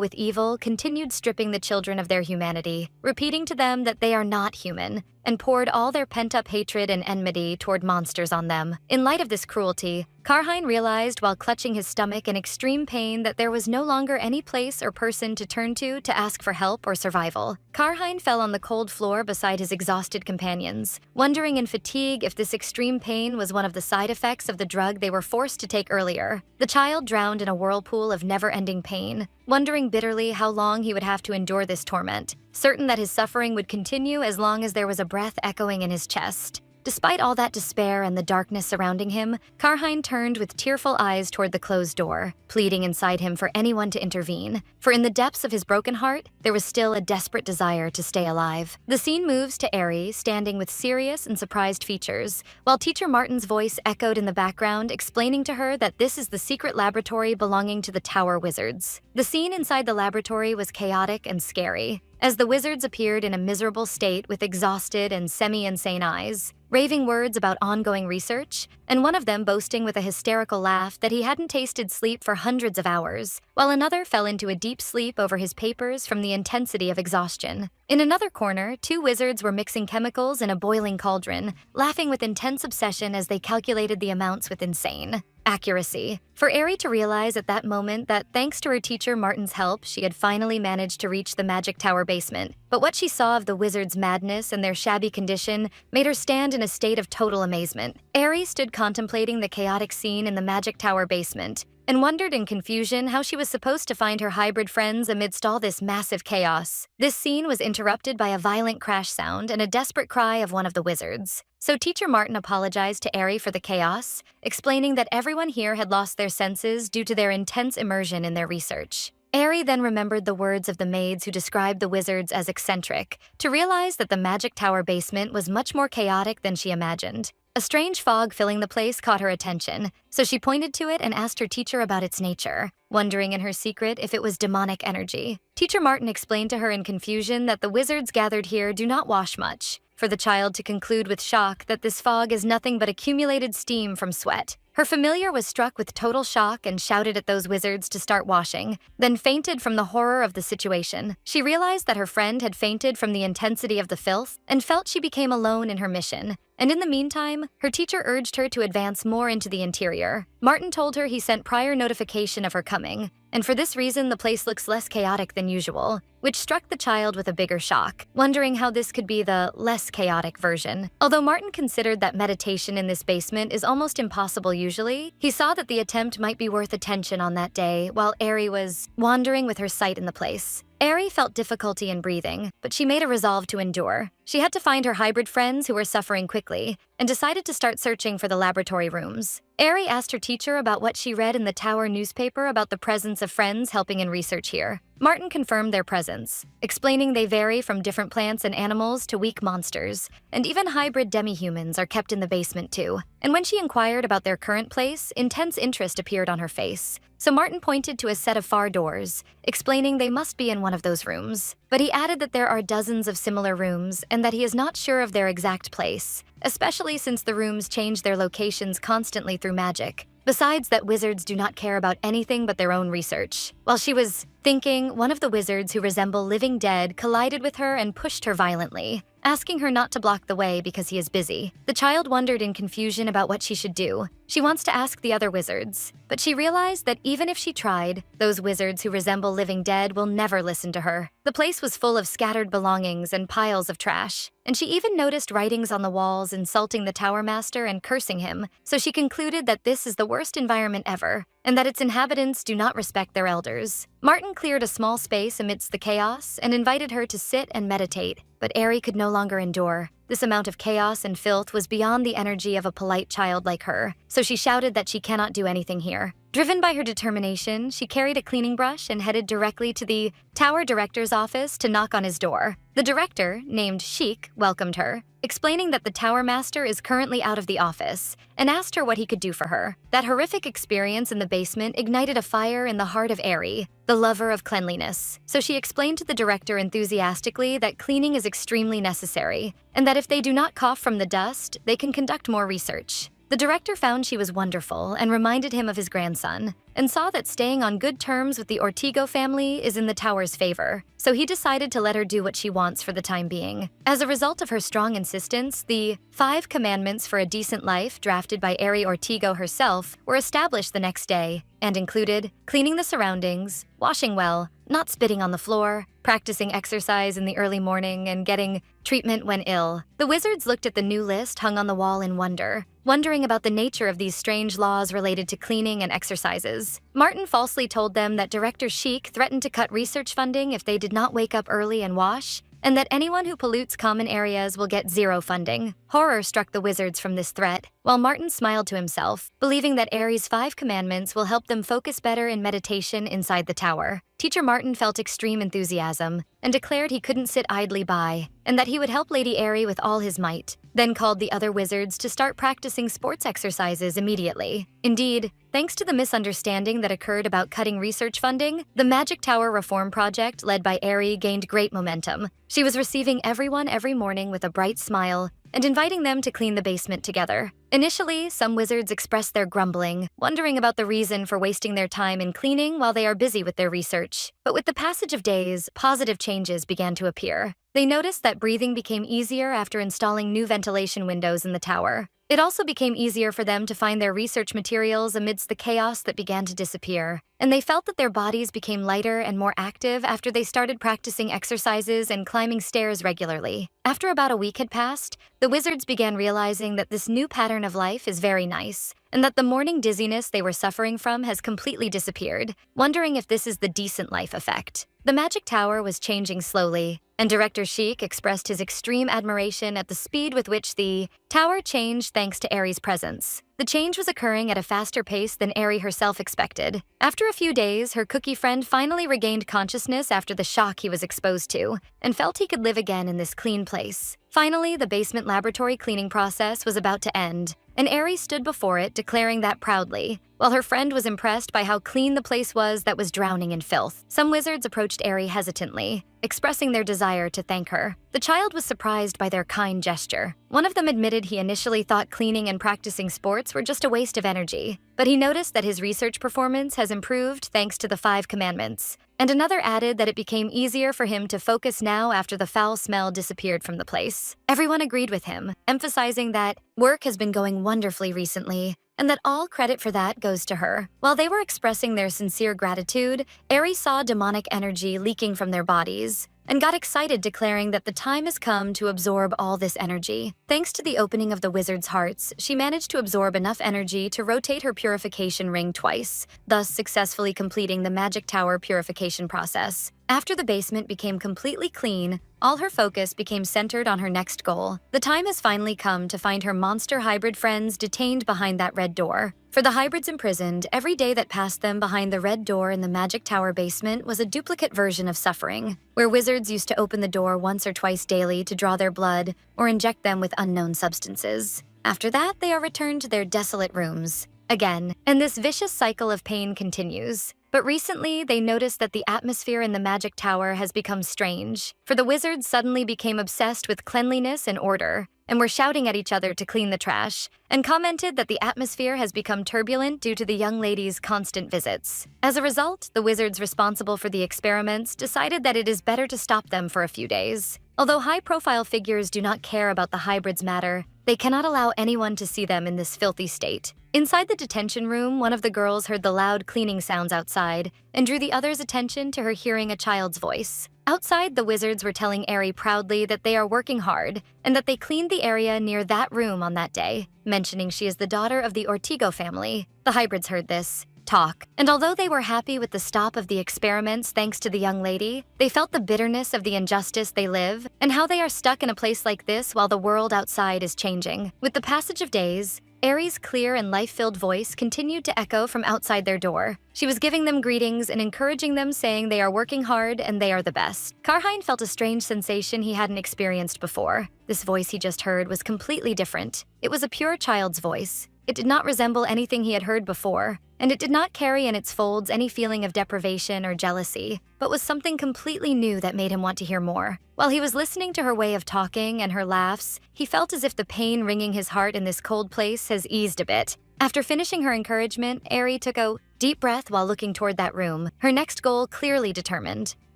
with evil, continued stripping the children of their humanity, repeating to them that they are not human, and poured all their pent-up hatred and enmity toward monsters on them. In light of this cruelty, Karhine realized while clutching his stomach in extreme pain that there was no longer any place or person to turn to ask for help or survival. Karhine fell on the cold floor beside his exhausted companions, wondering in fatigue if this extreme pain was one of the side effects of the drug they were forced to take earlier. The child drowned in a whirlpool of never-ending pain, wondering bitterly how long he would have to endure this torment, certain that his suffering would continue as long as there was a breath echoing in his chest. Despite all that despair and the darkness surrounding him, Karhine turned with tearful eyes toward the closed door, pleading inside him for anyone to intervene, for in the depths of his broken heart, there was still a desperate desire to stay alive. The scene moves to Eri, standing with serious and surprised features, while Teacher Martin's voice echoed in the background, explaining to her that this is the secret laboratory belonging to the Tower Wizards. The scene inside the laboratory was chaotic and scary, as the wizards appeared in a miserable state with exhausted and semi-insane eyes. raving words about ongoing research, and one of them boasting with a hysterical laugh that he hadn't tasted sleep for hundreds of hours, while another fell into a deep sleep over his papers from the intensity of exhaustion. In another corner, two wizards were mixing chemicals in a boiling cauldron, laughing with intense obsession as they calculated the amounts with insane accuracy. For Eri to realize at that moment that thanks to her teacher Martin's help, she had finally managed to reach the Magic Tower basement. But what she saw of the wizards' madness and their shabby condition made her stand in a state of total amazement. Eri stood contemplating the chaotic scene in the Magic Tower basement and wondered in confusion how she was supposed to find her hybrid friends amidst all this massive chaos. This scene was interrupted by a violent crash sound and a desperate cry of one of the wizards. So Teacher Martin apologized to Eri for the chaos, explaining that everyone here had lost their senses due to their intense immersion in their research. Eri then remembered the words of the maids who described the wizards as eccentric, to realize that the Magic Tower basement was much more chaotic than she imagined. A strange fog filling the place caught her attention, so she pointed to it and asked her teacher about its nature, wondering in her secret if it was demonic energy. Teacher Martin explained to her in confusion that the wizards gathered here do not wash much, for the child to conclude with shock that this fog is nothing but accumulated steam from sweat. Her familiar was struck with total shock and shouted at those wizards to start washing, then fainted from the horror of the situation. She realized that her friend had fainted from the intensity of the filth and felt she became alone in her mission. And in the meantime, her teacher urged her to advance more into the interior. Martin told her he sent prior notification of her coming, and for this reason the place looks less chaotic than usual, which struck the child with a bigger shock, wondering how this could be the less chaotic version. Although Martin considered that meditation in this basement is almost impossible usually, he saw that the attempt might be worth attention on that day while Eri was wandering with her sight in the place. Eri felt difficulty in breathing, but she made a resolve to endure. She had to find her hybrid friends who were suffering quickly, and decided to start searching for the laboratory rooms. Eri asked her teacher about what she read in the Tower newspaper about the presence of friends helping in research here. Martin confirmed their presence, explaining they vary from different plants and animals to weak monsters, and even hybrid demi-humans are kept in the basement too. And when she inquired about their current place, intense interest appeared on her face. So Martin pointed to a set of far doors, explaining they must be in one of those rooms. But he added that there are dozens of similar rooms and that he is not sure of their exact place, especially since the rooms change their locations constantly through magic. Besides that, wizards do not care about anything but their own research. While she was thinking, one of the wizards who resemble living dead collided with her and pushed her violently, asking her not to block the way because he is busy. The child wondered in confusion about what she should do. She wants to ask the other wizards, but she realized that even if she tried, those wizards who resemble living dead will never listen to her. The place was full of scattered belongings and piles of trash, and she even noticed writings on the walls insulting the Tower Master and cursing him, so she concluded that this is the worst environment ever, and that its inhabitants do not respect their elders. Martin cleared a small space amidst the chaos and invited her to sit and meditate, but Eri could no longer endure. This amount of chaos and filth was beyond the energy of a polite child like her, so she shouted that she cannot do anything here. Driven by her determination, she carried a cleaning brush and headed directly to the Tower Director's office to knock on his door. The director, named Sheik, welcomed her, explaining that the Tower Master is currently out of the office, and asked her what he could do for her. That horrific experience in the basement ignited a fire in the heart of Eri, the lover of cleanliness. So she explained to the director enthusiastically that cleaning is extremely necessary, and that if they do not cough from the dust, they can conduct more research. The director found she was wonderful and reminded him of his grandson, and saw that staying on good terms with the Ortigo family is in the Tower's favor, so he decided to let her do what she wants for the time being. As a result of her strong insistence, the 5 Commandments for a Decent Life, drafted by Eri Ortigo herself, were established the next day, and included cleaning the surroundings, washing well, not spitting on the floor, practicing exercise in the early morning, and getting treatment when ill. The wizards looked at the new list hung on the wall in wonder, wondering about the nature of these strange laws related to cleaning and exercises. Martin falsely told them that Director Sheik threatened to cut research funding if they did not wake up early and wash, and that anyone who pollutes common areas will get 0 funding. Horror struck the wizards from this threat, while Martin smiled to himself, believing that Eri's 5 commandments will help them focus better in meditation inside the tower. Teacher Martin felt extreme enthusiasm, and declared he couldn't sit idly by, and that he would help Lady Eri with all his might, then called the other wizards to start practicing sports exercises immediately. Indeed, thanks to the misunderstanding that occurred about cutting research funding, the Magic Tower reform project led by Eri gained great momentum. She was receiving everyone every morning with a bright smile, and inviting them to clean the basement together. Initially, some wizards expressed their grumbling, wondering about the reason for wasting their time in cleaning while they are busy with their research. But with the passage of days, positive changes began to appear. They noticed that breathing became easier after installing new ventilation windows in the tower. It also became easier for them to find their research materials amidst the chaos that began to disappear, and they felt that their bodies became lighter and more active after they started practicing exercises and climbing stairs regularly. After about a week had passed, the wizards began realizing that this new pattern of life is very nice, and that the morning dizziness they were suffering from has completely disappeared, wondering if this is the decent life effect. The Magic Tower was changing slowly, and Director Sheik expressed his extreme admiration at the speed with which the tower changed thanks to Ari's presence. The change was occurring at a faster pace than Ari herself expected. After a few days, her cookie friend finally regained consciousness after the shock he was exposed to, and felt he could live again in this clean place. Finally, the basement laboratory cleaning process was about to end, and Ari stood before it, declaring that proudly, while her friend was impressed by how clean the place was that was drowning in filth. Some wizards approached Ari hesitantly, expressing their desire to thank her. The child was surprised by their kind gesture. One of them admitted he initially thought cleaning and practicing sports were just a waste of energy, but he noticed that his research performance has improved thanks to the 5 commandments. And another added that it became easier for him to focus now after the foul smell disappeared from the place. Everyone agreed with him, emphasizing that work has been going wonderfully recently, and that all credit for that goes to her. While they were expressing their sincere gratitude, Aries saw demonic energy leaking from their bodies, and got excited, declaring that the time has come to absorb all this energy. Thanks to the opening of the wizard's hearts, she managed to absorb enough energy to rotate her purification ring twice, thus successfully completing the Magic Tower purification process. After the basement became completely clean, all her focus became centered on her next goal. The time has finally come to find her monster hybrid friends detained behind that red door. For the hybrids imprisoned, every day that passed them behind the red door in the Magic Tower basement was a duplicate version of suffering, where wizards used to open the door once or twice daily to draw their blood or inject them with unknown substances. After that, they are returned to their desolate rooms again, and this vicious cycle of pain continues. But recently, they noticed that the atmosphere in the Magic Tower has become strange, for the wizards suddenly became obsessed with cleanliness and order, and were shouting at each other to clean the trash, and commented that the atmosphere has become turbulent due to the young lady's constant visits. As a result, the wizards responsible for the experiments decided that it is better to stop them for a few days. Although high-profile figures do not care about the hybrids' matter, they cannot allow anyone to see them in this filthy state. Inside the detention room, one of the girls heard the loud cleaning sounds outside and drew the others' attention to her hearing a child's voice. Outside, the wizards were telling Ari proudly that they are working hard and that they cleaned the area near that room on that day, mentioning she is the daughter of the Ortigo family. The hybrids heard this talk, and although they were happy with the stop of the experiments thanks to the young lady, they felt the bitterness of the injustice they live and how they are stuck in a place like this while the world outside is changing. With the passage of days, Ari's clear and life-filled voice continued to echo from outside their door. She was giving them greetings and encouraging them, saying they are working hard and they are the best. Karhine felt a strange sensation he hadn't experienced before. This voice he just heard was completely different. It was a pure child's voice. It did not resemble anything he had heard before, and it did not carry in its folds any feeling of deprivation or jealousy, but was something completely new that made him want to hear more. While he was listening to her way of talking and her laughs, he felt as if the pain wringing his heart in this cold place has eased a bit. After finishing her encouragement, Ari took a deep breath while looking toward that room, her next goal clearly determined.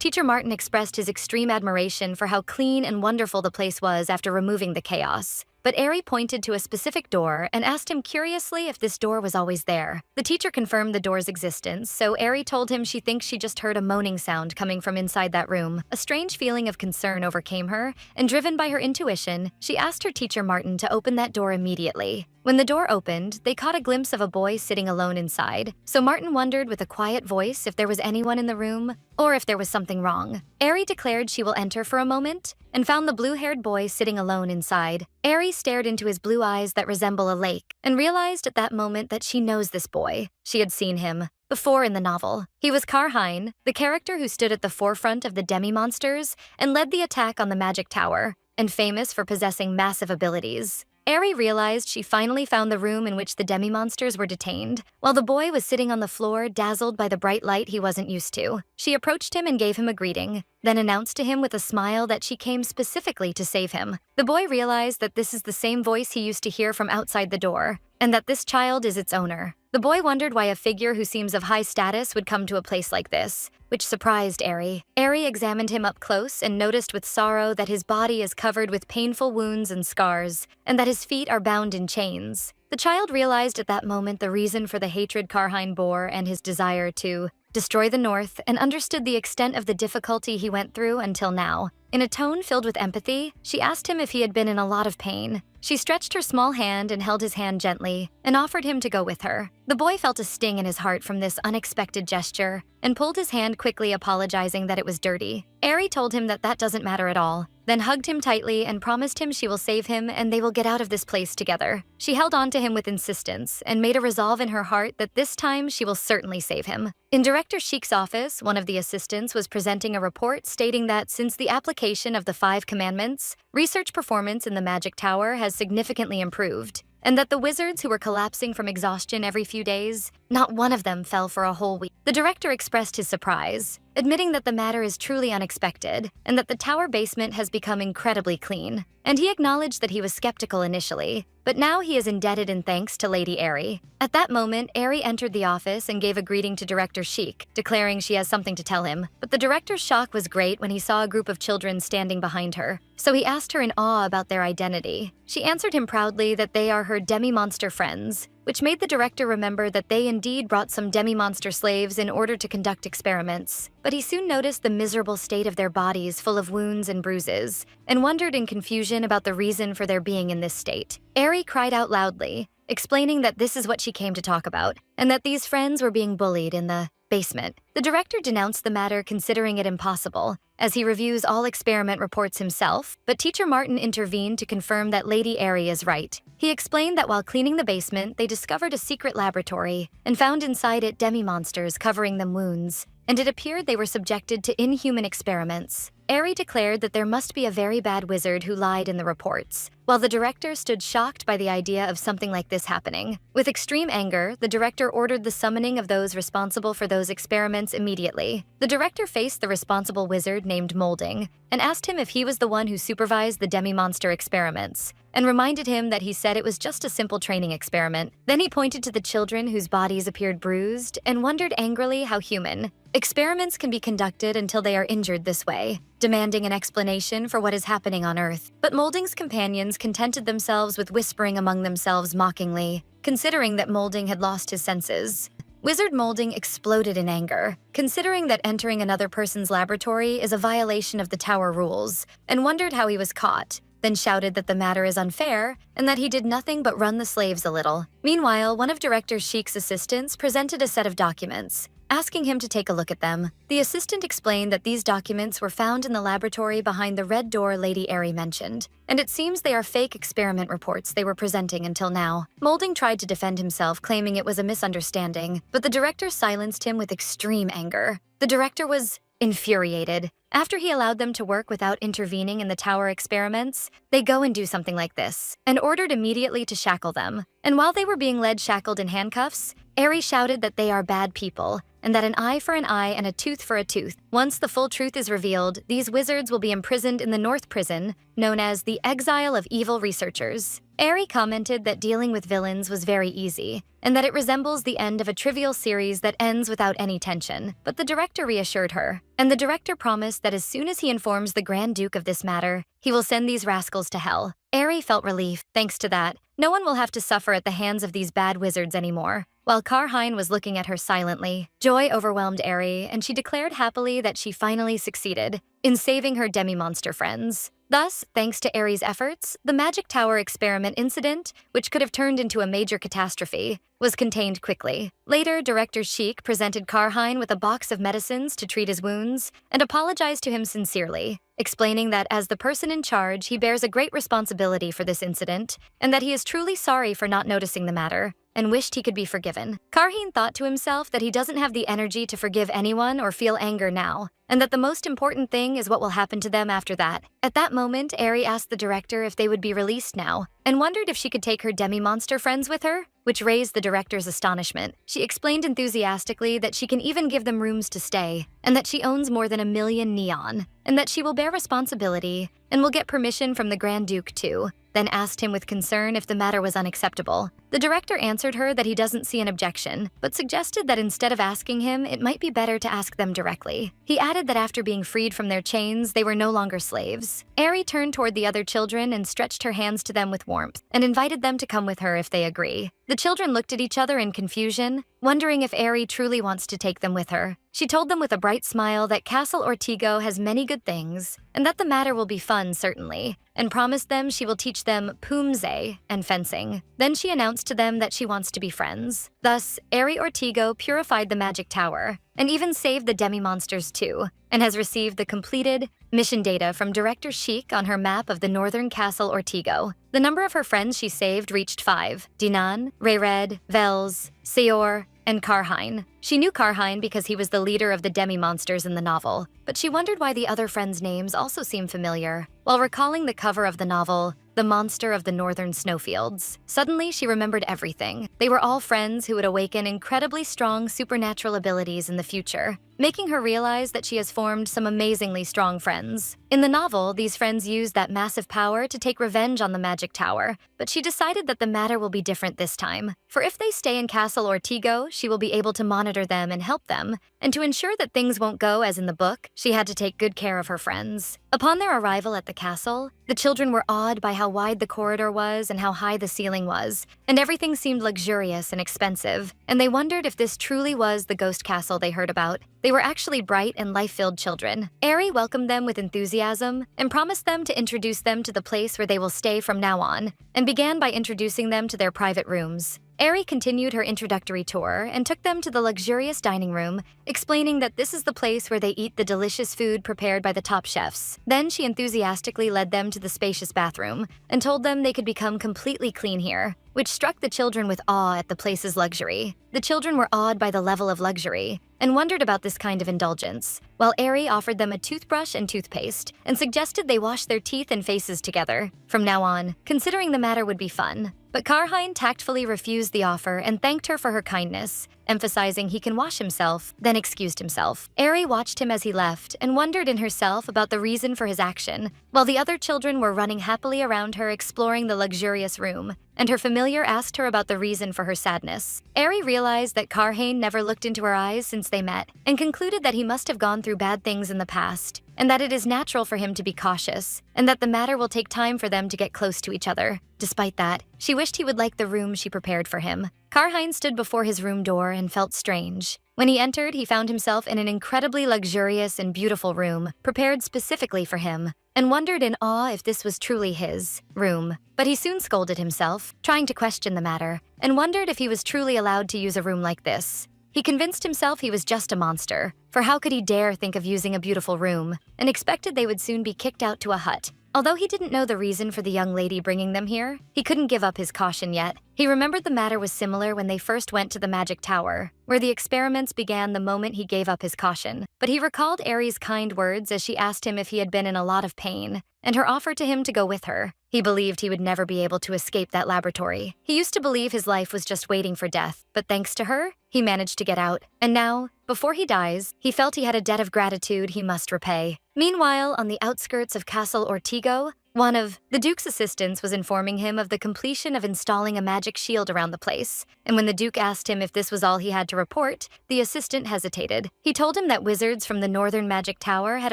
Teacher Martin expressed his extreme admiration for how clean and wonderful the place was after removing the chaos. But Ari pointed to a specific door and asked him curiously if this door was always there. The teacher confirmed the door's existence, so Ari told him she thinks she just heard a moaning sound coming from inside that room. A strange feeling of concern overcame her, and driven by her intuition, she asked her teacher Martin to open that door immediately. When the door opened, they caught a glimpse of a boy sitting alone inside, so Martin wondered with a quiet voice if there was anyone in the room, or if there was something wrong. Ari declared she will enter for a moment, and found the blue-haired boy sitting alone inside. Ari stared into his blue eyes that resemble a lake, and realized at that moment that she knows this boy. She had seen him before in the novel. He was Karhine, the character who stood at the forefront of the demi-monsters and led the attack on the Magic Tower, and famous for possessing massive abilities. Eri realized she finally found the room in which the demi-monsters were detained, while the boy was sitting on the floor, dazzled by the bright light he wasn't used to. She approached him and gave him a greeting, then announced to him with a smile that she came specifically to save him. The boy realized that this is the same voice he used to hear from outside the door, and that this child is its owner. The boy wondered why a figure who seems of high status would come to a place like this, which surprised Eri. Eri examined him up close and noticed with sorrow that his body is covered with painful wounds and scars, and that his feet are bound in chains. The child realized at that moment the reason for the hatred Karhine bore and his desire to destroy the North, and understood the extent of the difficulty he went through until now. In a tone filled with empathy, she asked him if he had been in a lot of pain. She stretched her small hand and held his hand gently, and offered him to go with her. The boy felt a sting in his heart from this unexpected gesture, and pulled his hand quickly, apologizing that it was dirty. Eri told him that that doesn't matter at all, then hugged him tightly and promised him she will save him and they will get out of this place together. She held on to him with insistence and made a resolve in her heart that this time she will certainly save him. In Director Sheik's office, one of the assistants was presenting a report stating that since the application of the 5 commandments, research performance in the Magic Tower has significantly improved, and that the wizards who were collapsing from exhaustion every few days, not one of them fell for a whole week. The director expressed his surprise, admitting that the matter is truly unexpected and that the tower basement has become incredibly clean. And he acknowledged that he was skeptical initially, but now he is indebted in thanks to Lady Eri. At that moment, Eri entered the office and gave a greeting to Director Sheik, declaring she has something to tell him. But the director's shock was great when he saw a group of children standing behind her, so he asked her in awe about their identity. She answered him proudly that they are her demi-monster friends, which made the director remember that they indeed brought some demi-monster slaves in order to conduct experiments. But he soon noticed the miserable state of their bodies full of wounds and bruises, and wondered in confusion about the reason for their being in this state. Eri cried out loudly, explaining that this is what she came to talk about, and that these friends were being bullied in the basement. The director denounced the matter, considering it impossible, as he reviews all experiment reports himself, but Teacher Martin intervened to confirm that Lady Eri is right. He explained that while cleaning the basement, they discovered a secret laboratory and found inside it demi-monsters covering them wounds, and it appeared they were subjected to inhuman experiments. Eri declared that there must be a very bad wizard who lied in the reports, while the director stood shocked by the idea of something like this happening. With extreme anger, the director ordered the summoning of those responsible for those experiments immediately. The director faced the responsible wizard named Molding and asked him if he was the one who supervised the demi-monster experiments, and reminded him that he said it was just a simple training experiment. Then he pointed to the children whose bodies appeared bruised and wondered angrily how human experiments can be conducted until they are injured this way, demanding an explanation for what is happening on Earth. But Molding's companions contented themselves with whispering among themselves mockingly, considering that Molding had lost his senses. Wizard Molding exploded in anger, considering that entering another person's laboratory is a violation of the tower rules, and wondered how he was caught, then shouted that the matter is unfair and that he did nothing but run the slaves a little. Meanwhile, one of Director Sheik's assistants presented a set of documents, asking him to take a look at them. The assistant explained that these documents were found in the laboratory behind the red door Lady Eri mentioned, and it seems they are fake experiment reports they were presenting until now. Molding tried to defend himself, claiming it was a misunderstanding, but the director silenced him with extreme anger. The director was infuriated. After he allowed them to work without intervening in the tower experiments, they go and do something like this, and ordered immediately to shackle them. And while they were being led shackled in handcuffs, Eri shouted that they are bad people, and that an eye for an eye and a tooth for a tooth. Once the full truth is revealed, these wizards will be imprisoned in the North Prison, known as the Exile of Evil Researchers. Eri commented that dealing with villains was very easy, and that it resembles the end of a trivial series that ends without any tension. But the director reassured her, and the director promised that as soon as he informs the Grand Duke of this matter, he will send these rascals to hell. Eri felt relief. Thanks to that, no one will have to suffer at the hands of these bad wizards anymore. While Karhine was looking at her silently, joy overwhelmed Eri, and she declared happily that she finally succeeded in saving her demi-monster friends. Thus, thanks to Eri's efforts, the Magic Tower experiment incident, which could have turned into a major catastrophe, was contained quickly. Later, Director Sheik presented Karhine with a box of medicines to treat his wounds and apologized to him sincerely. explaining that as the person in charge, he bears a great responsibility for this incident, and that he is truly sorry for not noticing the matter, and wished he could be forgiven. Karheen thought to himself that he doesn't have the energy to forgive anyone or feel anger now, and that the most important thing is what will happen to them after that. At that moment, Eri asked the director if they would be released now, and wondered if she could take her demi-monster friends with her, which raised the director's astonishment. She explained enthusiastically that she can even give them rooms to stay, and that she owns more than 1 million neon, and that she will bear responsibility and will get permission from the Grand Duke too, then asked him with concern if the matter was unacceptable. The director answered her that he doesn't see an objection, but suggested that instead of asking him, it might be better to ask them directly. He added that after being freed from their chains, they were no longer slaves. Eri turned toward the other children and stretched her hands to them with warmth, and invited them to come with her if they agree. The children looked at each other in confusion, wondering if Eri truly wants to take them with her. She told them with a bright smile that Castle Ortigo has many good things, and that the matter will be fun, certainly, and promised them she will teach them Pumze and fencing. Then she announced to them that she wants to be friends. Thus, Eri Ortigo purified the Magic Tower, and even saved the demi-monsters too, and has received the completed mission data from Director Sheik on her map of the northern Castle Ortigo. The number of her friends she saved reached 5: Dinan, Rayred, Vels, Seor, and Karhine. She knew Karhine because he was the leader of the demi-monsters in the novel, but she wondered why the other friends' names also seemed familiar. While recalling the cover of the novel, The Monster of the Northern Snowfields, suddenly she remembered everything. They were all friends who would awaken incredibly strong supernatural abilities in the future, making her realize that she has formed some amazingly strong friends. In the novel, these friends used that massive power to take revenge on the Magic Tower, but she decided that the matter will be different this time. For if they stay in Castle Ortigo, she will be able to monitor them and help them, and to ensure that things won't go as in the book, she had to take good care of her friends. Upon their arrival at the castle, the children were awed by how wide the corridor was and how high the ceiling was, and everything seemed luxurious and expensive, and they wondered if this truly was the ghost castle they heard about. They were actually bright and life-filled children. Eri welcomed them with enthusiasm and promised them to introduce them to the place where they will stay from now on, and began by introducing them to their private rooms. Eri continued her introductory tour and took them to the luxurious dining room, explaining that this is the place where they eat the delicious food prepared by the top chefs. Then she enthusiastically led them to the spacious bathroom and told them they could become completely clean here, which struck the children with awe at the place's luxury. The children were awed by the level of luxury and wondered about this kind of indulgence, while Eri offered them a toothbrush and toothpaste and suggested they wash their teeth and faces together from now on, considering the matter would be fun. But Karhine tactfully refused the offer and thanked her for her kindness, emphasizing he can wash himself, then excused himself. Eri watched him as he left and wondered in herself about the reason for his action, while the other children were running happily around her exploring the luxurious room, and her familiar asked her about the reason for her sadness. Eri realized that Karhine never looked into her eyes since they met, and concluded that he must have gone through bad things in the past, and that it is natural for him to be cautious, and that the matter will take time for them to get close to each other. Despite that, she wished he would like the room she prepared for him. Karhine stood before his room door and felt strange. When he entered, he found himself in an incredibly luxurious and beautiful room, prepared specifically for him, and wondered in awe if this was truly his room. But he soon scolded himself, trying to question the matter, and wondered if he was truly allowed to use a room like this. He convinced himself he was just a monster, for how could he dare think of using a beautiful room, and expected they would soon be kicked out to a hut. Although he didn't know the reason for the young lady bringing them here, he couldn't give up his caution yet. He remembered the matter was similar when they first went to the Magic Tower, where the experiments began the moment he gave up his caution. But he recalled Eri's kind words as she asked him if he had been in a lot of pain, and her offer to him to go with her. He believed he would never be able to escape that laboratory. He used to believe his life was just waiting for death, but thanks to her, he managed to get out. And now, before he dies, he felt he had a debt of gratitude he must repay. Meanwhile, on the outskirts of Castle Ortigo, one of the Duke's assistants was informing him of the completion of installing a magic shield around the place, and when the Duke asked him if this was all he had to report, the assistant hesitated. He told him that wizards from the Northern Magic Tower had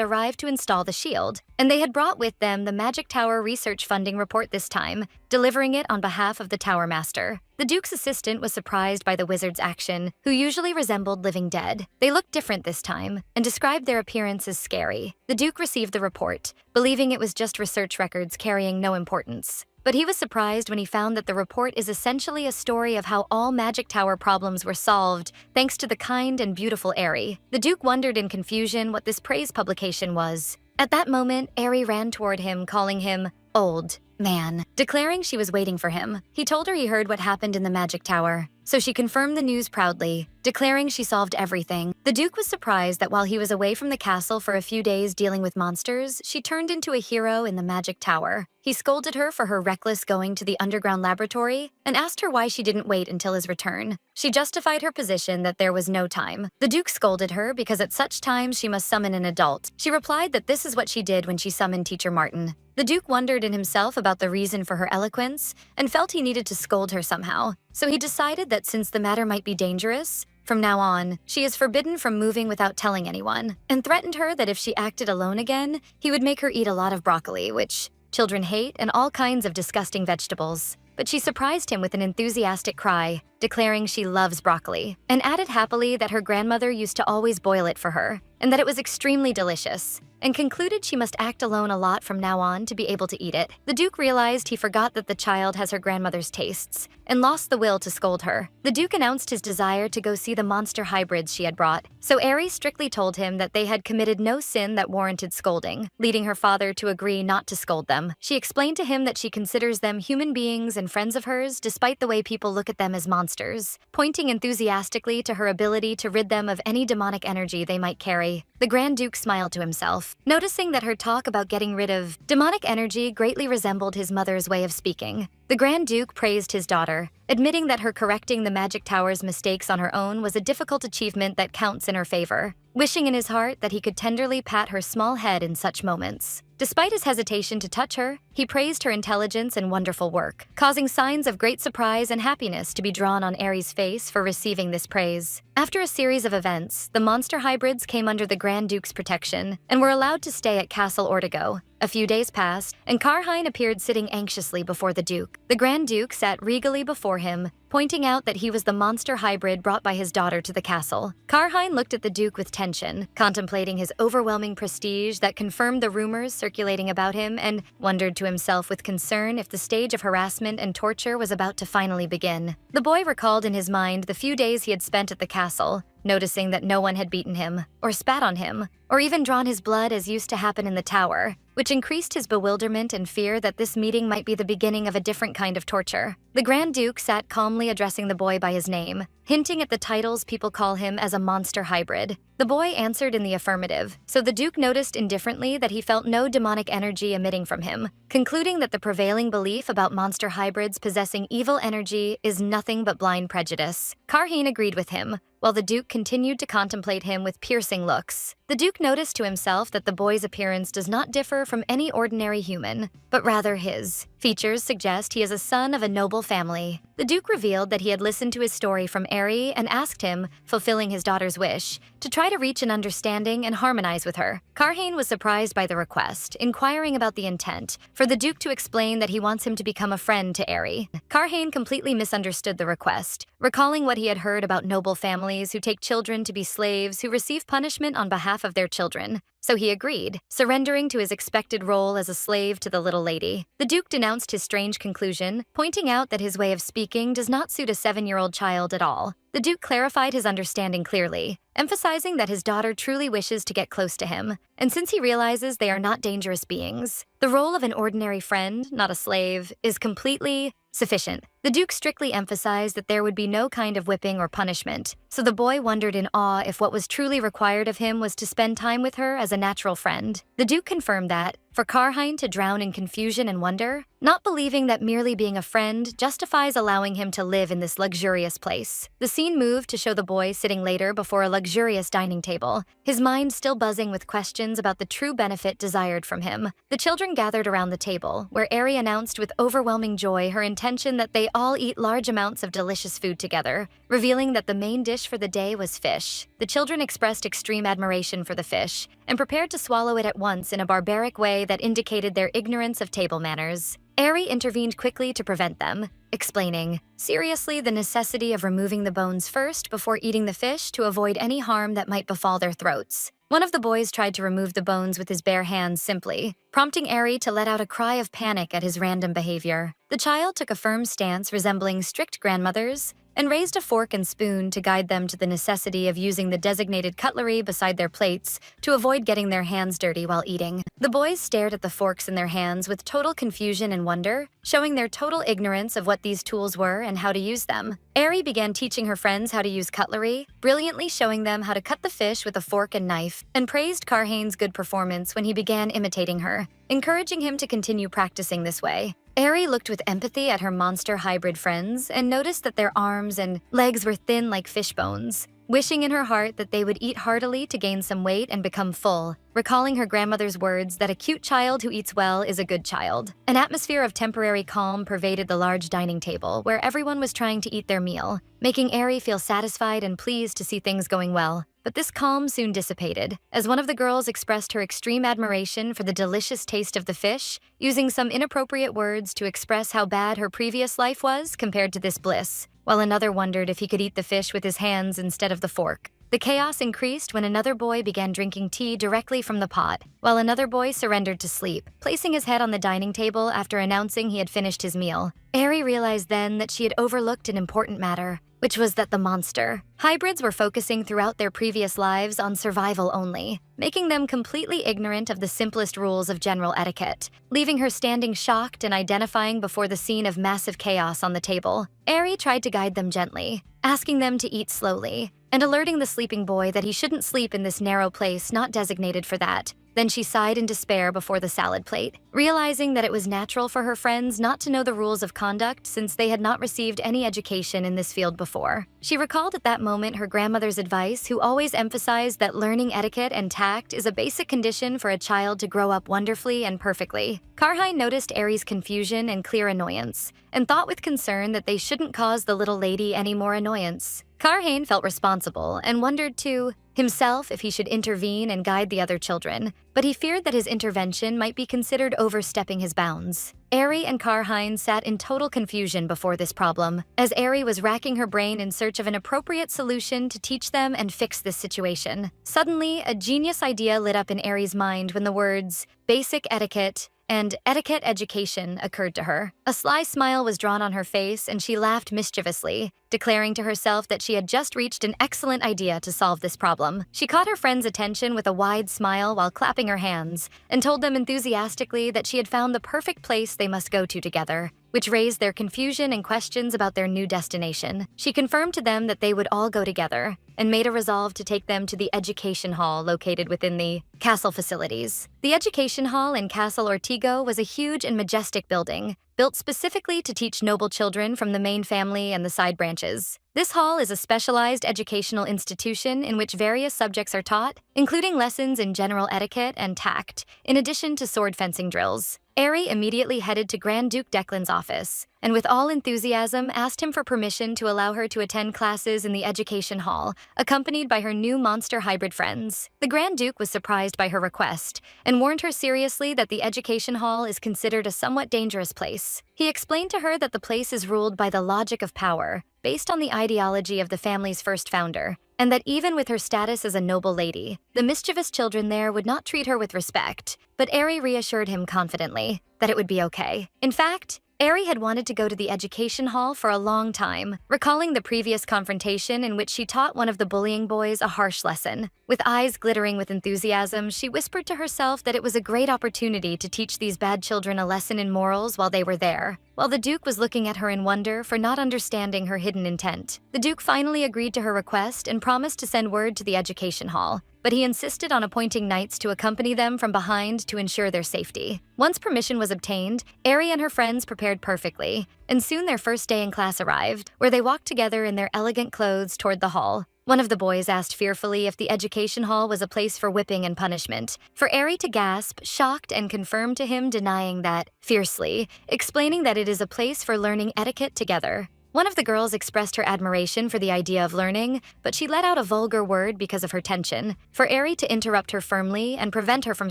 arrived to install the shield, and they had brought with them the Magic Tower research funding report this time, delivering it on behalf of the Tower Master. The Duke's assistant was surprised by the wizard's action, who usually resembled living dead. They looked different this time, and described their appearance as scary. The Duke received the report, believing it was just research records carrying no importance. But he was surprised when he found that the report is essentially a story of how all Magic Tower problems were solved thanks to the kind and beautiful Eri. The Duke wondered in confusion what this praise publication was, At that moment, Eri ran toward him, calling him old man, declaring she was waiting for him. He told her he heard what happened in the magic tower, so she confirmed the news proudly, declaring she solved everything. The Duke was surprised that while he was away from the castle for a few days dealing with monsters, she turned into a hero in the magic tower. He scolded her for her reckless going to the underground laboratory and asked her why she didn't wait until his return. She justified her position that there was no time. The Duke scolded her because at such times she must summon an adult. She replied that this is what she did when she summoned Teacher Martin. The Duke wondered in himself about the reason for her eloquence and felt he needed to scold her somehow. So he decided that since the matter might be dangerous, from now on, she is forbidden from moving without telling anyone, and threatened her that if she acted alone again, he would make her eat a lot of broccoli, which children hate, and all kinds of disgusting vegetables. But she surprised him with an enthusiastic cry, declaring she loves broccoli, and added happily that her grandmother used to always boil it for her, and that it was extremely delicious, and concluded she must act alone a lot from now on to be able to eat it. The Duke realized he forgot that the child has her grandmother's tastes, and lost the will to scold her. The Duke announced his desire to go see the monster hybrids she had brought, so Eri strictly told him that they had committed no sin that warranted scolding, leading her father to agree not to scold them. She explained to him that she considers them human beings and friends of hers despite the way people look at them as monsters, pointing enthusiastically to her ability to rid them of any demonic energy they might carry. The Grand Duke smiled to himself, noticing that her talk about getting rid of demonic energy greatly resembled his mother's way of speaking. The Grand Duke praised his daughter, admitting that her correcting the Magic Tower's mistakes on her own was a difficult achievement that counts in her favor, wishing in his heart that he could tenderly pat her small head in such moments. Despite his hesitation to touch her, he praised her intelligence and wonderful work, causing signs of great surprise and happiness to be drawn on Eri's face for receiving this praise. After a series of events, the monster hybrids came under the Grand Duke's protection and were allowed to stay at Castle Ortego. A few days passed, and Karhine appeared sitting anxiously before the Duke. The Grand Duke sat regally before him, pointing out that he was the monster hybrid brought by his daughter to the castle. Karhine looked at the Duke with tension, contemplating his overwhelming prestige that confirmed the rumors circulating about him, and wondered to himself with concern if the stage of harassment and torture was about to finally begin. The boy recalled in his mind the few days he had spent at the castle, noticing that no one had beaten him, or spat on him, or even drawn his blood as used to happen in the tower, which increased his bewilderment and fear that this meeting might be the beginning of a different kind of torture. The Grand Duke sat calmly addressing the boy by his name, hinting at the titles people call him as a monster hybrid. The boy answered in the affirmative, so the Duke noticed indifferently that he felt no demonic energy emitting from him, concluding that the prevailing belief about monster hybrids possessing evil energy is nothing but blind prejudice. Karhine agreed with him, while the Duke continued to contemplate him with piercing looks. The Duke noticed to himself that the boy's appearance does not differ from any ordinary human, but rather his features suggest he is a son of a noble family. The Duke revealed that he had listened to his story from Eri and asked him, fulfilling his daughter's wish, to try to reach an understanding and harmonize with her. Karhine was surprised by the request, inquiring about the intent, for the Duke to explain that he wants him to become a friend to Eri. Karhine completely misunderstood the request, recalling what he had heard about noble families who take children to be slaves who receive punishment on behalf of their children. So he agreed, surrendering to his expected role as a slave to the little lady. The Duke denounced his strange conclusion, pointing out that his way of speaking does not suit a 7-year-old child at all. The Duke clarified his understanding clearly, emphasizing that his daughter truly wishes to get close to him, and since he realizes they are not dangerous beings, the role of an ordinary friend, not a slave, is completely sufficient. The Duke strictly emphasized that there would be no kind of whipping or punishment, so the boy wondered in awe if what was truly required of him was to spend time with her as a natural friend. The Duke confirmed that, for Karhine to drown in confusion and wonder, not believing that merely being a friend justifies allowing him to live in this luxurious place. The scene moved to show the boy sitting later before a luxurious dining table, his mind still buzzing with questions about the true benefit desired from him. The children gathered around the table, where Eri announced with overwhelming joy her intention that they all eat large amounts of delicious food together, revealing that the main dish for the day was fish. The children expressed extreme admiration for the fish, and prepared to swallow it at once in a barbaric way that indicated their ignorance of table manners. Eri intervened quickly to prevent them, explaining, seriously, the necessity of removing the bones first before eating the fish to avoid any harm that might befall their throats. One of the boys tried to remove the bones with his bare hands simply, prompting Eri to let out a cry of panic at his random behavior. The child took a firm stance resembling strict grandmothers, and raised a fork and spoon to guide them to the necessity of using the designated cutlery beside their plates to avoid getting their hands dirty while eating. The boys stared at the forks in their hands with total confusion and wonder, showing their total ignorance of what these tools were and how to use them. Eri began teaching her friends how to use cutlery, brilliantly showing them how to cut the fish with a fork and knife, and praised Karhane's good performance when he began imitating her, encouraging him to continue practicing this way. Eri looked with empathy at her monster hybrid friends and noticed that their arms and legs were thin like fish bones, wishing in her heart that they would eat heartily to gain some weight and become full, recalling her grandmother's words that a cute child who eats well is a good child. An atmosphere of temporary calm pervaded the large dining table where everyone was trying to eat their meal, making Eri feel satisfied and pleased to see things going well. But this calm soon dissipated, as one of the girls expressed her extreme admiration for the delicious taste of the fish, using some inappropriate words to express how bad her previous life was compared to this bliss, while another wondered if he could eat the fish with his hands instead of the fork. The chaos increased when another boy began drinking tea directly from the pot, while another boy surrendered to sleep, placing his head on the dining table after announcing he had finished his meal. Eri realized then that she had overlooked an important matter, which was that the monster hybrids were focusing throughout their previous lives on survival only, making them completely ignorant of the simplest rules of general etiquette, leaving her standing shocked and identifying before the scene of massive chaos on the table. Eri tried to guide them gently, asking them to eat slowly, and alerting the sleeping boy that he shouldn't sleep in this narrow place not designated for that. Then she sighed in despair before the salad plate, realizing that it was natural for her friends not to know the rules of conduct since they had not received any education in this field before. She recalled at that moment her grandmother's advice, who always emphasized that learning etiquette and tact is a basic condition for a child to grow up wonderfully and perfectly. Karhine noticed Eri's confusion and clear annoyance, and thought with concern that they shouldn't cause the little lady any more annoyance. Karhane felt responsible and wondered to himself if he should intervene and guide the other children, but he feared that his intervention might be considered overstepping his bounds. Eri and Karhine sat in total confusion before this problem, as Eri was racking her brain in search of an appropriate solution to teach them and fix this situation. Suddenly, a genius idea lit up in Eri's mind when the words basic etiquette and etiquette education occurred to her. A sly smile was drawn on her face and she laughed mischievously, declaring to herself that she had just reached an excellent idea to solve this problem. She caught her friend's attention with a wide smile while clapping her hands, and told them enthusiastically that she had found the perfect place they must go to together, which raised their confusion and questions about their new destination. She confirmed to them that they would all go together, and made a resolve to take them to the education hall located within the castle facilities. The education hall in Castle Ortigo was a huge and majestic building, built specifically to teach noble children from the main family and the side branches. This hall is a specialized educational institution in which various subjects are taught, including lessons in general etiquette and tact, in addition to sword fencing drills. Eri immediately headed to Grand Duke Declan's office, and with all enthusiasm asked him for permission to allow her to attend classes in the education hall, accompanied by her new monster hybrid friends. The Grand Duke was surprised by her request, and warned her seriously that the education hall is considered a somewhat dangerous place. He explained to her that the place is ruled by the logic of power, based on the ideology of the family's first founder, and that even with her status as a noble lady, the mischievous children there would not treat her with respect. But Eri reassured him confidently that it would be okay. In fact, Eri had wanted to go to the education hall for a long time, recalling the previous confrontation in which she taught one of the bullying boys a harsh lesson. With eyes glittering with enthusiasm, she whispered to herself that it was a great opportunity to teach these bad children a lesson in morals while they were there, while the Duke was looking at her in wonder for not understanding her hidden intent. The Duke finally agreed to her request and promised to send word to the education hall, but he insisted on appointing knights to accompany them from behind to ensure their safety. Once permission was obtained, Eri and her friends prepared perfectly, and soon their first day in class arrived, where they walked together in their elegant clothes toward the hall. One of the boys asked fearfully if the education hall was a place for whipping and punishment, for Eri to gasp, shocked, and confirm to him denying that, fiercely, explaining that it is a place for learning etiquette together. One of the girls expressed her admiration for the idea of learning, but she let out a vulgar word because of her tension, for Eri to interrupt her firmly and prevent her from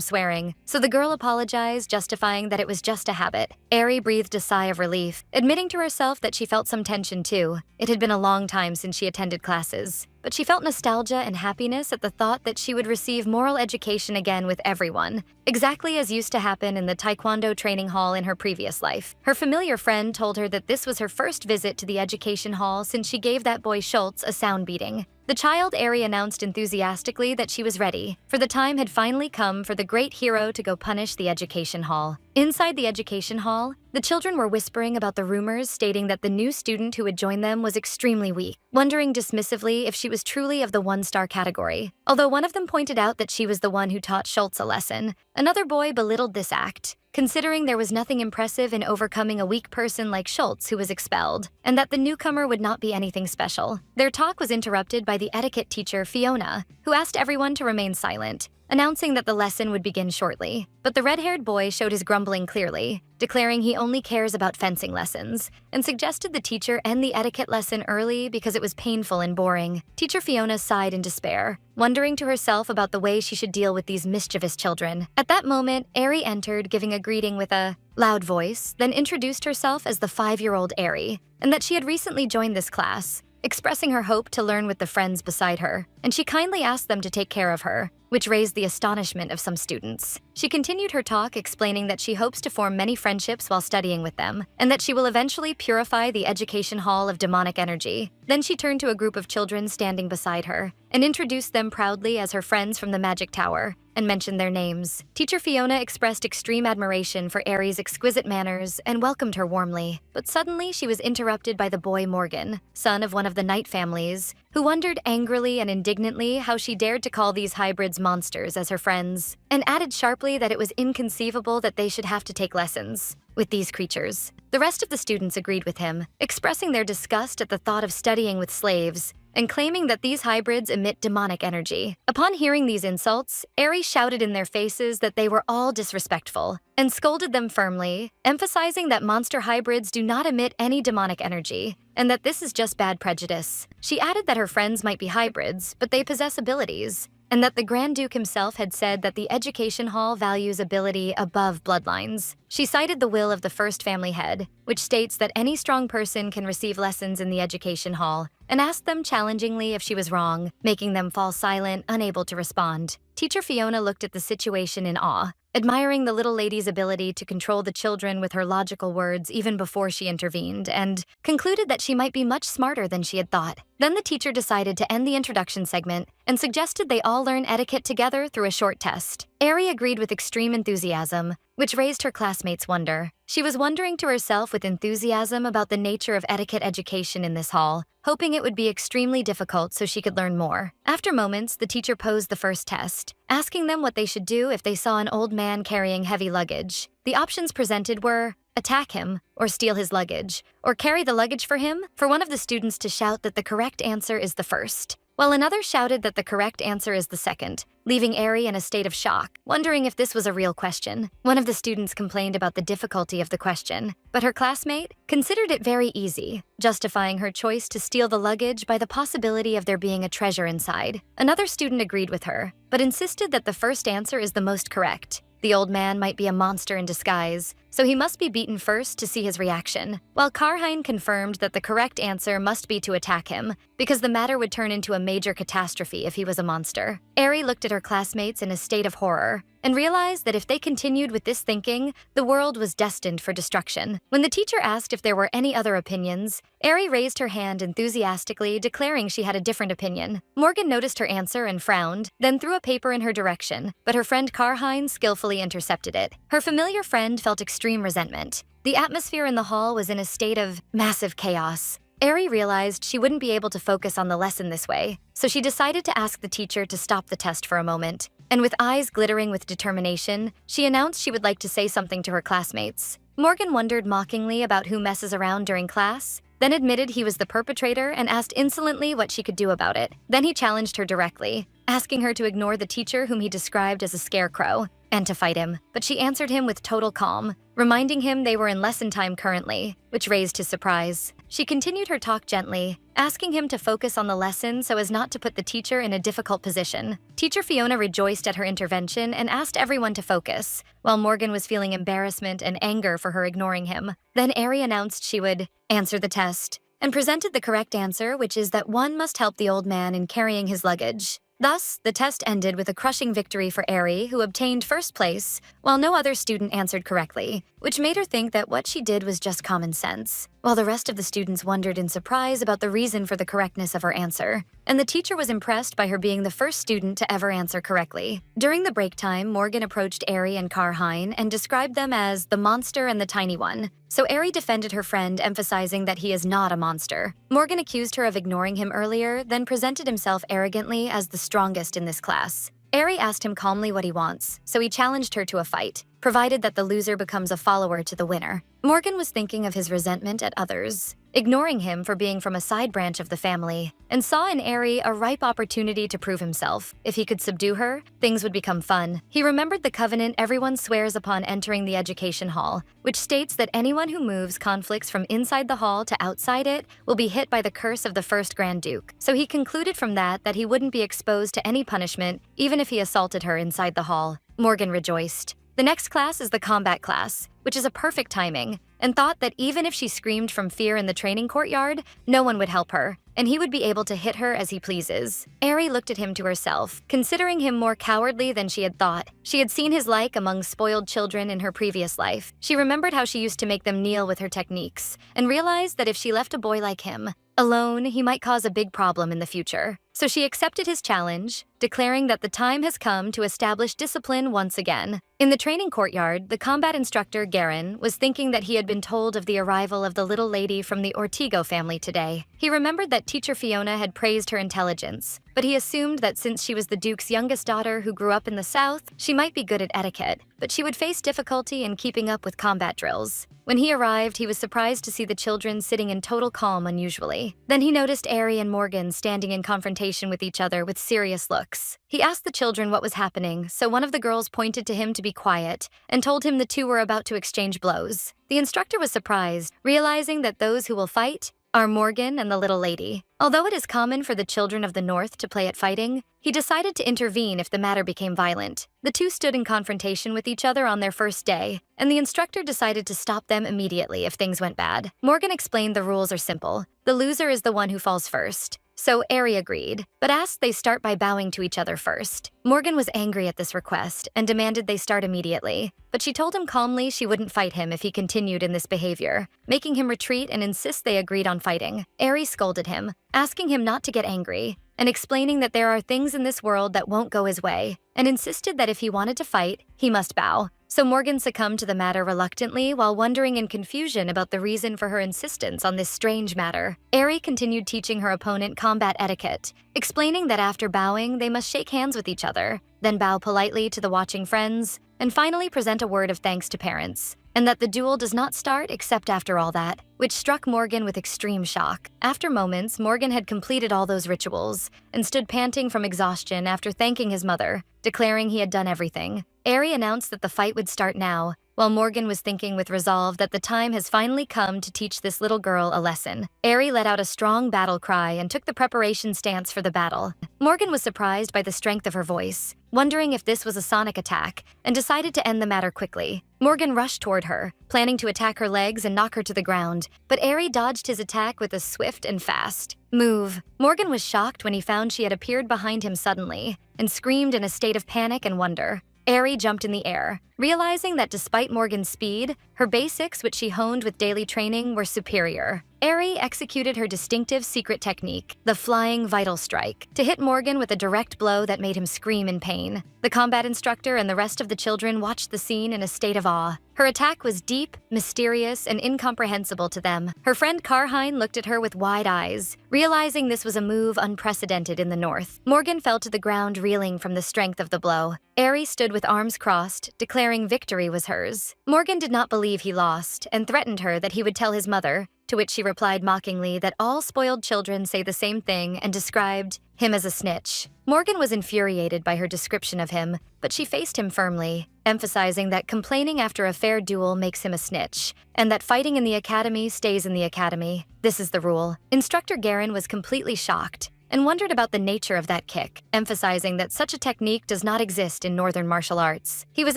swearing, so the girl apologized, justifying that it was just a habit. Eri breathed a sigh of relief, admitting to herself that she felt some tension too. It had been a long time since she attended classes. but she felt nostalgia and happiness at the thought that she would receive moral education again with everyone, exactly as used to happen in the Taekwondo training hall in her previous life. Her familiar friend told her that this was her first visit to the education hall since she gave that boy Schultz a sound beating. The child Ari announced enthusiastically that she was ready, for the time had finally come for the great hero to go punish the education hall. Inside the education hall, the children were whispering about the rumors stating that the new student who had joined them was extremely weak, wondering dismissively if she was truly of the one-star category. Although one of them pointed out that she was the one who taught Schultz a lesson, another boy belittled this act, considering there was nothing impressive in overcoming a weak person like Schultz who was expelled, and that the newcomer would not be anything special. Their talk was interrupted by the etiquette teacher, Fiona, who asked everyone to remain silent, announcing that the lesson would begin shortly. But the red-haired boy showed his grumbling clearly, declaring he only cares about fencing lessons, and suggested the teacher end the etiquette lesson early because it was painful and boring. Teacher Fiona sighed in despair, wondering to herself about the way she should deal with these mischievous children. At that moment, Ari entered, giving a greeting with a loud voice, then introduced herself as the 5-year-old Ari, and that she had recently joined this class, expressing her hope to learn with the friends beside her, and she kindly asked them to take care of her, which raised the astonishment of some students. She continued her talk explaining that she hopes to form many friendships while studying with them, and that she will eventually purify the education hall of demonic energy. Then she turned to a group of children standing beside her, and introduced them proudly as her friends from the Magic Tower, and mentioned their names. Teacher Fiona expressed extreme admiration for Ari's exquisite manners and welcomed her warmly. But suddenly she was interrupted by the boy Morgan, son of one of the Knight families, who wondered angrily and indignantly how she dared to call these hybrids monsters as her friends, and added sharply that it was inconceivable that they should have to take lessons with these creatures. The rest of the students agreed with him, expressing their disgust at the thought of studying with slaves, and claiming that these hybrids emit demonic energy. Upon hearing these insults, Ari shouted in their faces that they were all disrespectful, and scolded them firmly, emphasizing that monster hybrids do not emit any demonic energy, and that this is just bad prejudice. She added that her friends might be hybrids, but they possess abilities, and that the Grand Duke himself had said that the education hall values ability above bloodlines. She cited the will of the first family head, which states that any strong person can receive lessons in the education hall, and asked them challengingly if she was wrong, making them fall silent, unable to respond. Teacher Fiona looked at the situation in awe, admiring the little lady's ability to control the children with her logical words even before she intervened, and concluded that she might be much smarter than she had thought. Then the teacher decided to end the introduction segment and suggested they all learn etiquette together through a short test. Ari agreed with extreme enthusiasm, which raised her classmates' wonder. She was wondering to herself with enthusiasm about the nature of etiquette education in this hall, hoping it would be extremely difficult so she could learn more. After moments, the teacher posed the first test, asking them what they should do if they saw an old man carrying heavy luggage. The options presented were attack him, or steal his luggage, or carry the luggage for him, for one of the students to shout that the correct answer is the first, while another shouted that the correct answer is the second, leaving Ari in a state of shock, wondering if this was a real question. One of the students complained about the difficulty of the question, but her classmate considered it very easy, justifying her choice to steal the luggage by the possibility of there being a treasure inside. Another student agreed with her, but insisted that the first answer is the most correct. The old man might be a monster in disguise, so he must be beaten first to see his reaction, while Karhine confirmed that the correct answer must be to attack him, because the matter would turn into a major catastrophe if he was a monster. Ari looked at her classmates in a state of horror, and realized that if they continued with this thinking, the world was destined for destruction. When the teacher asked if there were any other opinions, Ari raised her hand enthusiastically, declaring she had a different opinion. Morgan noticed her answer and frowned, then threw a paper in her direction, but her friend Karhine skillfully intercepted it. Her familiar friend felt extreme resentment. The atmosphere in the hall was in a state of massive chaos. Ari realized she wouldn't be able to focus on the lesson this way, so she decided to ask the teacher to stop the test for a moment. And with eyes glittering with determination, she announced she would like to say something to her classmates. Morgan wondered mockingly about who messes around during class, then admitted he was the perpetrator and asked insolently what she could do about it. Then he challenged her directly, asking her to ignore the teacher whom he described as a scarecrow, and to fight him. But she answered him with total calm, reminding him they were in lesson time currently, which raised his surprise. She continued her talk gently, asking him to focus on the lesson so as not to put the teacher in a difficult position. Teacher Fiona rejoiced at her intervention and asked everyone to focus, while Morgan was feeling embarrassment and anger for her ignoring him. Then Ari announced she would answer the test, and presented the correct answer, which is that one must help the old man in carrying his luggage. Thus, the test ended with a crushing victory for Eri, who obtained first place, while no other student answered correctly, which made her think that what she did was just common sense, while the rest of the students wondered in surprise about the reason for the correctness of her answer. And the teacher was impressed by her being the first student to ever answer correctly. During the break time, Morgan approached Eri and Karhine and described them as the monster and the tiny one. So Eri defended her friend, emphasizing that he is not a monster. Morgan accused her of ignoring him earlier, then presented himself arrogantly as the strongest in this class. Eri asked him calmly what he wants, so he challenged her to a fight, provided that the loser becomes a follower to the winner. Morgan was thinking of his resentment at others, ignoring him for being from a side branch of the family, and saw in Eri a ripe opportunity to prove himself. If he could subdue her, things would become fun. He remembered the covenant everyone swears upon entering the education hall, which states that anyone who moves conflicts from inside the hall to outside it will be hit by the curse of the first Grand Duke. So he concluded from that he wouldn't be exposed to any punishment, even if he assaulted her inside the hall. Morgan rejoiced. The next class is the combat class, which is a perfect timing, and thought that even if she screamed from fear in the training courtyard, no one would help her, and he would be able to hit her as he pleases. Eri looked at him to herself, considering him more cowardly than she had thought. She had seen his like among spoiled children in her previous life. She remembered how she used to make them kneel with her techniques, and realized that if she left a boy like him alone, he might cause a big problem in the future. So she accepted his challenge, declaring that the time has come to establish discipline once again. In the training courtyard, the combat instructor, Garen, was thinking that he had been told of the arrival of the little lady from the Ortigo family today. He remembered that teacher Fiona had praised her intelligence, but he assumed that since she was the Duke's youngest daughter who grew up in the South, she might be good at etiquette, but she would face difficulty in keeping up with combat drills. When he arrived, he was surprised to see the children sitting in total calm unusually. Then he noticed Eri and Morgan standing in confrontation with each other with serious looks. He asked the children what was happening, so one of the girls pointed to him to be quiet and told him the two were about to exchange blows. The instructor was surprised, realizing that those who will fight are Morgan and the little lady. Although it is common for the children of the North to play at fighting, he decided to intervene if the matter became violent. The two stood in confrontation with each other on their first day, and the instructor decided to stop them immediately if things went bad. Morgan explained the rules are simple. The loser is the one who falls first. So Eri agreed, but asked they start by bowing to each other first. Morgan was angry at this request and demanded they start immediately, but she told him calmly she wouldn't fight him if he continued in this behavior, making him retreat and insist they agreed on fighting. Eri scolded him, asking him not to get angry, and explaining that there are things in this world that won't go his way, and insisted that if he wanted to fight, he must bow. So Morgan succumbed to the matter reluctantly while wondering in confusion about the reason for her insistence on this strange matter. Eri continued teaching her opponent combat etiquette, explaining that after bowing, they must shake hands with each other, then bow politely to the watching friends, and finally present a word of thanks to parents, and that the duel does not start except after all that, which struck Morgan with extreme shock. After moments, Morgan had completed all those rituals and stood panting from exhaustion after thanking his mother, declaring he had done everything. Eri announced that the fight would start now, while Morgan was thinking with resolve that the time has finally come to teach this little girl a lesson. Eri let out a strong battle cry and took the preparation stance for the battle. Morgan was surprised by the strength of her voice, wondering if this was a sonic attack, and decided to end the matter quickly. Morgan rushed toward her, planning to attack her legs and knock her to the ground, but Eri dodged his attack with a swift and fast move. Morgan was shocked when he found she had appeared behind him suddenly, and screamed in a state of panic and wonder. Eri jumped in the air, realizing that despite Morgan's speed, her basics, which she honed with daily training, were superior. Eri executed her distinctive secret technique, the flying vital strike, to hit Morgan with a direct blow that made him scream in pain. The combat instructor and the rest of the children watched the scene in a state of awe. Her attack was deep, mysterious, and incomprehensible to them. Her friend Karhine looked at her with wide eyes, realizing this was a move unprecedented in the North. Morgan fell to the ground reeling from the strength of the blow. Eri stood with arms crossed, declaring victory was hers. Morgan did not believe he lost, and threatened her that he would tell his mother, to which she replied mockingly that all spoiled children say the same thing and described him as a snitch. Morgan was infuriated by her description of him, but she faced him firmly, emphasizing that complaining after a fair duel makes him a snitch, and that fighting in the academy stays in the academy. This is the rule. Instructor Garen was completely shocked, and wondered about the nature of that kick, emphasizing that such a technique does not exist in Northern martial arts. He was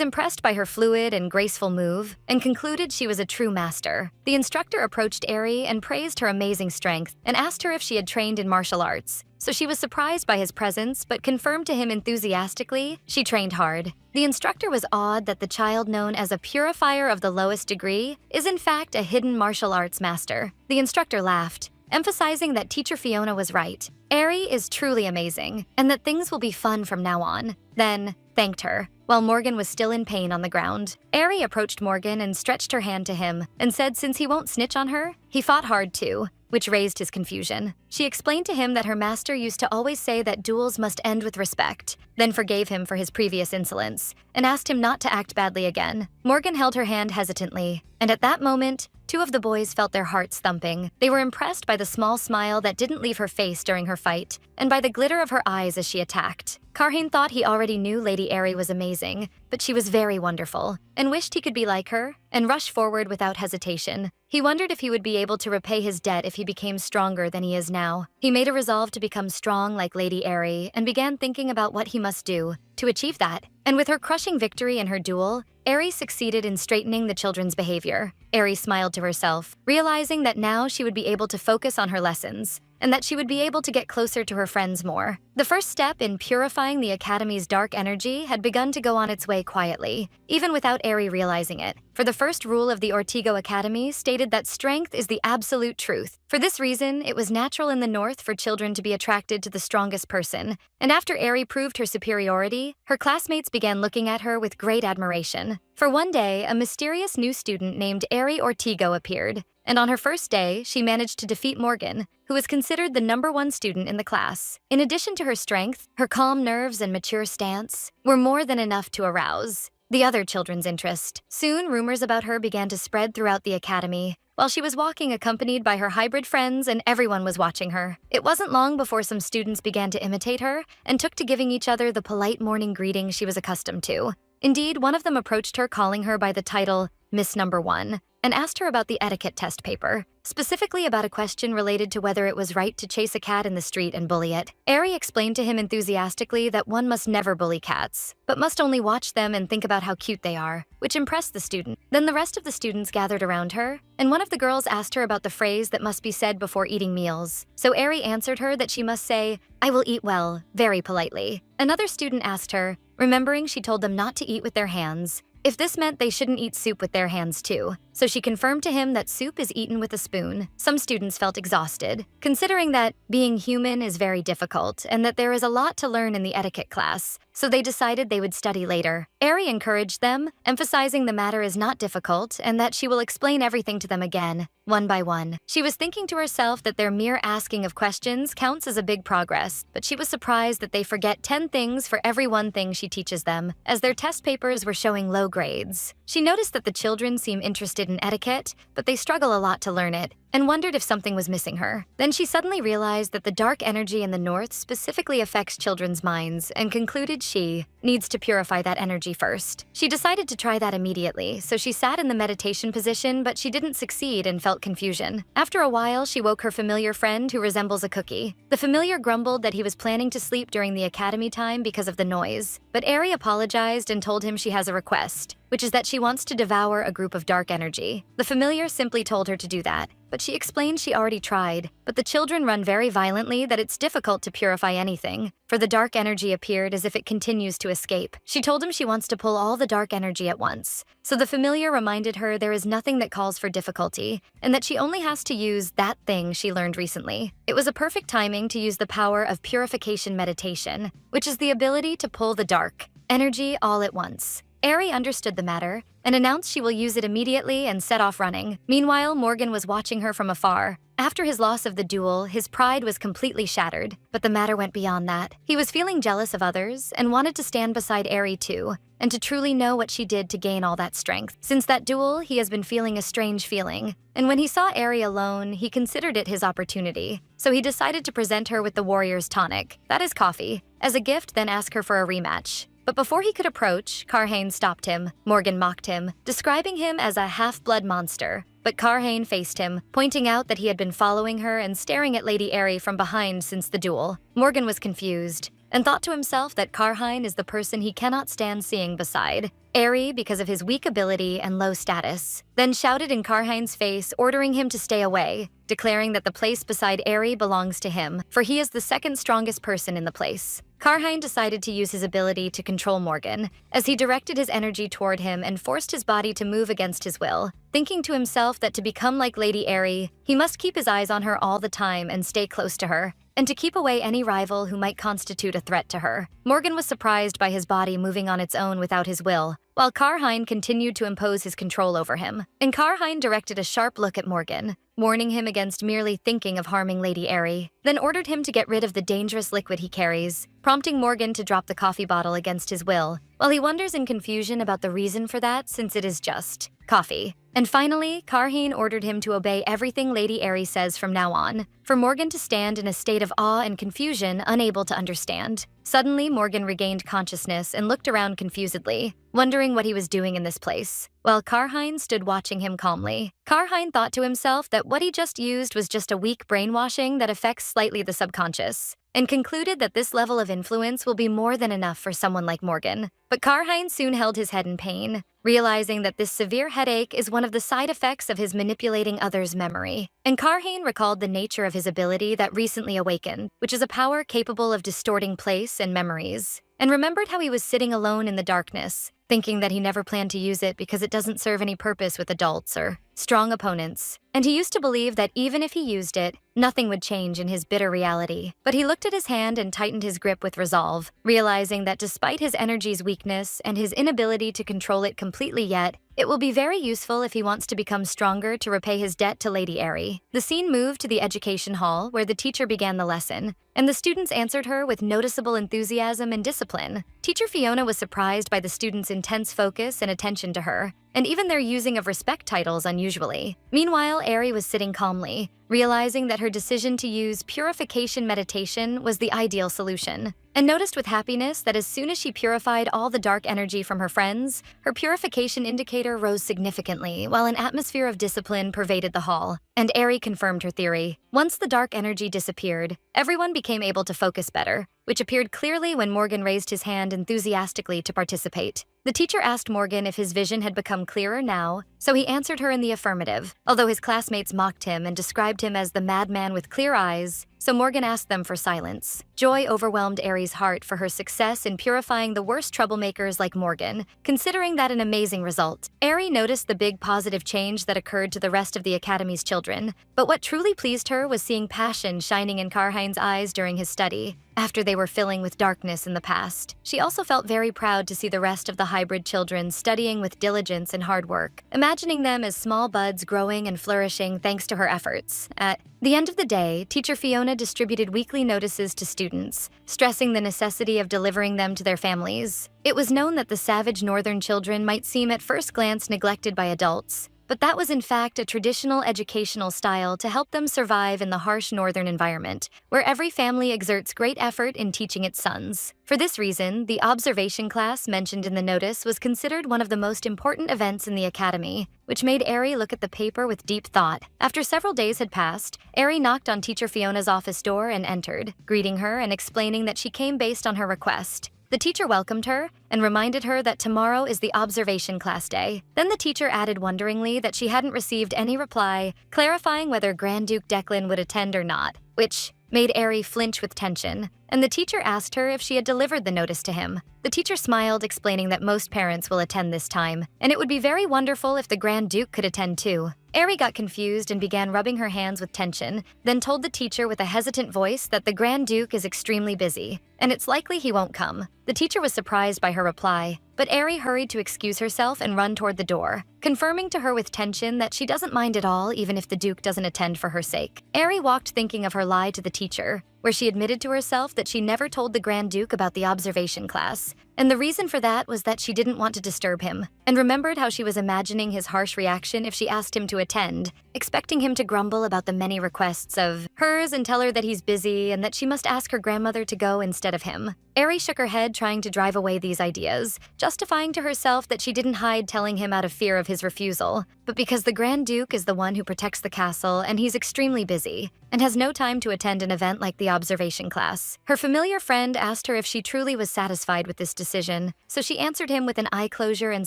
impressed by her fluid and graceful move and concluded she was a true master. The instructor approached Eri and praised her amazing strength and asked her if she had trained in martial arts. So she was surprised by his presence but confirmed to him enthusiastically she trained hard. The instructor was awed that the child known as a purifier of the lowest degree is in fact a hidden martial arts master. The instructor laughed, emphasizing that teacher Fiona was right. Eri is truly amazing, and that things will be fun from now on. Then thanked her, while Morgan was still in pain on the ground. Eri approached Morgan and stretched her hand to him, and said since he won't snitch on her, he fought hard too, which raised his confusion. She explained to him that her master used to always say that duels must end with respect, then forgave him for his previous insolence, and asked him not to act badly again. Morgan held her hand hesitantly, and at that moment, two of the boys felt their hearts thumping. They were impressed by the small smile that didn't leave her face during her fight, and by the glitter of her eyes as she attacked. Karheen thought he already knew Lady Eri was amazing, but she was very wonderful, and wished he could be like her, and rushed forward without hesitation. He wondered if he would be able to repay his debt if he became stronger than he is now. He made a resolve to become strong like Lady Eri, and began thinking about what he must do to achieve that. And with her crushing victory in her duel, Eri succeeded in straightening the children's behavior. Eri smiled to herself, realizing that now she would be able to focus on her lessons, and that she would be able to get closer to her friends more. The first step in purifying the Academy's dark energy had begun to go on its way quietly, even without Eri realizing it. For the first rule of the Ortigo Academy stated that strength is the absolute truth. For this reason, it was natural in the North for children to be attracted to the strongest person, and after Eri proved her superiority, her classmates began looking at her with great admiration. For one day, a mysterious new student named Eri Ortigo appeared, and on her first day, she managed to defeat Morgan, who was considered the #1 student in the class. In addition to her strength, her calm nerves and mature stance were more than enough to arouse the other children's interest. Soon, rumors about her began to spread throughout the academy, while she was walking accompanied by her hybrid friends and everyone was watching her. It wasn't long before some students began to imitate her and took to giving each other the polite morning greeting she was accustomed to. Indeed, one of them approached her calling her by the title Miss #1 and asked her about the etiquette test paper, specifically about a question related to whether it was right to chase a cat in the street and bully it. Eri explained to him enthusiastically that one must never bully cats, but must only watch them and think about how cute they are, which impressed the student. Then the rest of the students gathered around her, and one of the girls asked her about the phrase that must be said before eating meals. So Eri answered her that she must say, "I will eat well," very politely. Another student asked her, remembering she told them not to eat with their hands, if this meant they shouldn't eat soup with their hands too. So she confirmed to him that soup is eaten with a spoon. Some students felt exhausted, considering that being human is very difficult and that there is a lot to learn in the etiquette class, so they decided they would study later. Eri encouraged them, emphasizing the matter is not difficult and that she will explain everything to them again, one by one. She was thinking to herself that their mere asking of questions counts as a big progress, but she was surprised that they forget 10 things for every one thing she teaches them, as their test papers were showing low grades. She noticed that the children seem interested in etiquette, but they struggle a lot to learn it, and wondered if something was missing her. Then she suddenly realized that the dark energy in the North specifically affects children's minds, and concluded she needs to purify that energy first. She decided to try that immediately, so she sat in the meditation position, but she didn't succeed and felt confusion. After a while, she woke her familiar friend who resembles a cookie. The familiar grumbled that he was planning to sleep during the academy time because of the noise, but Eri apologized and told him she has a request, which is that she wants to devour a group of dark energy. The familiar simply told her to do that, but she explained she already tried. But the children run very violently that it's difficult to purify anything, for the dark energy appeared as if it continues to escape. She told him she wants to pull all the dark energy at once. So the familiar reminded her there is nothing that calls for difficulty, and that she only has to use that thing she learned recently. It was a perfect timing to use the power of purification meditation, which is the ability to pull the dark energy all at once. Eri understood the matter and announced she will use it immediately and set off running. Meanwhile, Morgan was watching her from afar. After his loss of the duel, his pride was completely shattered, but the matter went beyond that. He was feeling jealous of others and wanted to stand beside Eri too, and to truly know what she did to gain all that strength. Since that duel, he has been feeling a strange feeling, and when he saw Eri alone, he considered it his opportunity. So he decided to present her with the warrior's tonic, that is coffee, as a gift, then ask her for a rematch. But before he could approach, Carhane stopped him. Morgan mocked him, describing him as a half-blood monster. But Carhane faced him, pointing out that he had been following her and staring at Lady Aerie from behind since the duel. Morgan was confused and thought to himself that Carhane is the person he cannot stand seeing beside Aerie because of his weak ability and low status, then shouted in Carhane's face, ordering him to stay away, declaring that the place beside Aerie belongs to him, for he is the second strongest person in the place. Carhane decided to use his ability to control Morgan, as he directed his energy toward him and forced his body to move against his will, thinking to himself that to become like Lady Aerie, he must keep his eyes on her all the time and stay close to her, and to keep away any rival who might constitute a threat to her. Morgan was surprised by his body moving on its own without his will, while Carhane continued to impose his control over him. And Carhane directed a sharp look at Morgan, warning him against merely thinking of harming Lady Aerie, then ordered him to get rid of the dangerous liquid he carries, prompting Morgan to drop the coffee bottle against his will, while he wonders in confusion about the reason for that since it is just coffee. And finally, Carhane ordered him to obey everything Lady Aerie says from now on, for Morgan to stand in a state of awe and confusion, unable to understand. Suddenly, Morgan regained consciousness and looked around confusedly, wondering what he was doing in this place, while Carhane stood watching him calmly. Carhane thought to himself that what he just used was just a weak brainwashing that affects slightly the subconscious, and concluded that this level of influence will be more than enough for someone like Morgan. But Carhane soon held his head in pain, realizing that this severe headache is one of the side effects of his manipulating others' memory. And Carhane recalled the nature of his ability that recently awakened, which is a power capable of distorting place and memories, and remembered how he was sitting alone in the darkness, thinking that he never planned to use it because it doesn't serve any purpose with adults or strong opponents. And he used to believe that even if he used it, nothing would change in his bitter reality. But he looked at his hand and tightened his grip with resolve, realizing that despite his energy's weakness and his inability to control it completely yet, it will be very useful if he wants to become stronger to repay his debt to Lady Aerie. The scene moved to the education hall where the teacher began the lesson, and the students answered her with noticeable enthusiasm and discipline. Teacher Fiona was surprised by the students' intense focus and attention to her, and even their using of respect titles unusually. Meanwhile, Aerie was sitting calmly, realizing that her decision to use purification meditation was the ideal solution, and noticed with happiness that as soon as she purified all the dark energy from her friends, her purification indicator rose significantly, while an atmosphere of discipline pervaded the hall. And Aerie confirmed her theory. Once the dark energy disappeared, everyone became able to focus better, which appeared clearly when Morgan raised his hand enthusiastically to participate. The teacher asked Morgan if his vision had become clearer now, so he answered her in the affirmative, although his classmates mocked him and described him as the madman with clear eyes, so Morgan asked them for silence. Joy overwhelmed Aerie's heart for her success in purifying the worst troublemakers like Morgan, considering that an amazing result. Aerie noticed the big positive change that occurred to the rest of the Academy's children, but what truly pleased her was seeing passion shining in Carhane's eyes during his study, after they were filling with darkness in the past. She also felt very proud to see the rest of the hybrid children studying with diligence and hard work, imagining them as small buds growing and flourishing thanks to her efforts. At the end of the day, Teacher Fiona distributed weekly notices to students, stressing the necessity of delivering them to their families. It was known that the savage northern children might seem at first glance neglected by adults, but that was in fact a traditional educational style to help them survive in the harsh northern environment, where every family exerts great effort in teaching its sons. For this reason, the observation class mentioned in the notice was considered one of the most important events in the academy, which made Aerie look at the paper with deep thought. After several days had passed, Aerie knocked on Teacher Fiona's office door and entered, greeting her and explaining that she came based on her request. The teacher welcomed her and reminded her that tomorrow is the observation class day. Then the teacher added wonderingly that she hadn't received any reply, clarifying whether Grand Duke Declan would attend or not, which made Aerie flinch with tension, and the teacher asked her if she had delivered the notice to him. The teacher smiled, explaining that most parents will attend this time, and it would be very wonderful if the Grand Duke could attend too. Aerie got confused and began rubbing her hands with tension, then told the teacher with a hesitant voice that the Grand Duke is extremely busy, and it's likely he won't come. The teacher was surprised by her reply, but Aerie hurried to excuse herself and run toward the door, confirming to her with tension that she doesn't mind at all even if the Duke doesn't attend for her sake. Aerie walked thinking of her lie to the teacher, where she admitted to herself that she never told the Grand Duke about the observation class, and the reason for that was that she didn't want to disturb him. and remembered how she was imagining his harsh reaction if she asked him to attend, expecting him to grumble about the many requests of hers and tell her that he's busy and that she must ask her grandmother to go instead of him. Eri shook her head, trying to drive away these ideas, justifying to herself that she didn't hide telling him out of fear of his refusal, but because the Grand Duke is the one who protects the castle and he's extremely busy and has no time to attend an event like the observation class. Her familiar friend asked her if she truly was satisfied with this decision, so she answered him with an eye closure and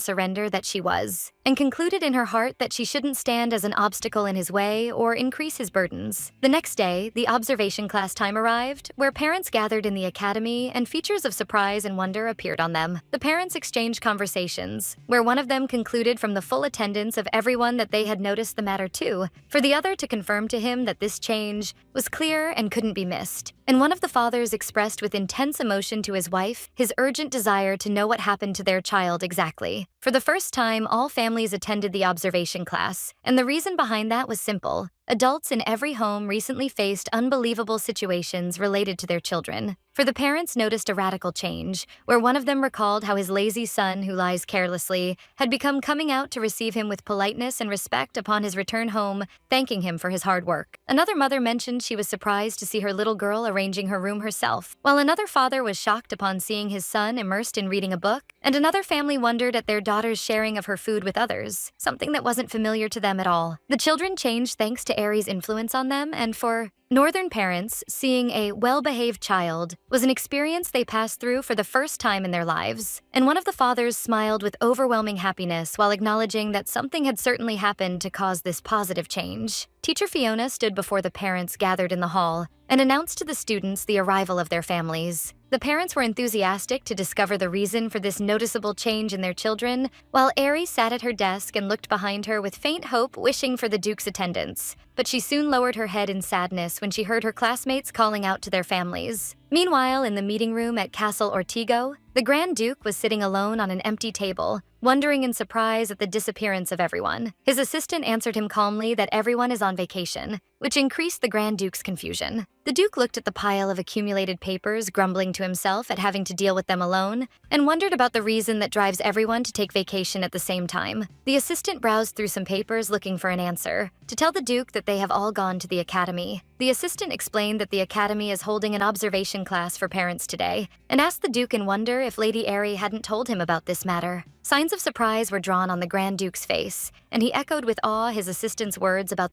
surrender that she was, and concluded in her heart that she shouldn't stand as an obstacle in his way or increase his burdens. The next day, the observation class time arrived, where parents gathered in the academy and features of surprise and wonder appeared on them. The parents exchanged conversations, where one of them concluded from the full attendance of everyone that they had noticed the matter too, for the other to confirm to him that this change was clear and couldn't be missed. And one of the fathers expressed with intense emotion to his wife his urgent desire to know what happened to their child exactly. For the first time, all families attended the observation class, and the reason behind that was simple. Adults in every home recently faced unbelievable situations related to their children. For the parents noticed a radical change, where one of them recalled how his lazy son, who lies carelessly, had become coming out to receive him with politeness and respect upon his return home, thanking him for his hard work. Another mother mentioned she was surprised to see her little girl arranging her room herself, while another father was shocked upon seeing his son immersed in reading a book, and another family wondered at their daughter's sharing of her food with others, something that wasn't familiar to them at all. The children changed thanks to Aries' influence on them, and for Northern parents, seeing a well-behaved child was an experience they passed through for the first time in their lives. And one of the fathers smiled with overwhelming happiness while acknowledging that something had certainly happened to cause this positive change. Teacher Fiona stood before the parents gathered in the hall and announced to the students the arrival of their families. The parents were enthusiastic to discover the reason for this noticeable change in their children, while Aerie sat at her desk and looked behind her with faint hope, wishing for the Duke's attendance. But she soon lowered her head in sadness when she heard her classmates calling out to their families. Meanwhile, in the meeting room at Castle Ortigo, the Grand Duke was sitting alone on an empty table, wondering in surprise at the disappearance of everyone. His assistant answered him calmly that everyone is on vacation, which increased the Grand Duke's confusion. The Duke looked at the pile of accumulated papers, grumbling to himself at having to deal with them alone, and wondered about the reason that drives everyone to take vacation at the same time. The assistant browsed through some papers looking for an answer, to tell the Duke that they have all gone to the academy. The assistant explained that the academy is holding an observation class for parents today, and asked the Duke in wonder if Lady Aerie hadn't told him about this matter. Signs of surprise were drawn on the Grand Duke's face, and he echoed with awe his assistant's words about